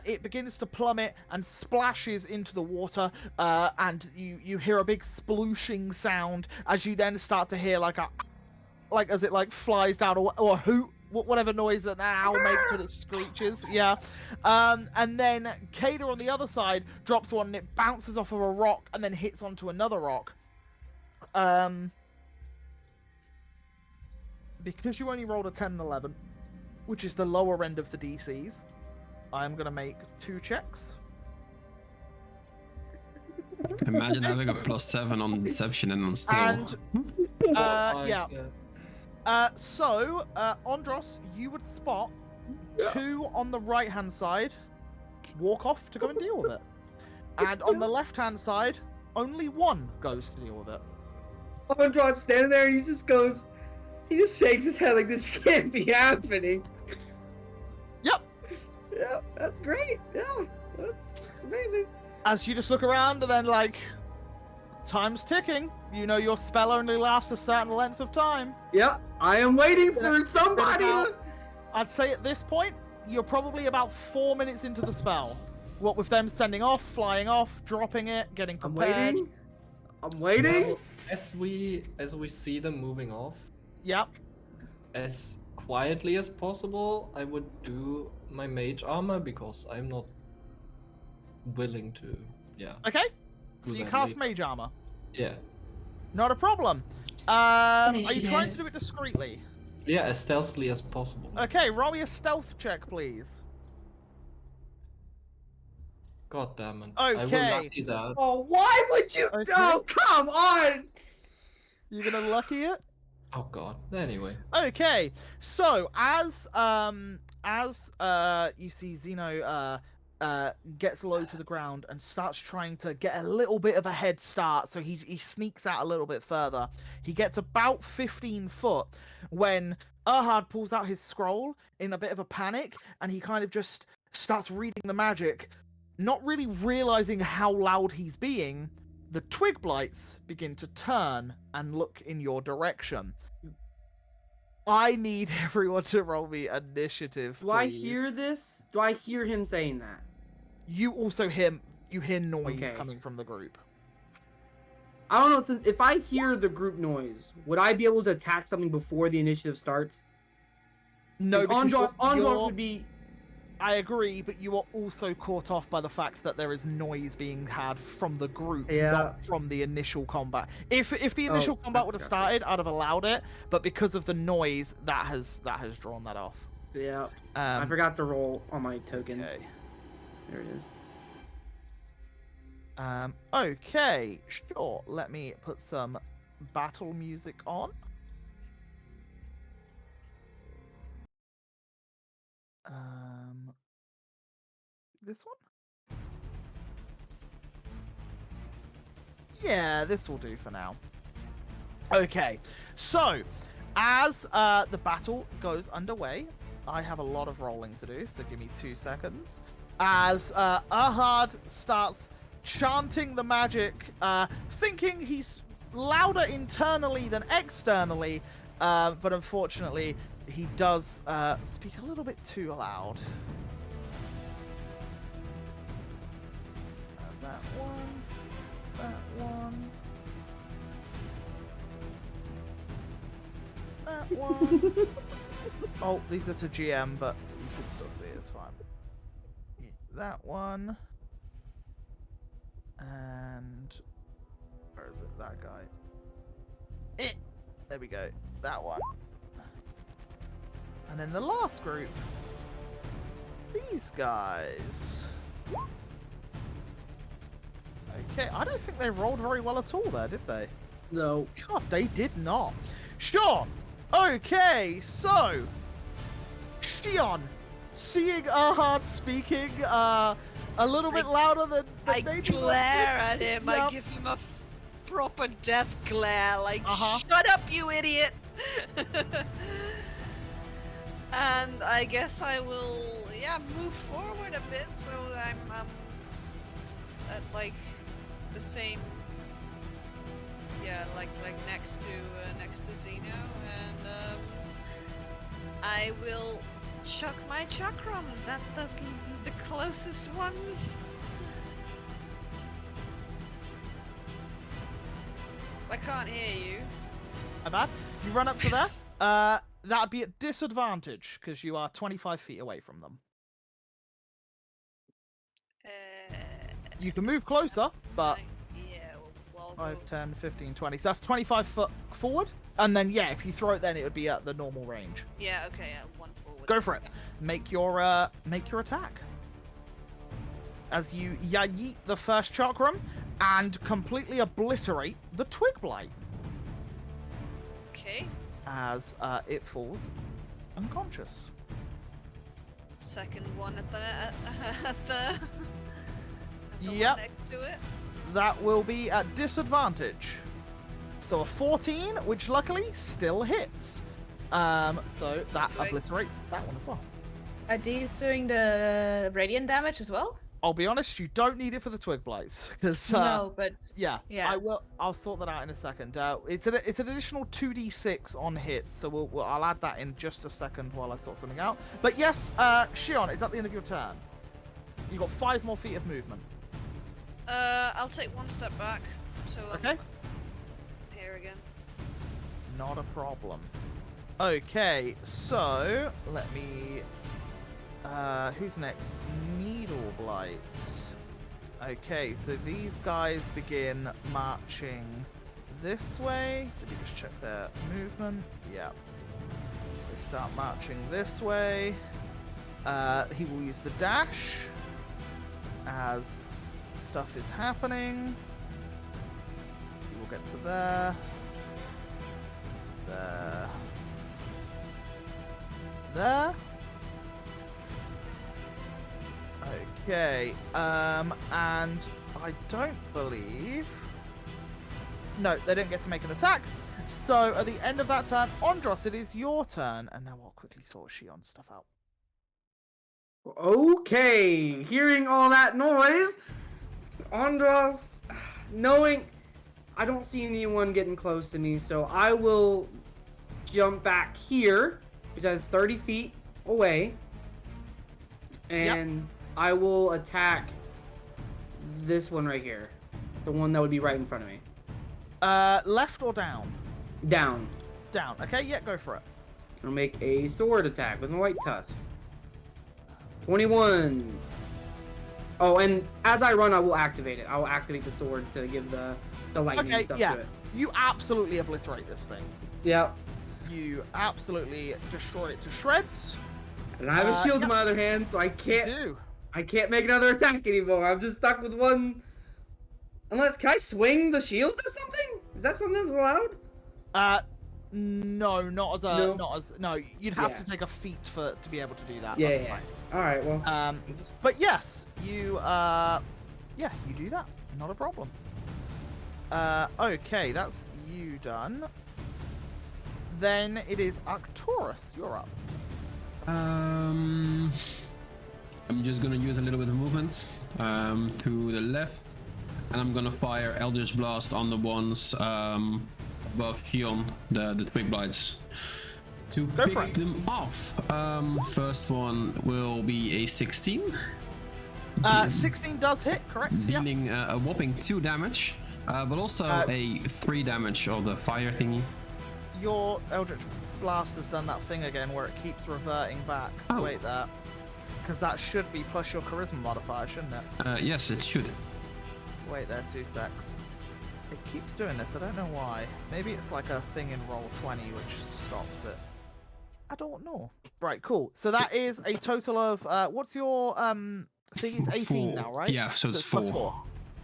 It begins to plummet and splashes into the water, and you hear a big splooshing sound as you then start to hear like as it like flies down or a hoot, whatever noise that an owl makes when it screeches. Yeah. And then Kada on the other side drops one and it bounces off of a rock and then hits onto another rock. Because you only rolled a 10 and 11, which is the lower end of the DCs, I'm going to make 2 checks. Imagine having a +7 on deception and on steal. And Oh, yeah. So Andros, you would spot 2 on the right-hand side walk off to go and deal with it, and on the left-hand side, only 1 goes to deal with it. Andros standing there and he just shakes his head like this can't be happening. Yep. Yeah, that's great. Yeah, that's amazing. As you just look around and then like, time's ticking. You know your spell only lasts a certain length of time. Yeah, I am waiting for somebody. I'd say at this point, you're probably about 4 minutes into the spell. What with them sending off, flying off, dropping it, getting I'm prepared. waiting. I'm waiting. Well, as we see them moving off, Yep. as quietly as possible, I would do my mage armor because I'm not willing to. Yeah. Okay. So do you that cast late. mage armor. Yeah. Not a problem. Are you Initiative. trying to do it discreetly? Yeah, as stealthily as possible. Okay, roll me a stealth check, please. God damn it. I will Okay. not do that. Oh, why would you? Okay. Oh, come on. You're gonna lucky it? Oh god. Anyway. Okay, so as you see Zeno gets low to the ground and starts trying to get a little bit of a head start, so he sneaks out a little bit further. He gets about 15 foot when Erhard pulls out his scroll in a bit of a panic, and he kind of just starts reading the magic, not really realizing how loud he's being. The twig blights begin to turn and look in your direction. I need everyone to roll me initiative. Do I please. hear this? Do I hear him saying that? You also hear noise Okay. coming from the group. I don't know. Since if I hear the group noise, would I be able to attack something before the initiative starts? No, because Andros would be. I agree, but you are also caught off by the fact that there is noise being had from the group, Yeah. not from the initial combat. If the initial Oh, combat I would have forgot. started, I'd have allowed it, but because of the noise, that has drawn that off. Yeah. I forgot to roll on my token. Okay. There it is. Okay, sure. Let me put some battle music on. This one? Yeah, this will do for now. Okay, so as the battle goes underway, I have a lot of rolling to do, so give me 2 seconds. As Erhard starts chanting the magic, thinking he's louder internally than externally, but unfortunately he does speak a little bit too loud. That one. That one. Oh, these are to GM, but you can still see it, it's fine. Yeah, that one. And where is it? That guy. There we go. That one. And then the last group. These guys. Okay, I don't think they rolled very well at all there, did they? No. God, they did not. Sure. Okay, so Shion, seeing Erhard speaking a little bit louder than I maybe glare at him. I Yep. give him a proper death glare, like Uh-huh. shut up, you idiot. And I guess I will, move forward a bit so I'm at like the same, like next to Zeno, and I will chuck my chakrams at the closest one. I can't hear you. My bad. You run up to there. That'd be at disadvantage because you are 25 feet away from them. You can move closer, but Well, 5, 10, 15, 20. So that's 25 foot forward. And then, yeah, if you throw it then, it would be at the normal range. yeah, okay, one forward. Go for it. Make your attack. As you yeet the first chakram, and completely obliterate the Twig Blight Okay. as it falls unconscious. Second one at the at the Yep. one next to it. That will be at disadvantage. So a 14, which luckily still hits. So that Wait. obliterates that one as well. Are these doing the radiant damage as well? I'll be honest, you don't need it for the Twig Blights, because No, but yeah, Yeah. I will. I'll sort that out in a second. It's an additional 2d6 on hits, so I'll add that in just a second while I sort something out. But yes, Shion, it's at the end of your turn. You got 5 more feet of movement. I'll take one step back. So Okay. I'm here again. Not a problem. Okay, so let me. Who's next? Needle Blights. Okay, so these guys begin marching this way. Did you just check their movement? Yeah. They start marching this way. He will use the dash as stuff is happening. He will get to there. There. There. Okay, and I don't believe... No, they don't get to make an attack. So at the end of that turn, Andros, it is your turn. And now I'll quickly sort Shion's stuff out. Okay, hearing all that noise, Andros, knowing I don't see anyone getting close to me, so I will jump back here, which is 30 feet away, and I will attack this one right here, the one that would be right in front of me. Left or down? Down. Down. Okay, yeah, go for it. I'll make a sword attack with my white tusk. 21. Oh, and as I run, I will activate it. I will activate the sword to give the lightning stuff to it. You absolutely obliterate this thing. Yep. You absolutely destroy it to shreds. And I have a shield in my other hand, so I You can't do. make another attack anymore. I'm just stuck with one. Unless, can I swing the shield or something? Is that something that's allowed? No, not as a, No. not as, no. You'd have Yeah. to take a feat to be able to do that. Yeah, That's yeah. fine. All right, well. But yes, you, yeah, you do that. Not a problem. Okay, that's you done. Then it is Arcturus. You're up. I'm just gonna use a little bit of movement to the left, and I'm gonna fire Eldritch Blast on the ones above Shion, the Twig Blights, to Go for pick it. them off. First one will be a 16. 16 does hit, correct? Yeah. Dealing a whopping 2 damage, but also a 3 damage of the fire thingy. Your Eldritch Blast has done that thing again where it keeps reverting back. Oh. Wait there. Because that should be plus your charisma modifier, shouldn't it? Yes, it should. Wait there, 2 secs. It keeps doing this, I don't know why. Maybe it's like a thing in Roll20 which stops it. I don't know. Right, cool. So that is a total of, what's your, thing? It's 18 now, right? Yeah, so it's plus 4.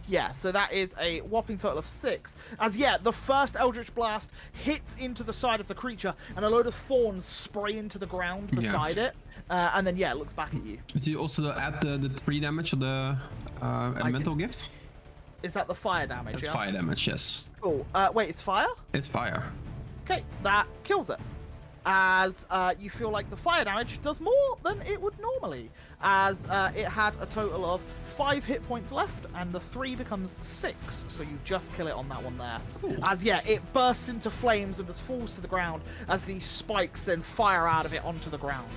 Yeah, so that is a whopping total of 6. As yeah, the first Eldritch Blast hits into the side of the creature, and a load of thorns spray into the ground beside it. And then yeah, it looks back at you. Did you also add the 3 damage of the elemental gift? Is that the fire damage? It's yeah? fire damage, yes. Cool. Wait, it's fire? It's fire. Okay, that kills it. As you feel like the fire damage does more than it would normally, as it had a total of 5 hit points left, and the 3 becomes 6, so you just kill it on that one there. Cool. As yeah, it bursts into flames and just falls to the ground, as these spikes then fire out of it onto the ground.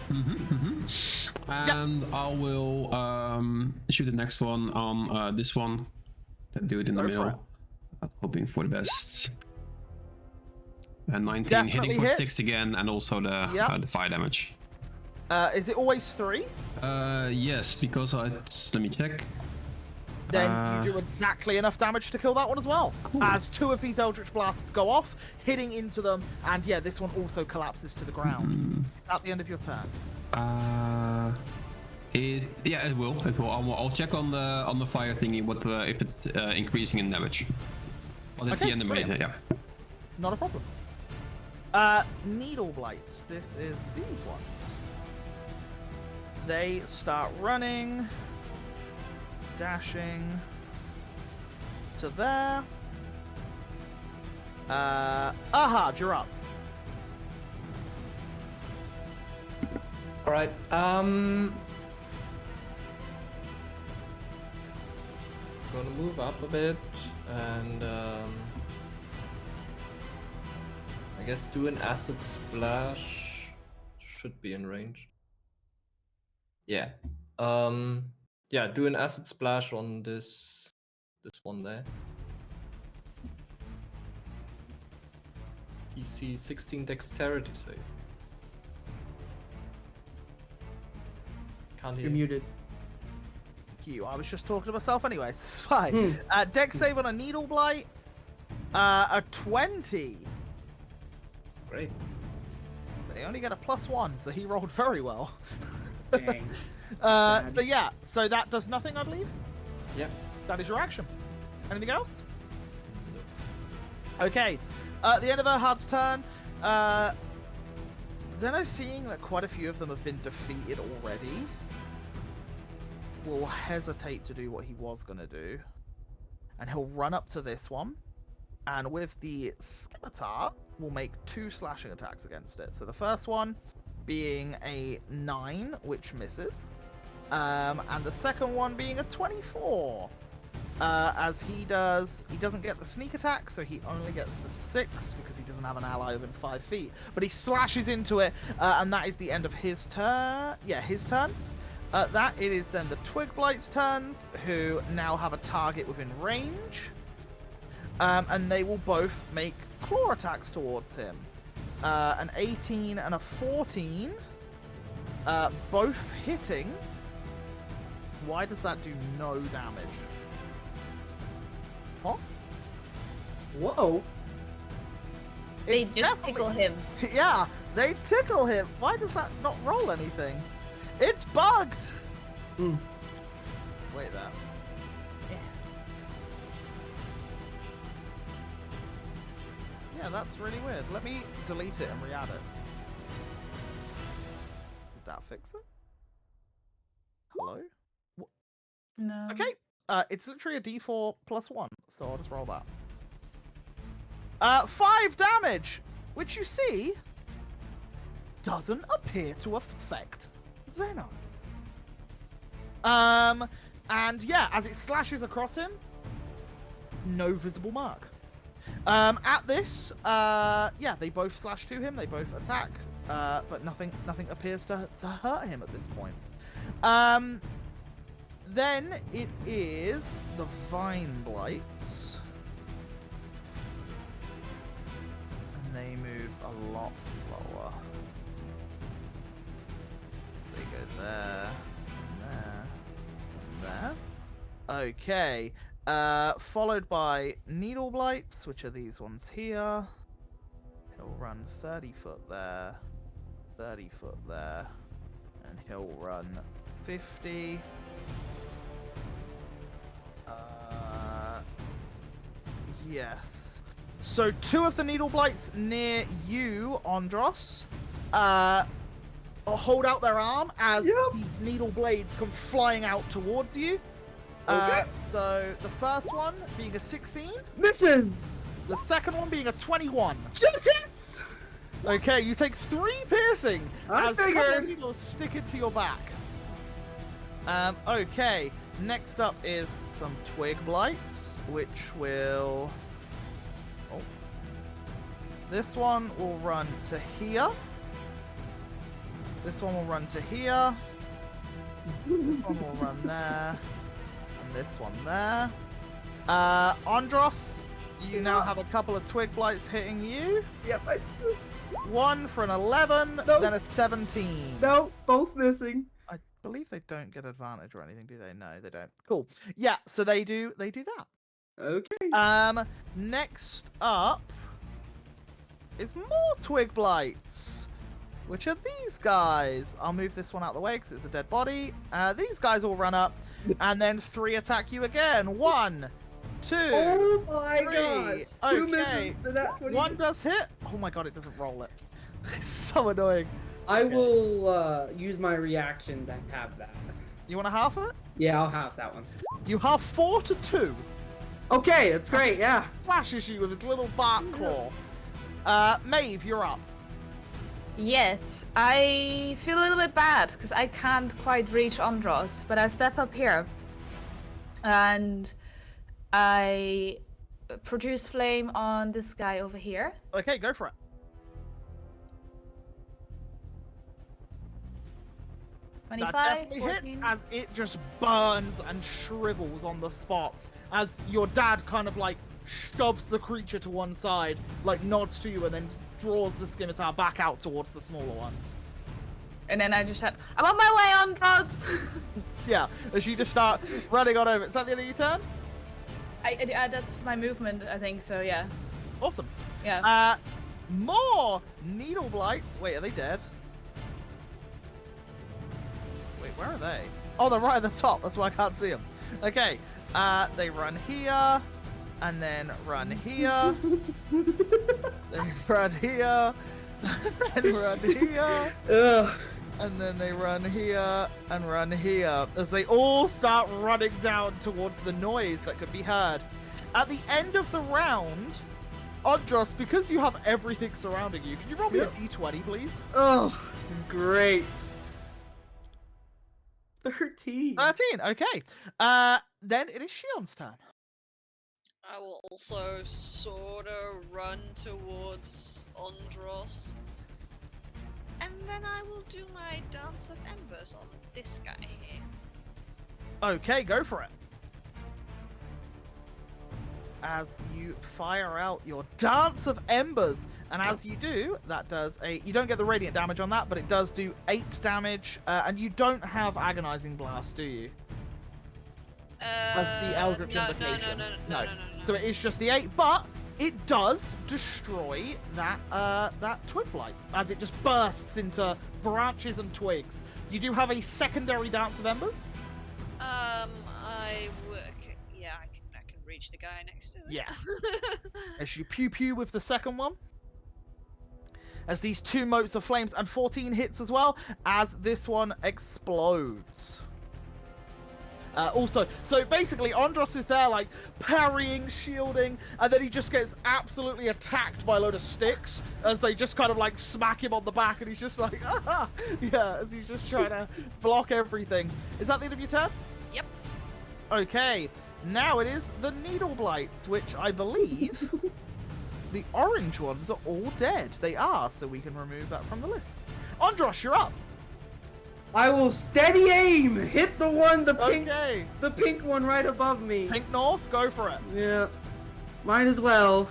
And I will shoot the next one on this one. Do it in the Go for it. middle. Hoping for the best. And 19 Definitely hitting for hits. 6 again, and also the fire damage. Is it always 3? Yes, because let me check. Then you do exactly enough damage to kill that one as well. Cool. As 2 of these Eldritch Blasts go off, hitting into them, and yeah, this one also collapses to the ground. At the end of your turn. Yeah, it will. It will. I'll check on the fire thingy what if it's increasing in damage. Well, it's Okay, the enemy. brilliant. Yeah. Not a problem. Needle blights. This is these ones. They start running, dashing to there. Aha, you're up. All right. Gonna move up a bit and I guess do an acid splash. Should be in range. Yeah. Yeah, do an acid splash on this one there. DC 16 dexterity save. Can't hear You're you. muted. I was just talking to myself anyways. It's fine. Dex save on a needle blight. A 20. Great. They only get a +1, so he rolled very well. Dang. So yeah, so that does nothing, I believe. Yeah. That is your action. Anything else? Okay. At the end of Erhard's turn, Zeno, seeing that quite a few of them have been defeated already, will hesitate to do what he was going to do. And he'll run up to this one. And with the Scimitar, will make 2 slashing attacks against it. So the first one being a 9, which misses. And the second one being a 24. As he doesn't get the sneak attack, so he only gets the 6 because he doesn't have an ally within 5 feet. But he slashes into it, and that is the end of his turn. Yeah, his turn. That it is then the Twig Blight's turns, who now have a target within range. And they will both make claw attacks towards him. An 18 and a 14. Both hitting. Why does that do no damage? Huh? Whoa. They It's just definitely- tickle him. Yeah, they tickle him. Why does that not roll anything? It's bugged! Hmm. Wait there. Yeah, that's really weird. Let me delete it and re-add it. Did that fix it? Hello? No. Okay. It's literally a d4 +1, so I'll just roll that. 5 damage, which you see doesn't appear to affect Zeno. And yeah, as it slashes across him, no visible mark. At this, yeah, they both slash to him. They both attack, but nothing appears to hurt him at this point. Then it is the Vine Blights. And they move a lot slower. So they go there, and there, and there. Okay. Followed by Needle Blights, which are these ones here. He'll run 30 foot there, 30 foot there, and he'll run 50. Yes. So 2 of the Needle Blights near you, Andros, hold out their arm as these needle blades come flying out towards you. Okay. So the first one being a 16, Misses! the second one being a 21. Just hits! Okay, you take 3 piercing I as the couple of figured. needles stick into your back. Okay, next up is some Twig Blights, which will... Oh. This one will run to here. This one will run to here. This one will run there. And this one there. Andros, you now have a couple of Twig Blights hitting you. Yep, I do. One for an 11, No. then a 17. No, both missing. I believe they don't get advantage or anything, do they? No, they don't. Cool. Yeah, so they do that. Okay. Next up is more Twig Blights. which are these guys. I'll move this one out of the way because it's a dead body. These guys all run up, and then 3 attack you again. 1, 2, Oh my 3. gosh! Who misses Okay. the nat 20? 1 does hit. Oh my god, it doesn't roll it. It's so annoying. I Okay. will use my reaction to have that. You want a half of it? Yeah, I'll have that one. You have 4 to 2. Okay, that's great. Yeah. Flashes you with his little bark claw. Maeve, you're up. Yes, I feel a little bit bad because I can't quite reach Andros, but I step up here and I produce flame on this guy over here. Okay, go for it. That 25, definitely 14. hits as it just burns and shrivels on the spot. As your dad kind of like shoves the creature to one side, like nods to you, and then draws the scimitar back out towards the smaller ones. And then I just said, I'm on my way, Andros! Yeah, as you just start running on over. Is that the end of your turn? That's my movement, I think, so yeah. Awesome. Yeah. More needle blights. Wait, are they dead? Wait, where are they? Oh, they're right at the top. That's why I can't see them. Okay. They run here, and then run here, then run here, and run here, Ugh. and then they run here and run here as they all start running down towards the noise that could be heard. At the end of the round, Andros, because you have everything surrounding you, can you roll me a d20, please? Oh, this is great. 13. 13. Okay. Then it is Shion's turn. I will also sort of run towards Andros. And then I will do my Dance of Embers on this guy here. Okay, go for it. As you fire out your Dance of Embers, and as you do, that does you don't get the radiant damage on that, but it does do 8 damage, and you don't have Agonizing Blast, do you? That's the Eldritch Invocation. No. So it is just the 8, but it does destroy that that twig blight as it just bursts into branches and twigs. You do have a secondary Dance of Embers. I work. Yeah, I can reach the guy next to it. Yeah. As you pew pew with the second one. As these 2 motes of flames and 14 hits as well, as this one explodes. Also, so basically Andros is there like parrying, shielding, and then he just gets absolutely attacked by a load of sticks as they just kind of like smack him on the back, and he's just like, ah! Yeah, as he's just trying to block everything. Is that the end of your turn? Yep. Okay, now it is the needle blights, which I believe the orange ones are all dead. They are, so we can remove that from the list. Andros, you're up. I will steady aim. Hit the one, the pink, Okay. the pink one right above me. Pink North, go for it. Yeah, might as well.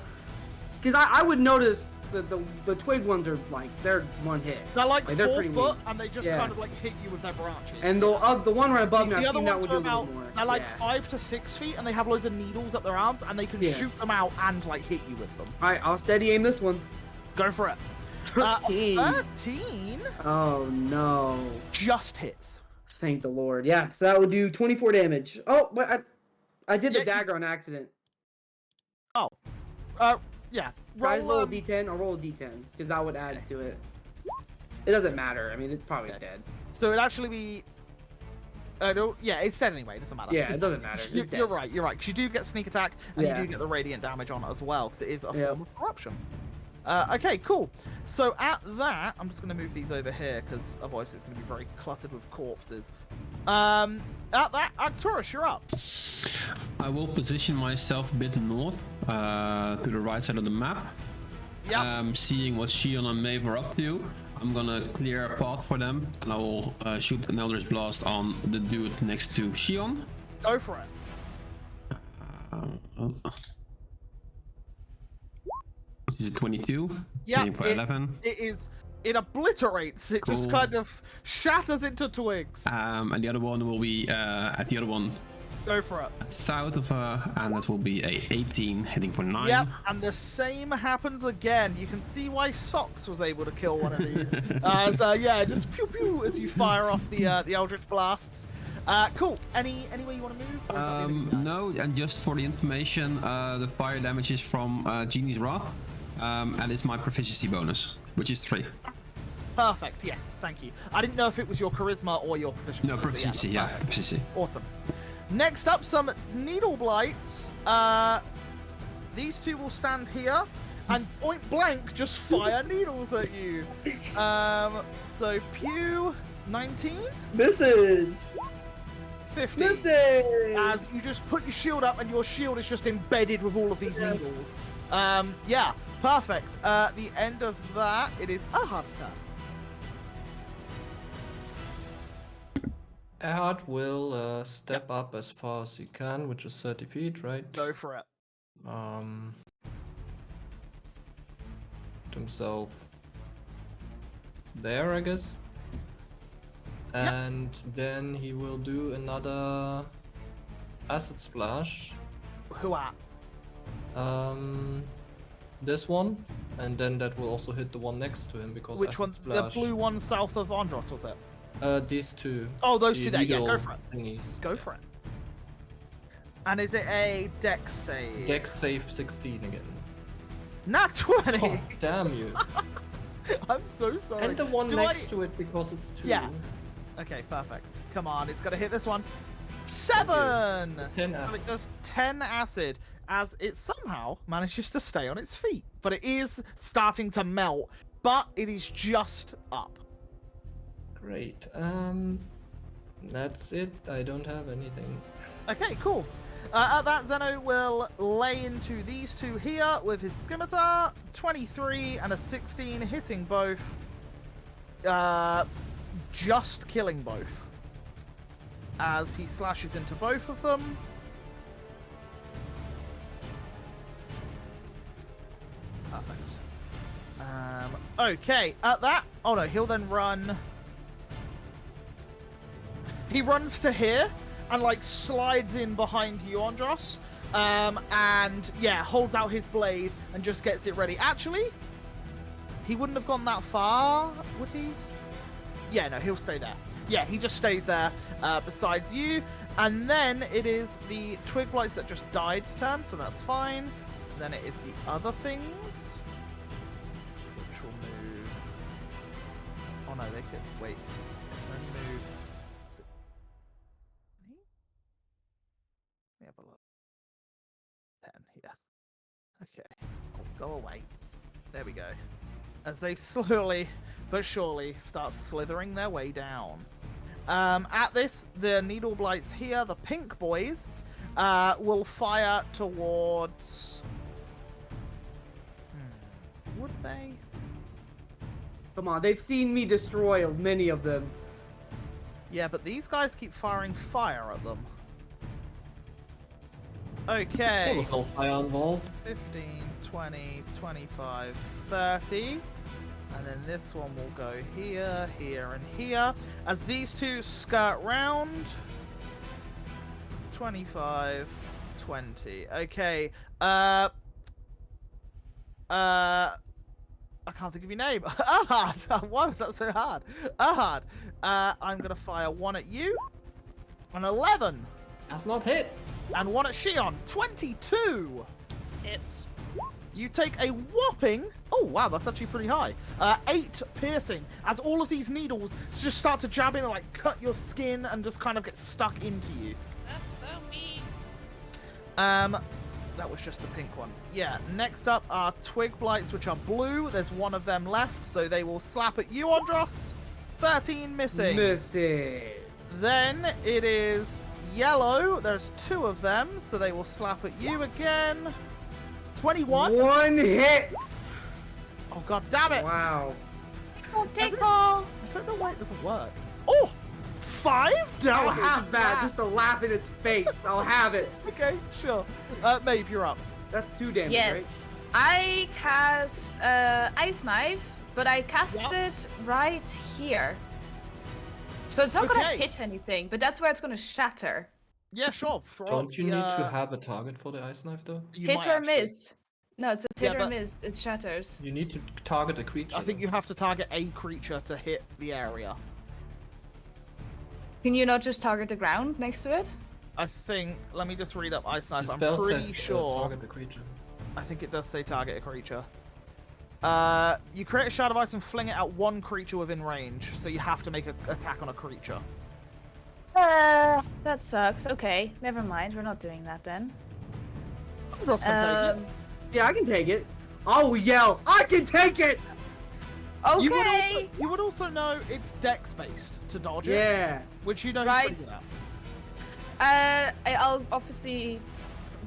Cause I would notice the twig ones are like they're one hit. They're like Like, they're 4 pretty foot, weak. and they just Yeah. kind of like hit you with their branches. And the one right above me, the I've other seen that ones would are do a little about, more. they're like Yeah. 5 to 6 feet, and they have loads of needles up their arms, and they can Yeah. shoot them out and like hit you with them. All right, I'll steady aim this one. Go for it. 13. 13 Oh no. just hits. Thank the Lord. Yeah, so that would do 24 damage. Oh, but I did Yeah, the dagger on accident. Yeah. Roll Roll a d10. I'll roll a d10 because that would add to it. It doesn't matter. I mean, it's probably Okay. dead. So it'd actually be. No, yeah, it's dead anyway. It doesn't matter. Yeah, it doesn't matter. It's dead. You're right. You're right. Because you do get sneak attack, and Yeah. you do get the radiant damage on it as well, because it is a Yep. form of corruption. Okay, cool. So at that, I'm just going to move these over here because otherwise it's going to be very cluttered with corpses. At that, Arcturus, you're up. I will position myself a bit north to the right side of the map. Yep. Seeing what Shion and Maeve are up to, I'm gonna clear a path for them, and I will shoot an Eldritch Blast on the dude next to Shion. Go for it. Is it 22? Yeah, Aim for 11. It is. It obliterates. It just Cool. kind of shatters into twigs. And the other one will be at the other one Go for it. south of her, and that will be a 18 hitting for 9. Yep, and the same happens again. You can see why Socks was able to kill one of these. Yeah, just pew pew as you fire off the Eldritch blasts. Cool. Any way you want to move? Or is that the end of your turn? No, and just for the information, the fire damage is from Genie's Wrath, and it's my proficiency bonus, which is 3. Perfect. Yes, thank you. I didn't know if it was your charisma or your proficiency. No, proficiency, yeah, that's proficiency. awesome. Next up, some needle blights. These two will stand here and point blank just fire needles at you. So Pew 19, Misses. 50. Misses. As you just put your shield up and your shield is just embedded with all of these needles. Yeah, perfect. The end of that, it is Ahad's turn. Erhard will step up as far as he can, which is 30 feet, right? Go for it. Put himself there, I guess. And then he will do another acid splash. Who at? This one, and then that will also hit the one next to him because Which acid one's the splash. blue one south of Andros, was it? These two. Oh, those the two there. Yeah, go needle for it. Thingies. Go for it. And is it a dex save? Dex save 16 again. Nat 20! Oh, damn you. I'm so sorry. And the one Do next to it because it's 2. Yeah. Okay, perfect. Come on, it's gonna hit this one. 7! 10 So acid. it does 10 acid as it somehow manages to stay on its feet. But it is starting to melt, but it is just up. Great. That's it. I don't have anything. Okay, cool. At that, Zeno will lay into these two here with his scimitar. 23 and a 16, hitting both. Just killing both. As he slashes into both of them. Perfect. Okay, at that... Oh no, he'll then run... He runs to here and like slides in behind you, Andros, and yeah, holds out his blade and just gets it ready. Actually, he wouldn't have gone that far, would he? Yeah, no, he'll stay there. Yeah, he just stays there besides you, and then it is the twig blights that just died's turn, so that's fine. Then it is the other things, which will move. Oh no, they could wait. Let me move. Let me have a look. 10 here. Okay. Oh, go away. There we go. As they slowly but surely start slithering their way down. At this, the needle blights here, the pink boys, will fire towards... Would they? Come on, they've seen me destroy many of them. Yeah, but these guys keep firing fire at them. Okay. There was no fire involved. 15, 20, 25, 30. And then this one will go here, here, and here. As these two skirt round. 25, 20. Okay. I can't think of your name. Ahad! Why was that so hard? Ahad! I'm going to fire one at you. An 11. That's not hit. And one at Shion. 22. Hits. You take a whopping... Oh, wow, that's actually pretty high. 8 piercing, as all of these needles just start to jab in and, like, cut your skin and just kind of get stuck into you. That's so mean. That was just the pink ones. Yeah, next up are twig blights, which are blue. There's one of them left, so they will slap at you, Andros. 13 missing. Missing. Then it is yellow. There's 2 of them, so they will slap at you again. 21. 1 hit. Oh, god damn it. Wow. Oh, take all. I don't know why it doesn't work. Oh! 5 I'll damage. have that just to laugh in its face. I'll have it. Okay, sure. Maeve, you're up. That's 2 damage, Yes. right? I cast Ice Knife, but I cast it right here. So it's not gonna Okay. hit anything, but that's where it's gonna shatter. Yeah, sure. Throw Don't up you the, need to have a target for the ice knife though? You Hit might or actually. miss. No, it's a Yeah, hit or but- miss. It shatters. You need to target a creature. I think though. you have to target a creature to hit the area. Can you not just target the ground next to it? I think. Let me just read up Ice Knife. The I'm spell pretty says sure. target the creature. I think it does say target a creature. You create a shard of ice and fling it at one creature within range, so you have to make an attack on a creature. That sucks. Okay, never mind. We're not doing that then. Ross can take it. Yeah, I can take it. I will yell, I can take it! Okay. You would also know it's dex based to dodge it, Yeah. which you know Right. pretty good at. I'll obviously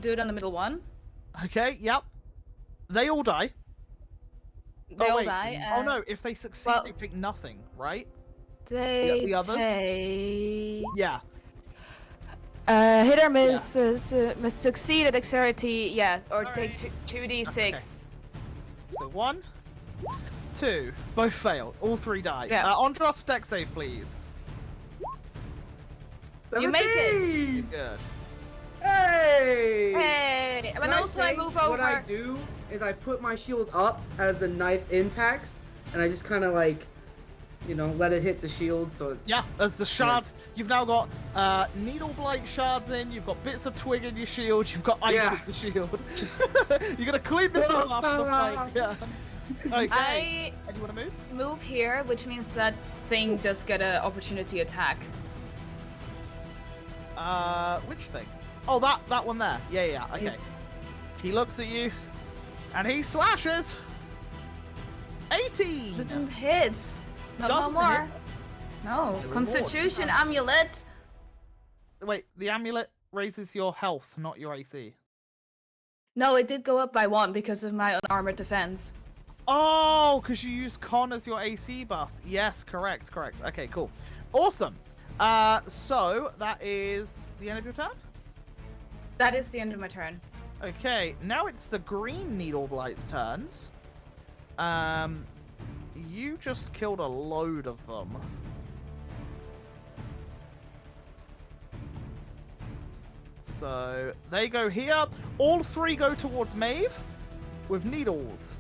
do it on the middle one. Okay, yep. They all die. They all wait. die. Oh no, if they succeed, well- they take nothing, right? They the others? take. Yeah. Hit or miss. Must succeed at dexterity. Yeah, or take Alright. 2d6. So 1, 2, both fail. All 3 die. Yeah. Andros, dex save, please. You make it. 17! Good. Hey! Hey! And Can also I say move What I over. do is I put my shield up as the knife impacts, and I just kind of like, let it hit the shield. So Yeah, as the shards, you've now got needle blight shards in, you've got bits of twig in your shield, you've got ice Yeah. in the shield. You're gonna clean this up after the fight. Yeah. Okay. And you wanna move? Move here, which means that thing does get an opportunity attack. Which thing? Oh, that one there. Yeah, okay. He's- He looks at you, and he slashes. 18! Doesn't hit. Not no Doesn't more. hit. No. reward. Constitution amulet. Wait, the amulet raises your health, not your AC. No, it did go up by 1 because of my unarmored defense. Oh, because you use con as your AC buff. Yes, correct. Okay, cool. Awesome. So that is the end of your turn? That is the end of my turn. Okay, now it's the green needle blight's turns. You just killed a load of them. So they go here. All 3 go towards Maeve with needles.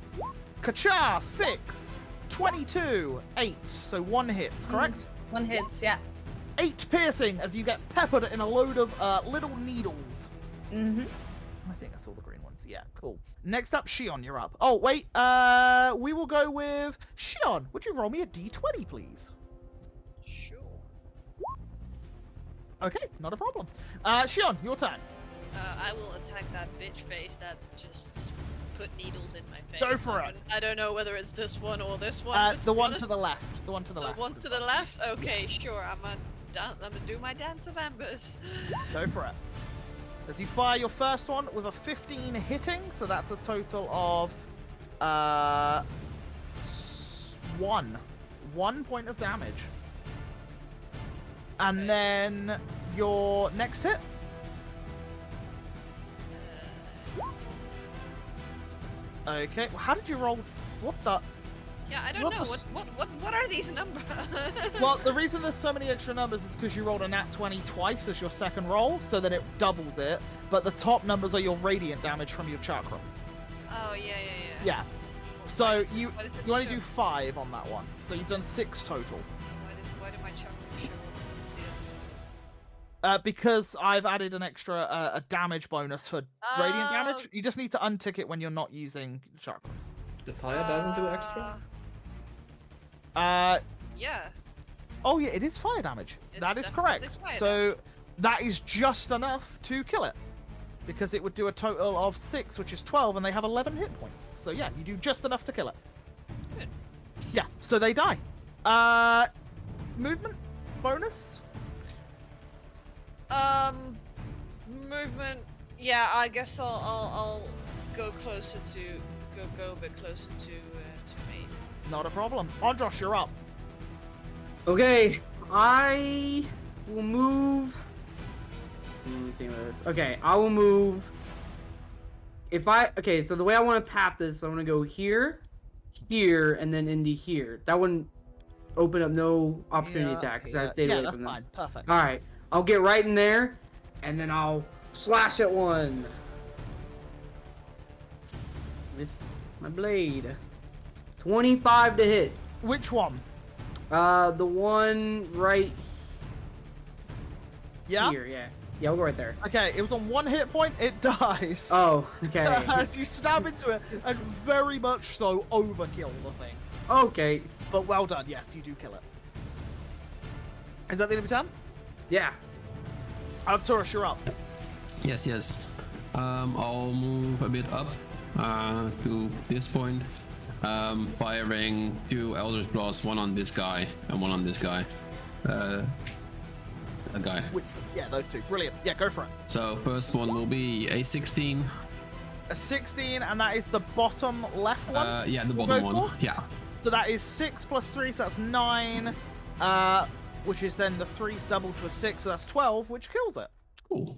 Kacha, 6, 22, 8. So 1 hits, correct? 1 hits, yeah. 8 piercing as you get peppered in a load of little needles. Mm-hmm. I think I saw the green ones. Yeah, cool. Next up, Shion, you're up. Oh, wait. We will go with Shion. Would you roll me a d20, please? Sure. Okay, not a problem. Shion, your turn. I will attack that bitch face that just put needles in my face. Go for it. I don't know whether it's this one or this one. but The to be one honest- to the left. The one to the The left. one to the left? Okay, sure. I'm gonna do my dance of embers. Go for it. As you fire your first one with a 15 hitting, so that's a total of 1 point of damage. And Okay. then your next hit. Okay, well, how did you roll? What the? Yeah, I don't What know. was- What are these numbers? Well, the reason there's so many extra numbers is because you rolled a nat 20 twice as your second roll, so then it doubles it. But the top numbers are your radiant damage from your chakrams. Oh yeah. Yeah. Well, So why does- you why does it only show- do 5 on that one, so you've done 6 total. Why do my chakras show the others? Because I've added an extra a damage bonus for radiant Oh. damage. You just need to untick it when you're not using chakrams. The fire doesn't do extra. Yeah. Oh yeah, it is fire damage. It's That is definitely correct. fire So that is just enough to kill it. Because it would do a total of 6, which is 12, and they have 11 hit points. So yeah, you do just enough to kill it. Good. Yeah, so they die. Movement bonus? Movement. Yeah, I guess I'll go closer to go a bit closer to me. Not a problem. Andros, you're up. Okay, I will move. Let me think about this. Okay, I will move. Okay, so the way I want to path this, I'm gonna go here, here, and then into here. That wouldn't open up no opportunity attack because I stayed away that's from them. fine. Perfect. All right, I'll get right in there, And then I'll slash at one. With my blade. 25 to hit. Which one? The one right Yeah? here, yeah. Yeah, we'll go right there. Okay, it was on 1 hit point, it dies. Oh, okay. As you stab into it, and very much so overkill the thing. Okay. But well done, yes, you do kill it. Is that the end of your turn? Yeah. Arcturus, you're up. Yes. I'll move a bit up to this point, firing 2 Eldritch Blasts, one on this guy and one on this guy. That guy. Yeah, those two. Brilliant. Yeah, go for it. So first one will be a 16. A 16, and that is the bottom left one? Yeah, the we'll bottom go one. for? Yeah. So that is 6 plus 3, so that's 9. Which is then the 3's doubled to a 6, so that's 12, which kills it. Cool.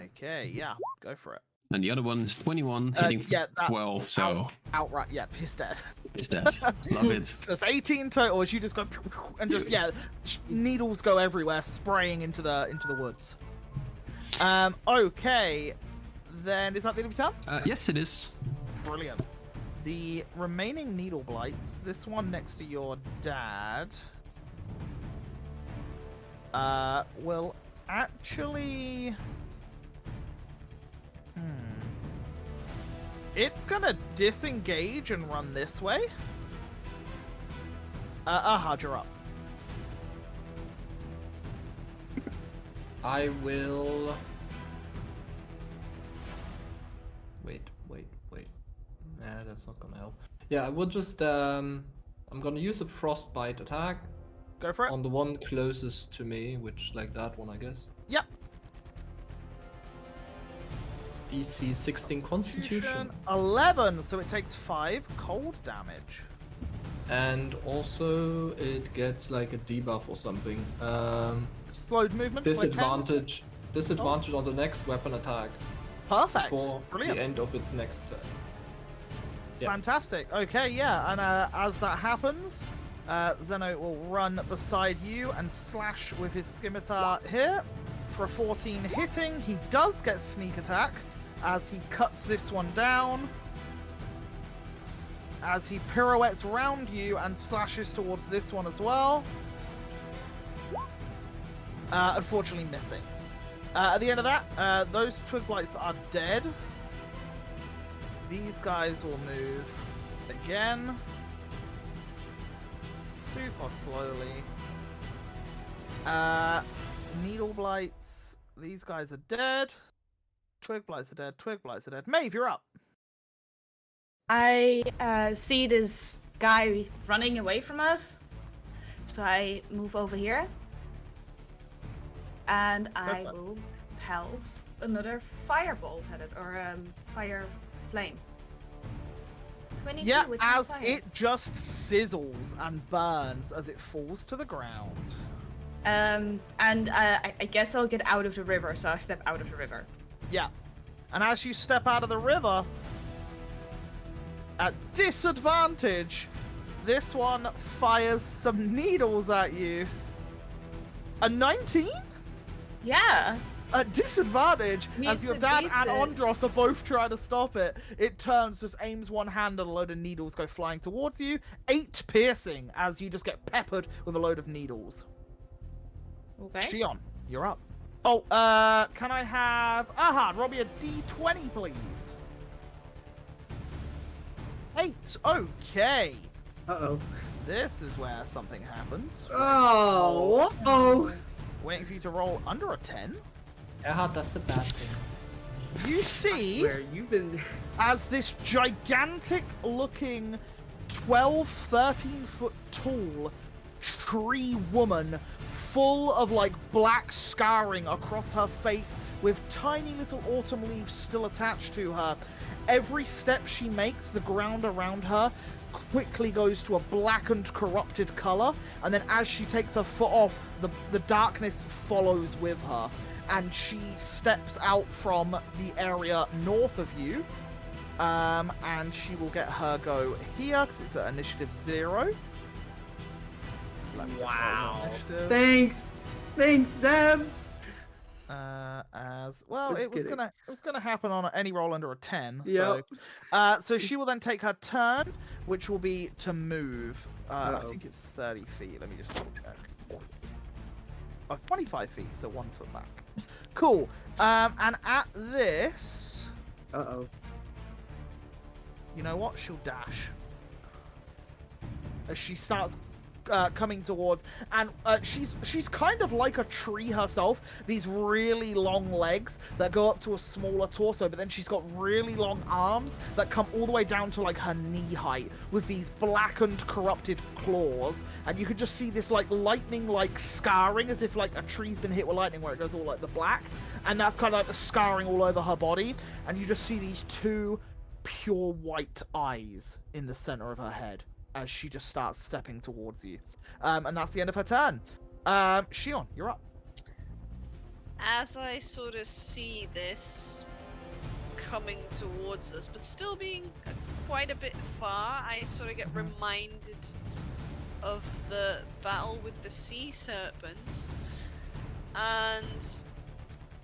Okay, yeah, go for it. And the other one is 21, hitting yeah, that 12, so outright, yeah, piss dead. is that. Love it. That's 18 total as you just go and just needles go everywhere, spraying into the woods. Okay, then is that the end of your turn? Yes, it is. Brilliant. The remaining needle blights, this one next to your dad, will actually. It's gonna disengage and run this way. Ahad, you're up. I will. Wait. Nah, that's not gonna help. Yeah, I will just. I'm gonna use a frostbite attack Go for it. on the one closest to me, which like that one, I guess. Yep. DC 16 Constitution. 11, so it takes 5 cold damage. And also it gets like a debuff or something. Slowed movement. by 10. Disadvantage on the next weapon attack Perfect. for Brilliant. the end of its next turn. Yeah. Fantastic. Okay, yeah, and as that happens, Zeno will run beside you and slash with his scimitar here for a 14 hitting. He does get sneak attack as he cuts this one down. As he pirouettes round you and slashes towards this one as well. Unfortunately missing. At the end of that, those twig blights are dead. These guys will move again. Super slowly. Needle blights. These guys are dead. Twig blights are dead. Twig blights are dead. Maeve, you're up. I see this guy running away from us, so I move over here, and I Perfect. will pelt another firebolt at it, or fire flame. 22, Yeah, which is as fire. it just sizzles and burns as it falls to the ground. I guess I'll get out of the river, so I step out of the river. Yeah. And as you step out of the river, at disadvantage, this one fires some needles at you. A 19? Yeah. At disadvantage, Meets as your it, dad beats and it. Andros are both trying to stop it, it turns, just aims one hand and a load of needles go flying towards you. 8 piercing as you just get peppered with a load of needles. Okay. Shion, you're up. Oh, can I have Ahad, roll me a d20, please? 8. Okay. Uh-oh. This is where something happens. Oh, uh-oh. Waiting for you to roll under a 10. Erhard does the bad things. You see, Where you've been... as this gigantic looking 12, 13 foot tall tree woman, full of like black scarring across her face with tiny little autumn leaves still attached to her. Every step she makes, the ground around her quickly goes to a blackened, corrupted color, and then as she takes her foot off, the darkness follows with her, and she steps out from the area north of you, and she will get her go here because it's at initiative 0. So let me just roll Wow. initiative. Thanks, Zeb. as well. Just It was kidding. gonna happen on any roll under a 10. Yep. So she will then take her turn, which will be to move. I Uh-oh. think it's 30 feet. Let me just double check. 25 feet, so 1 foot back. Cool. And at this, Uh-oh. you know what? She'll dash. As she starts coming towards, and she's kind of like a tree herself. These really long legs that go up to a smaller torso, but then she's got really long arms that come all the way down to like her knee height, with these blackened, corrupted claws. And you can just see this like lightning-like scarring, as if like a tree's been hit with lightning, where it goes all like the black, and that's kind of like the scarring all over her body. And you just see these two pure white eyes in the center of her head as she just starts stepping towards you. And that's the end of her turn. Shion, you're up. As I sort of see this coming towards us, but still being quite a bit far, I sort of get reminded of the battle with the sea serpent. And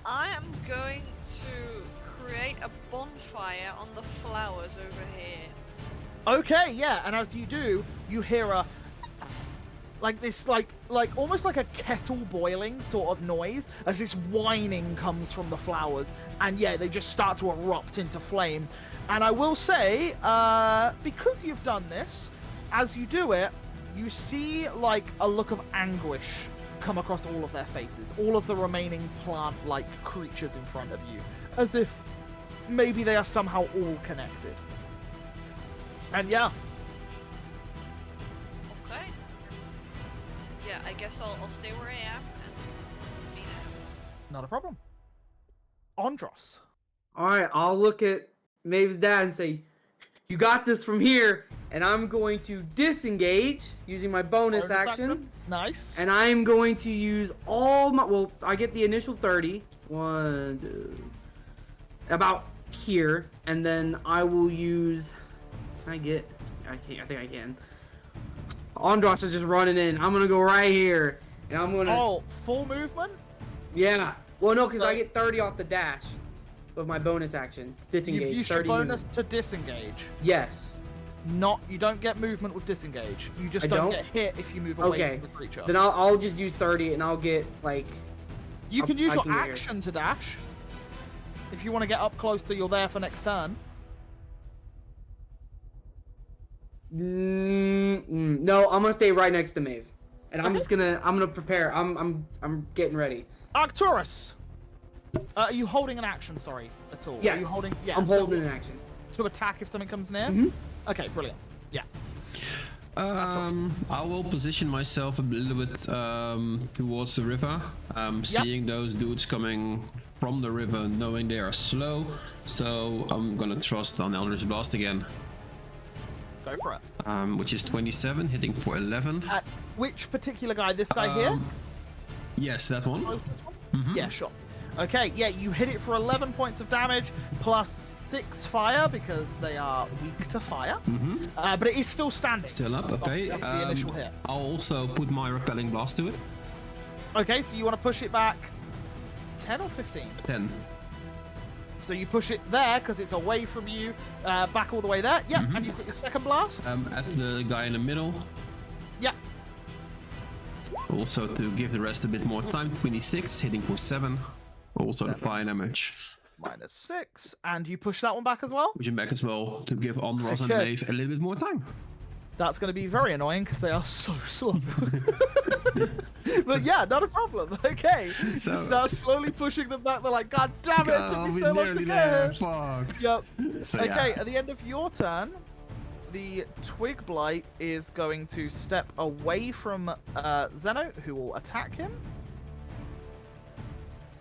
I am going to create a bonfire on the flowers over here. Okay, yeah, and as you do, you hear a like this like almost like a kettle boiling sort of noise as this whining comes from the flowers, and yeah, they just start to erupt into flame. And I will say, because you've done this, as you do it, you see like a look of anguish come across all of their faces, all of the remaining plant-like creatures in front of you, as if maybe they are somehow all connected. And yeah. Okay. Yeah, I guess I'll stay where I am and be there. Not a problem. Andros. All right, I'll look at Maeve's dad and say, "You got this from here," and I'm going to disengage using my bonus action. Nice. And I'm going to use all my. Well, I get the initial 30. 1, 2, about here, and then I will use. Can I get? I can't. I think I can. Andros is just running in. I'm gonna go right here, and I'm gonna. Oh, full movement? Yeah. Well, no, because So- I get 30 off the dash with my bonus action. It's disengage. You use your 30 bonus movement. to disengage. Yes. You don't get movement with disengage. You just I don't don't? get hit if you move away Okay. from the creature. Then I'll just use 30, and I'll get like. You can use I your can get here. action to dash. If you want to get up close so you're there for next turn. No, I'm gonna stay right next to Maeve, and I'm just gonna prepare. I'm getting ready. Arcturus! Are you holding an action, sorry, at all? Are Yes. you holding? Yeah, I'm so holding an action. to attack if something comes near? Mhm. Okay, brilliant. Yeah. I will position myself a little bit towards the river, seeing those dudes coming from the river, knowing they are slow. So I'm gonna trust on Eldritch Blast again, Go for it. which is 27, hitting for 11. Which particular guy? This guy here? Yes, that one. Closest one? Yeah, sure. Okay, yeah, you hit it for 11 points of damage, plus 6 fire, because they are weak to fire. But it is still standing. Still up, okay. Off the initial hit. I'll also put my Repelling Blast to it. Okay, so you want to push it back 10 or 15? 10. So you push it there, because it's away from you, back all the way there. Yeah, and you put your second blast. At the guy in the middle. Yeah. Also to give the rest a bit more time, 26, hitting for 7. Also the fire damage. Minus 6. And you push that one back as well? Pushing back as well to give Andros and Okay. Maeve a little bit more time. That's going to be very annoying, because they are so slow. But yeah, not a problem. Okay. So- You start slowly pushing them back. They're like, God damn it, it took me so long to get here. Fuck. Yep. So, Okay, yeah. at the end of your turn, the Twig Blight is going to step away from Zeno, who will attack him.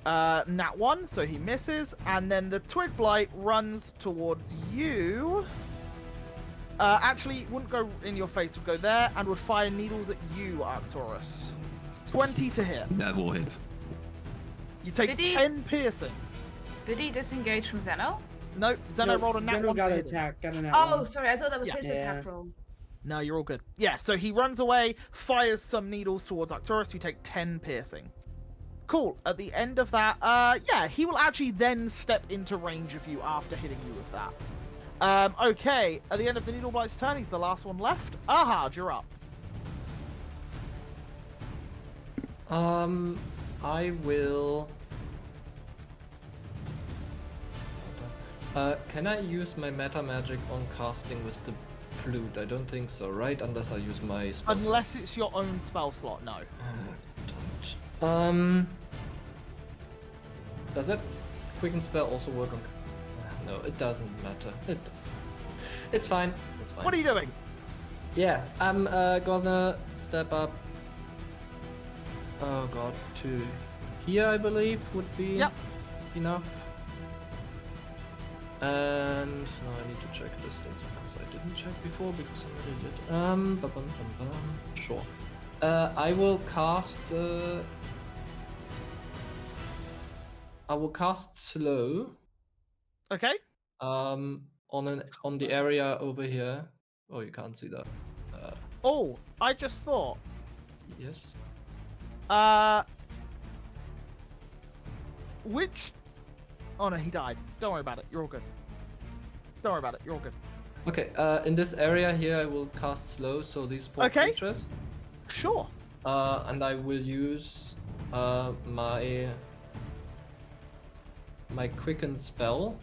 Nat 1, so he misses. And then the Twig Blight runs towards you. Actually, it wouldn't go in your face, would go there, and would fire needles at you, Arcturus. 20 to hit. That will hit. You take Did he- 10 piercing. Did he disengage from Zeno? Nope, Zeno rolled a nat Zeno 1 got to an hit him. attack. Got an Oh, sorry, I thought that was Yeah. his Yeah. attack roll. No, you're all good. Yeah, so he runs away, fires some needles towards Arcturus. You take 10 piercing. Cool. At the end of that, yeah, he will actually then step into range of you after hitting you with that. Okay. At the end of the Needle Blight's turn, he's the last one left. Ahad, you're up. I will. Can I use my meta magic on casting with the flute? I don't think so, right? Unless I use my spell. Unless it's your own spell slot, no. Does that quicken spell also work on? No, it doesn't matter. It doesn't. It's fine. It's fine. What are you doing? Yeah, I'm gonna step up. Oh god, to here I believe would be enough. And now I need to check distance because I didn't check before because I already did. Sure. I will cast. I will cast slow. Okay. On the area over here. Oh, you can't see that. Oh, I just thought. Yes. Which? Oh no, he died. Don't worry about it. You're all good. Don't worry about it. You're all good. Okay. In this area here, I will cast slow. So these 4 creatures. Sure. And I will use my quicken spell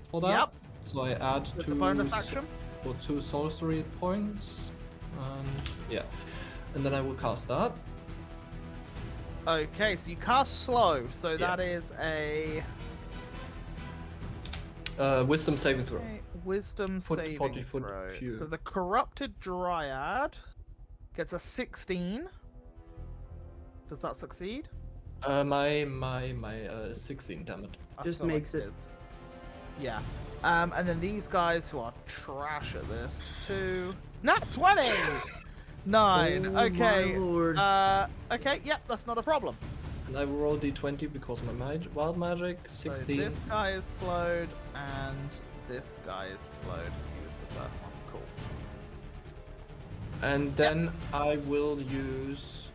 for that. Yep. So I add There's two a bonus action. for 2 sorcery points. Yeah. And then I will cast that. Okay, so you cast slow. So that is a wisdom saving throw. wisdom saving 40 foot throw. view. So the corrupted dryad gets a 16. Does that succeed? My 16 damage. I Just feel like makes it. is. Yeah. And then these guys who are trash at this too. Nat 20. 9. Oh, Okay. my lord. Okay. Yep. That's not a problem. And I will roll d20 because my wild magic 16. So this guy is slowed, and this guy is slowed. So he was the first one. Cool. And then I will use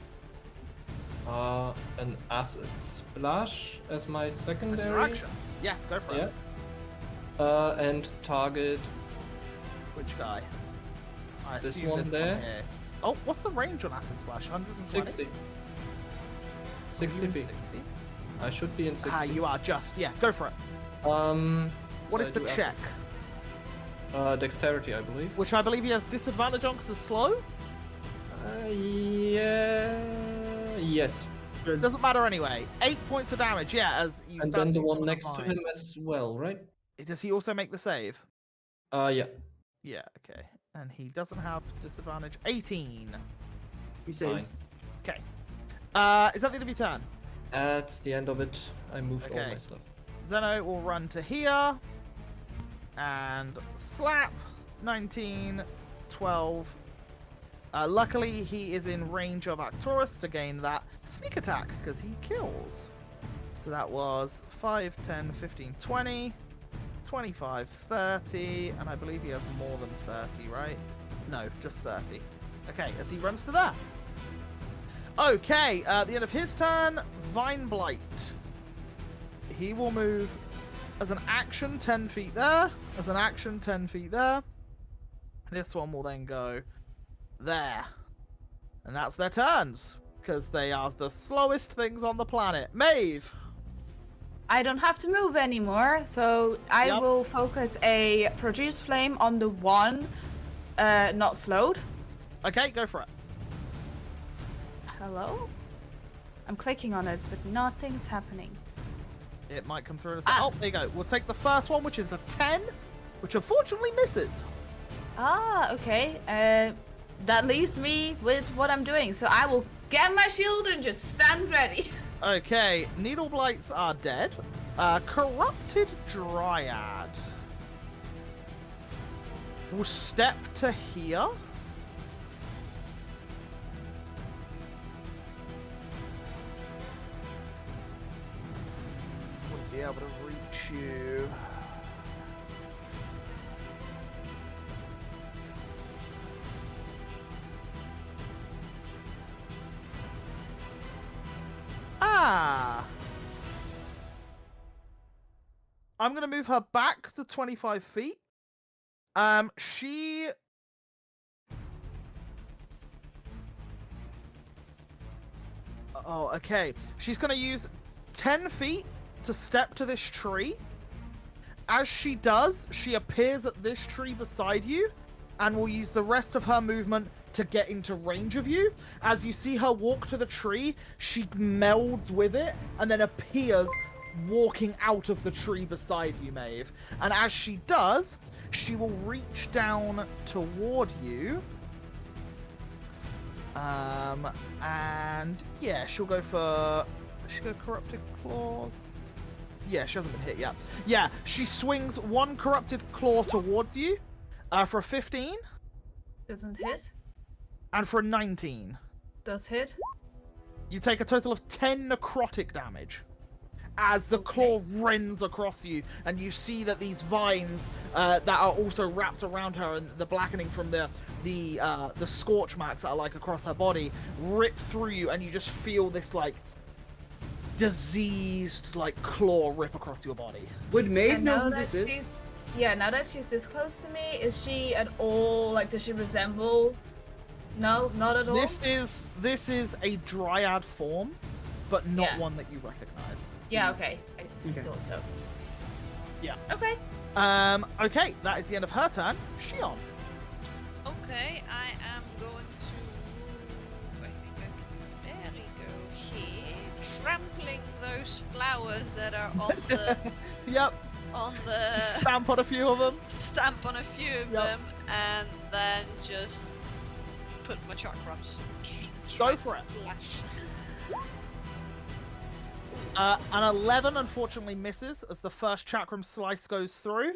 an acid splash as my That's secondary. your action. Yes, go for Yeah. it. And target Which guy? I This assume one this there. here. Oh, what's the range on Acid Splash? 120? 60. Are 60 you in feet. 60? I should be in 60. Ah, you are just. Yeah, go for it. What so is I the do check? Dexterity, I believe. Which I believe he has disadvantage on because it's slow? Yeah. Yes. Doesn't matter anyway. 8 points of damage, yeah, as you And start then the seeing one some of next to him vines. as well, right? Does he also make the save? Yeah. Yeah, okay. And he doesn't have disadvantage. 18. He saves. Fine. Okay. Is that the end of your turn? That's the end of it. I moved all Okay. my stuff. Zeno will run to here and slap. 19, 12. Luckily, he is in range of Arcturus to gain that sneak attack because he kills. So that was 5, 10, 15, 20, 25, 30, and I believe he has more than 30, right? No, just 30. Okay, as he runs to there. Okay, at the end of his turn, Vine Blight. He will move as an action 10 feet there, as an action 10 feet there. This one will then go there. And that's their turns, because they are the slowest things on the planet. Maeve! I don't have to move anymore, so I Yep. will focus a produce flame on the one not slowed. Okay, go for it. Hello? I'm clicking on it, but nothing's happening. It might come through in a Ah. Oh, there you go. We'll take the first one, which is a 10, which unfortunately misses. Ah, okay. That leaves me with what I'm doing, so I will get my shield and just stand ready. Okay, Needle Blights are dead. Corrupted Dryad will step to here. Wouldn't be able to reach you. I'm gonna move her back to 25 feet. She. Oh, okay. She's gonna use 10 feet to step to this tree. As she does, she appears at this tree beside you and will use the rest of her movement to get into range of you. As you see her walk to the tree, she melds with it and then appears walking out of the tree beside you, Maeve. And as she does, she will reach down toward you. And yeah, she'll go for... She go Corrupted Claws? Yeah, she hasn't been hit yet. Yeah, she swings one Corrupted Claw towards you for a 15 Doesn't hit. and for a 19. Does hit. You take a total of 10 necrotic damage as the claw rends across you, and you see that these vines that are also wrapped around her and the blackening from the scorch marks that are like across her body rip through you, and you just feel this like diseased like claw rip across your body. Would Maeve And know now who that this is? she's now that she's this close to me, is she at all like? Does she resemble? No, not at all. This is a dryad form, but not Yeah. one that you recognize. Yeah. Okay. I Okay. thought so. Yeah. Okay. Okay, that is the end of her turn. Shion. Okay, I am going to move. I think I can barely go here, trampling those flowers that are on the Yep. Stamp on a few of them. stamp on a few of Yep. them, and then just put my chakrams. Go for it. Slash. An 11 unfortunately misses as the first chakram slice goes through.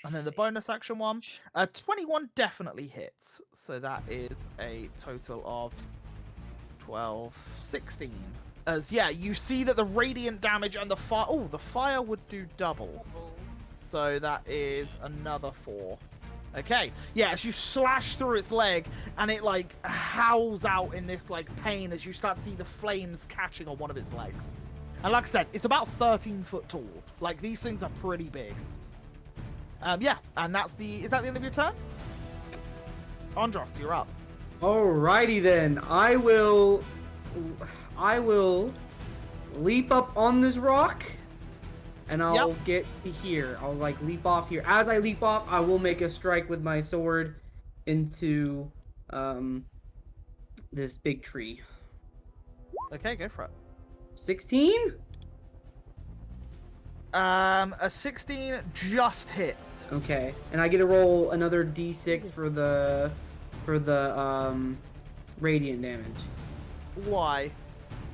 And then the bonus action one. 21 definitely hits. So that is a total of 12, 16. As, yeah, you see that the radiant damage and the fire... Oh, the fire would do double. So that is another 4. Okay. Yeah, as you slash through its leg, and it, like, howls out in this, like, pain as you start to see the flames catching on one of its legs. And like I said, it's about 13 foot tall. Like, these things are pretty big. Yeah, and that's the... Is that the end of your turn? Andros, you're up. Alrighty then. I will leap up on this rock, and I'll get here. I'll like leap off here. As I leap off, I will make a strike with my sword into this big tree. Okay, go for it. 16? A 16 just hits. Okay, and I get to roll another d6 for the radiant damage. Why?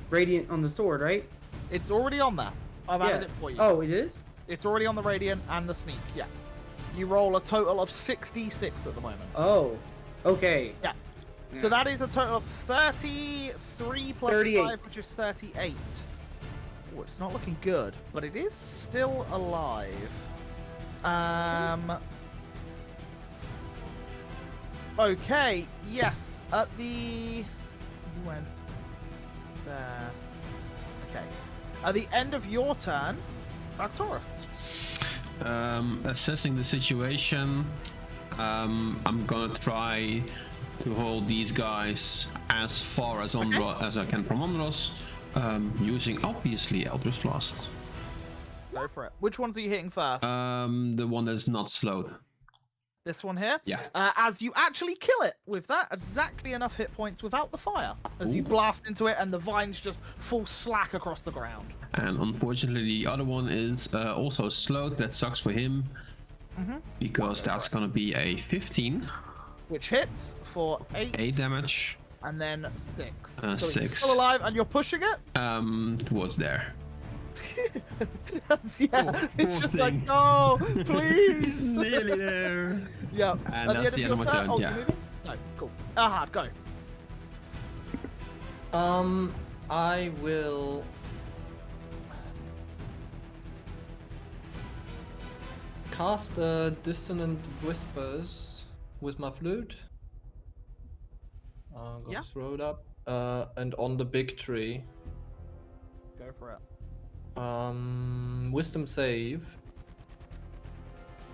Radiant on the sword, right? It's already on there. I've added it for you. Oh, it is? It's already on the radiant and the sneak, yeah. You roll a total of 66 at the moment. Oh, okay. Yeah. So that is a total of 33 plus 38. 5, which is 38. Oh, it's not looking good, but it is still alive. Okay, yes, at the... You went there. Okay. At the end of your turn, Arcturus. Assessing the situation, I'm gonna try to hold these guys as far as as I can from Andros, using obviously Eldritch Blast. Go for it. Which ones are you hitting first? The one that's not slowed. This one here? Yeah. As you actually kill it with that, exactly enough hit points without the fire. As you blast into it and the vines just fall slack across the ground. And unfortunately the other one is also slowed. That sucks for him. Because that's gonna be a 15. Which hits for 8 damage. and then 6. So 6. it's still alive and you're pushing it? Towards there. Yeah, it's poor just thing. like, no, please. He's nearly there. Yeah. And that's the end of my turn, Oh, yeah. you moving? No, cool. Ahad, go. I will cast Dissonant Whispers with my flute. I'm gonna throw it up, and on the big tree. Go for it. Wisdom save.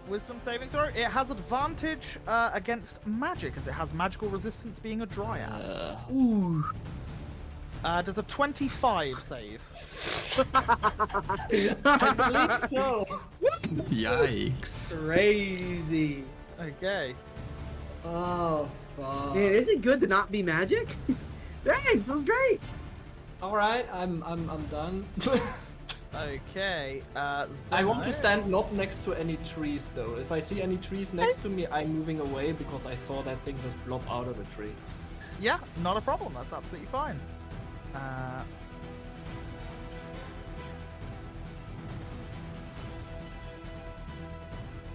Wisdom saving throw. It has advantage against magic, as it has magical resistance being a dryad. Ooh. Does a 25 save? I believe so. Yikes. Crazy. Okay. Oh fuck. Man, is it good to not be magic? Dang, feels great. All right, I'm done. Okay. I want to stand not next to any trees though. If I see any trees next to me, I'm moving away because I saw that thing just blop out of a tree. Yeah, not a problem. That's absolutely fine.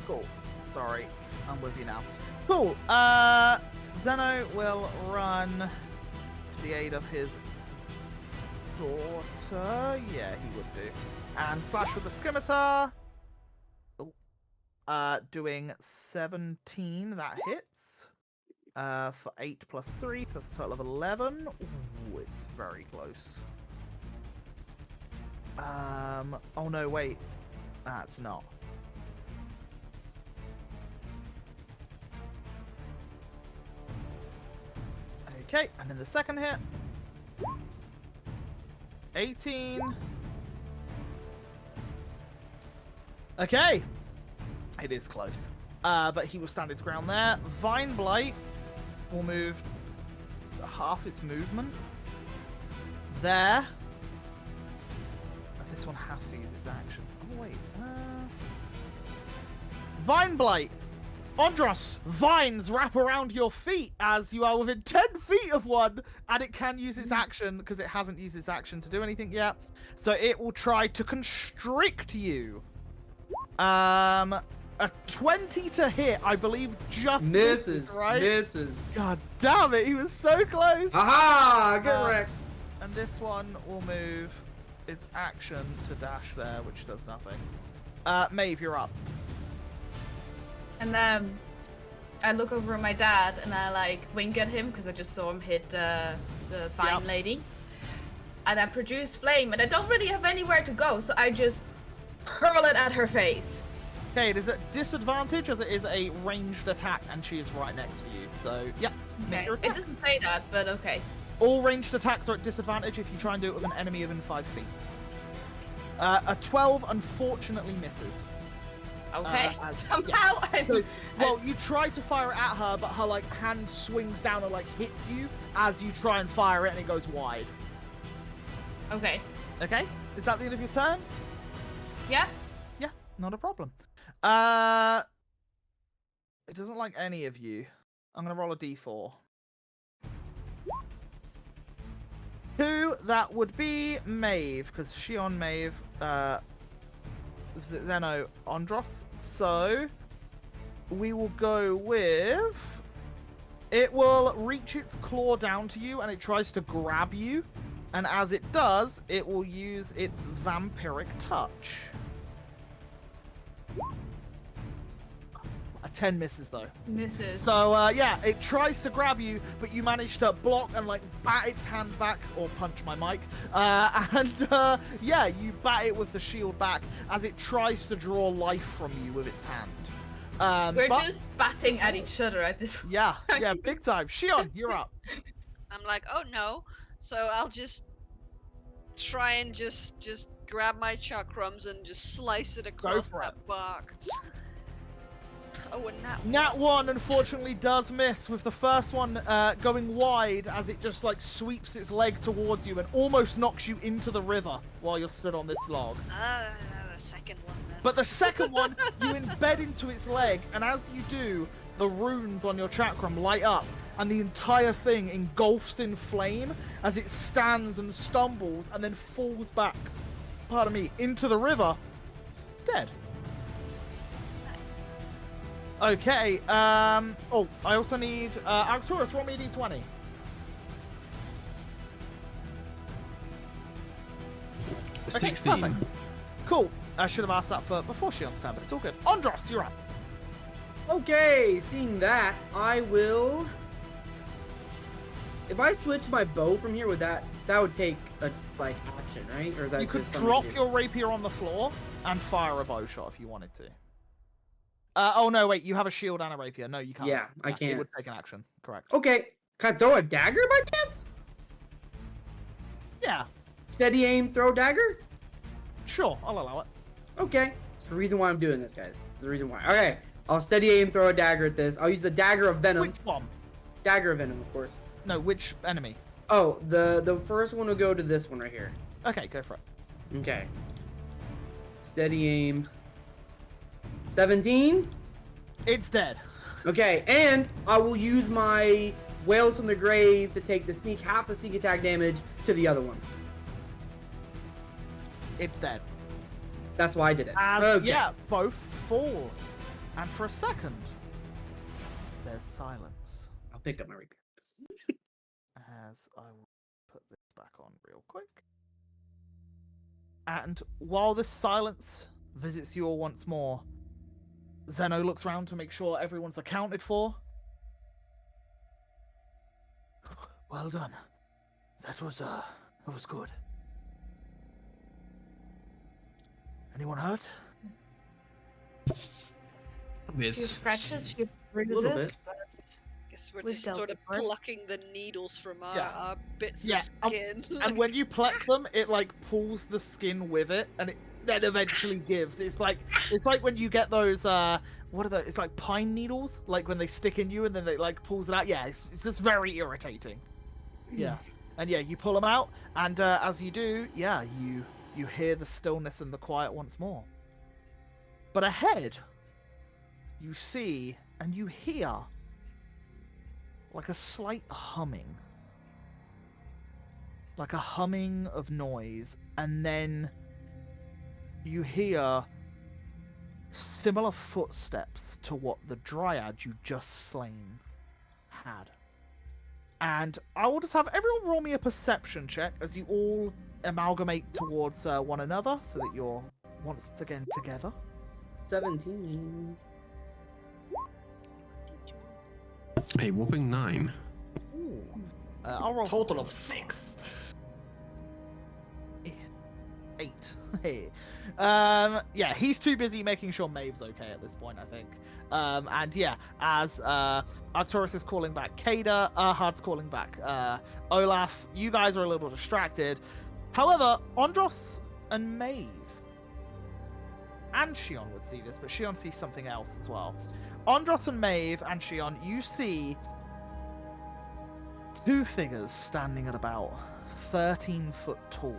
Cool. Sorry, I'm with you now. Cool. Zeno will run to the aid of his daughter. Yeah, he would do. And slash with the scimitar. Oh. Doing 17. That hits. For 8 plus 3, so that's a total of 11. Ooh, it's very close. Oh no, wait. That's not. Okay, and then the second hit. 18. Okay. It is close. But he will stand his ground there. Vine Blight will move half its movement. There. This one has to use its action. Oh, wait. Vine Blight. Andros, vines wrap around your feet as you are within 10 feet of one, and it can use its action because it hasn't used its action to do anything yet. So it will try to constrict you. A 20 to hit, I believe, just misses, right? Misses. God damn it, he was so close. Aha! Correct. And this one will move its action to dash there, which does nothing. Maeve, you're up. And then I look over at my dad and I like wink at him because I just saw him hit the fine lady. And I produce flame and I don't really have anywhere to go, so I just hurl it at her face. Okay, it is at disadvantage as it is a ranged attack and she is right next to you. So, yeah. Okay. It doesn't say that, but okay. All ranged attacks are at disadvantage if you try and do it with an enemy within 5 feet. A 12 unfortunately misses. Okay. Somehow I'm... Well, you try to fire it at her, but her like hand swings down and like hits you as you try and fire it, and it goes wide. Okay. Okay. Is that the end of your turn? Yeah. Yeah, not a problem. It doesn't like any of you. I'm gonna roll a d4. 2. That would be Maeve, because she on Maeve. Zeno, Andros. So we will go with. It will reach its claw down to you and it tries to grab you. And as it does, it will use its vampiric touch. A 10 misses though. Misses. So yeah, it tries to grab you, but you manage to block and like bat its hand back, or punch my mic. Yeah, you bat it with the shield back as it tries to draw life from you with its hand. We're just batting at each other at this point. Yeah, big time. Shion, you're up. I'm like, oh no. So I'll just try and just grab my chakrams and just slice it across that bark. Oh, and Nat 1 unfortunately does miss, with the first one going wide as it just like sweeps its leg towards you and almost knocks you into the river while you're stood on this log. The second one then. But the second one, you embed into its leg, and as you do, the runes on your chakram light up, and the entire thing engulfs in flame as it stands and stumbles and then falls back, pardon me, into the river, dead. Nice. Okay, oh, I also need, Arcturus, roll me a d20. Okay, 16. perfect. Cool. I should have asked that before she understand, but it's all good. Andros, you're up. Okay, seeing that, I will. If I switch my bow from here, that would take like action, right? Or is that You could just something drop you do? your rapier on the floor and fire a bow shot if you wanted to. Oh no, wait, you have a shield and a rapier. No, you can't. Yeah, I It can't. would take an action, correct. Okay, can I throw a dagger by chance? Yeah, Steady aim, throw dagger? sure, I'll allow it. Okay. It's the reason why I'm doing this, guys. The reason why. Okay. I'll steady aim, throw a dagger at this. I'll use the dagger of venom. Which one? Dagger of venom, of course. No, which enemy? Oh, the first one will go to this one right here. Okay, go for it. Okay. Steady aim. 17. It's dead. Okay, and I will use my Whales from the Grave to take the half the sneak attack damage to the other one. It's dead. That's why I did it. As, yeah, both fall. And for a second, there's silence. I'll pick up my rapier. As I will put this back on real quick. And while this silence visits you all once more, Zeno looks around to make sure everyone's accounted for. Well done. That was good. Anyone hurt? Few scratches, few little bruises, bit. but Guess we're We've just dealt sort of with it. plucking the needles from Yeah. our bits Yeah, of skin. And when you pluck them, it like pulls the skin with it, and it then eventually gives. It's like when you get those what are those? It's like pine needles, like when they stick in you and then they like pulls it out. Yeah, it's just very irritating. Yeah, and yeah, you pull them out, and as you do, yeah, you hear the stillness and the quiet once more. But ahead, you see and you hear like a slight humming. Like a humming of noise, and then you hear similar footsteps to what the dryad you just slain had. And I will just have everyone roll me a perception check as you all amalgamate towards one another so that you're once again together. 17. A whopping 9. Ooh. I'll roll Total of 6. 8. Hey. Yeah, he's too busy making sure Maeve's okay at this point, I think. And yeah, as Arcturus is calling back Kada, Erhard's calling back Olaf, you guys are a little distracted. However, Ondros and Maeve and Shion would see this, but Shion sees something else as well. Ondros and Maeve and Shion, you see two figures standing at about 13 foot tall.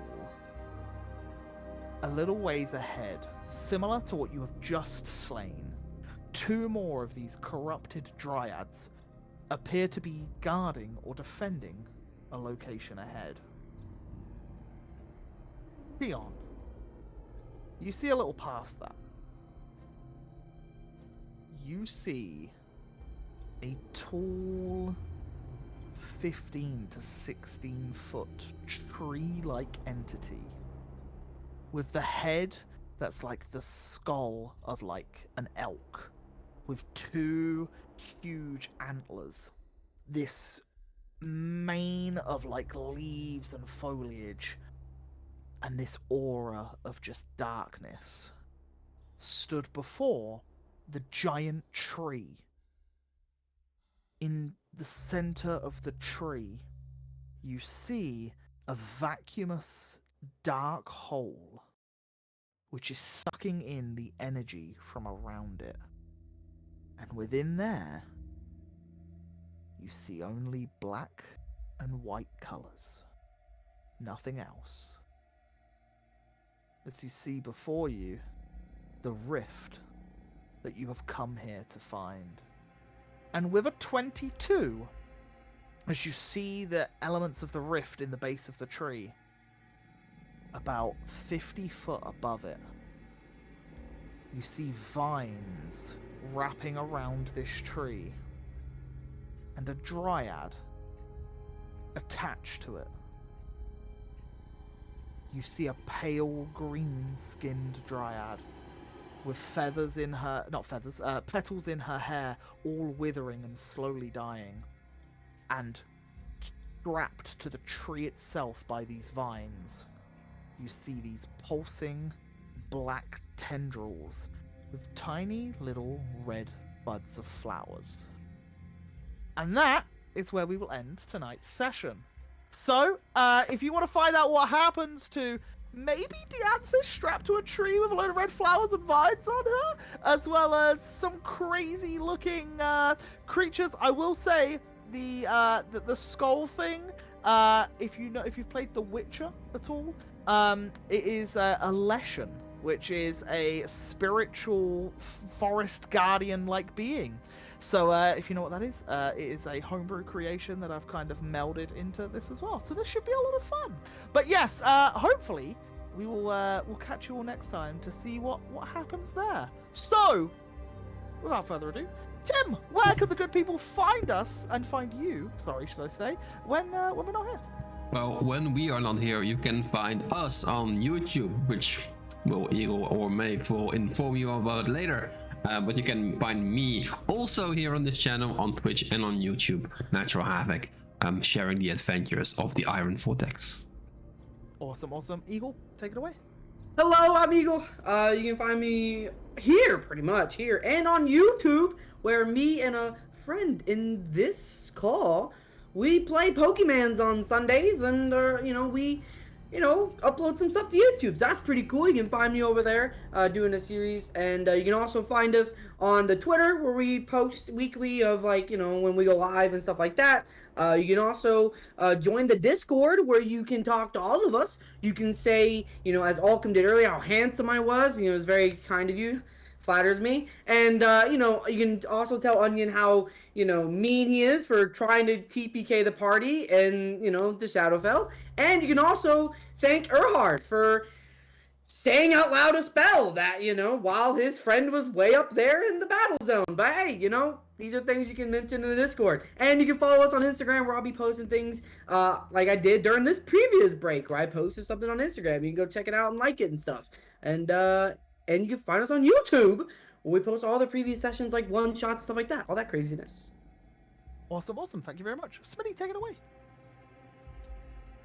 A little ways ahead, similar to what you have just slain, two more of these corrupted dryads appear to be guarding or defending a location ahead. Shion, you see a little past that. You see a tall 15 to 16 foot tree-like entity with the head that's like the skull of like an elk with two huge antlers, this mane of like leaves and foliage, and this aura of just darkness stood before the giant tree. In the center of the tree, you see a vacuumous dark hole which is sucking in the energy from around it. And within there, you see only black and white colors. Nothing else. As you see before you, the rift that you have come here to find. And with a 22, as you see the elements of the rift in the base of the tree, about 50 foot above it, you see vines wrapping around this tree, and a dryad attached to it. You see a pale green-skinned dryad with feathers in her, not feathers, petals in her hair, all withering and slowly dying, and strapped to the tree itself by these vines you see these pulsing black tendrils with tiny little red buds of flowers. And that is where we will end tonight's session. So, if you want to find out what happens to maybe Diantha strapped to a tree with a load of red flowers and vines on her, as well as some crazy looking creatures, I will say the skull thing, if you've played The Witcher at all, it is a leshen, which is a spiritual forest guardian-like being. So if you know what that is, it is a homebrew creation that I've kind of melded into this as well. So this should be a lot of fun. But yes, hopefully we will we'll catch you all next time to see what happens there. So without further ado, Tim, where can the good people find us and find you? Sorry, should I say, when we're not here? Well, when we are not here, you can find us on YouTube, which Eagle or Maeve will inform you about later. But you can find me also here on this channel, on Twitch and on YouTube, Natural Havoc, sharing the adventures of the Iron Vortex. Awesome, awesome. Eagle, take it away. Hello, I'm Eagle. You can find me here, pretty much here, and on YouTube, where me and a friend in this call, we play Pokemans on Sundays, and we upload some stuff to YouTube. So that's pretty cool. You can find me over there doing a series, and you can also find us on the Twitter, where we post weekly of when we go live and stuff like that. You can also join the Discord, where you can talk to all of us. You can say, as Alcom did earlier, how handsome I was. It was very kind of you. Flatters me. And you can also tell Onion how mean he is for trying to TPK the party and the Shadowfell. And you can also thank Erhard for saying out loud a spell that while his friend was way up there in the battle zone. But hey, these are things you can mention in the Discord. And you can follow us on Instagram, where I'll be posting things like I did during this previous break, where I posted something on Instagram. You can go check it out and like it and stuff. And you can find us on YouTube, where we post all the previous sessions, like one-shots, stuff like that. All that craziness. Awesome, awesome. Thank you very much. Smitty, take it away.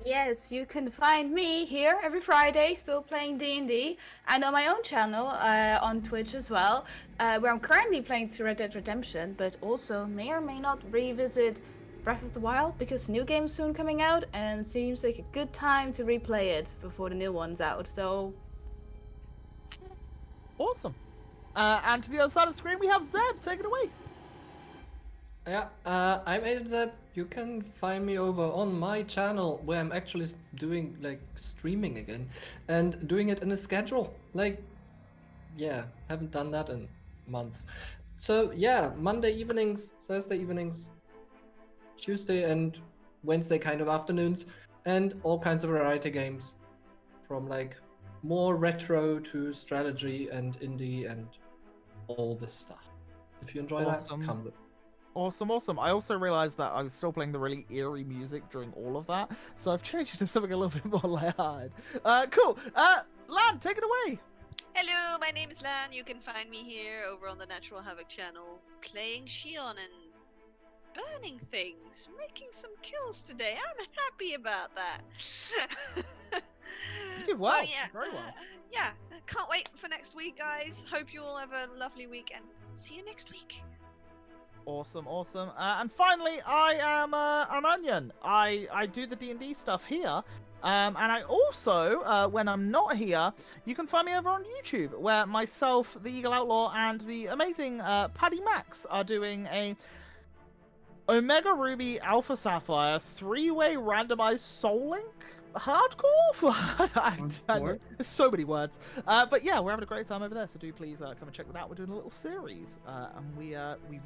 Yes, you can find me here every Friday, still playing D&D, and on my own channel on Twitch as well, where I'm currently playing through Red Dead Redemption, but also may or may not revisit Breath of the Wild, because new game's soon coming out, and it seems like a good time to replay it before the new one's out, so... Awesome. And to the other side of the screen, we have Zeb. Take it away. Yeah, I'm Agent Zeb. You can find me over on my channel, where I'm actually doing streaming again, and doing it in a schedule. Haven't done that in months. So yeah, Monday evenings, Thursday evenings, Tuesday and Wednesday kind of afternoons, and all kinds of variety games, from more retro to strategy and indie and all this stuff. If you enjoy that, come with. Awesome, awesome. I also realized that I was still playing the really eerie music during all of that, so I've changed it to something a little bit more lighthearted. Cool. Lan, take it away. Hello, my name is Lan. You can find me here over on the Natural Havoc channel, playing Shion and burning things, making some kills today. I'm happy about that. You did well. So, yeah, very well. Yeah, can't wait for next week, guys. Hope you all have a lovely week, and see you next week. Awesome, awesome. And finally, I am an Onion. I do the D&D stuff here. And I also, when I'm not here, you can find me over on YouTube, where myself, the Eagle Outlaw, and the amazing Paddy Max are doing a Omega Ruby Alpha Sapphire 3-way randomized Soul Link hardcore. There's so many words, but yeah, we're having a great time over there, so do please come and check that out. We're doing a little series, and we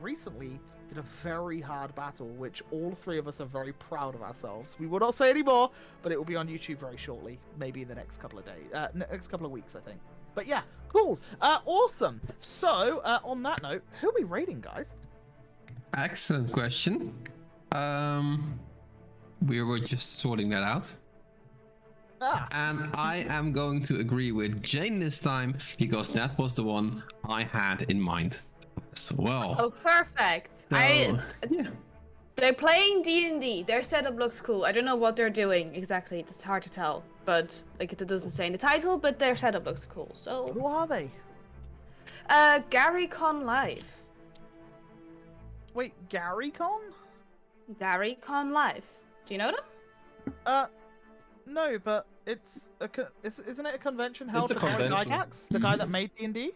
recently did a very hard battle, which all three of us are very proud of ourselves. We will not say any more, but it will be on YouTube very shortly, maybe in the next couple of days, next couple of weeks, I think. But yeah, cool, awesome. So on that note, who are we rating, guys? Excellent question. We were just sorting that out. And I am going to agree with Jane this time, because that was the one I had in mind as well. Oh, perfect. So, yeah. They're playing D&D. Their setup looks cool. I don't know what they're doing exactly. It's hard to tell. but like it doesn't say in the title, but their setup looks cool. So Who are they? GaryCon Live. Wait, GaryCon? GaryCon Live. Do you know them? No, but it's isn't it a convention held It's a for Gary convention. Gygax, the guy that made D&D?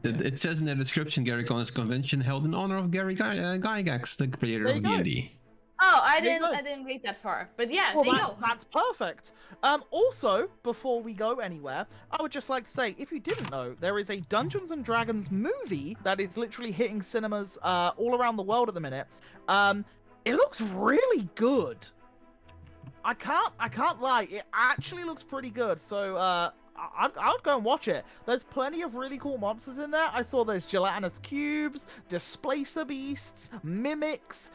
It says in the description, GaryCon is a convention held in honor of Gary Gygax, the creator There of you go. D&D. Oh, I There you go. didn't read that far. But yeah, Well, there you go. that's perfect. Also, before we go anywhere, I would just like to say, if you didn't know, there is a Dungeons and Dragons movie that is literally hitting cinemas all around the world at the minute. It looks really good. I can't lie. It actually looks pretty good. So I'd go and watch it. There's plenty of really cool monsters in there. I saw there's gelatinous cubes, displacer beasts, mimics.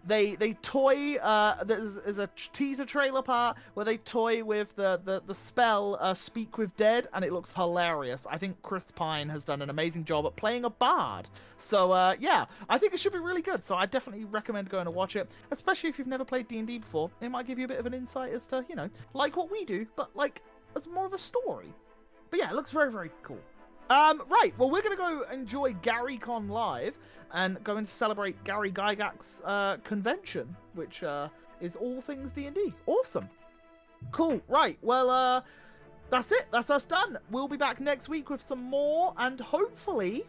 They toy. There's a teaser trailer part where they toy with the spell Speak with Dead, and it looks hilarious. I think Chris Pine has done an amazing job at playing a bard. So yeah, I think it should be really good. So I definitely recommend going to watch it, especially if you've never played D&D before. It might give you a bit of an insight as to, you know, like what we do, but like as more of a story. But yeah, it looks very, very cool. Right, well, we're going to go enjoy GaryCon Live and go and celebrate Gary Gygax's convention, which is all things D&D. Awesome. Cool, right, well, that's it. That's us done. We'll be back next week with some more, and hopefully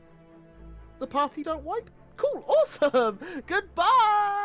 the party don't wipe. Cool, awesome. Goodbye.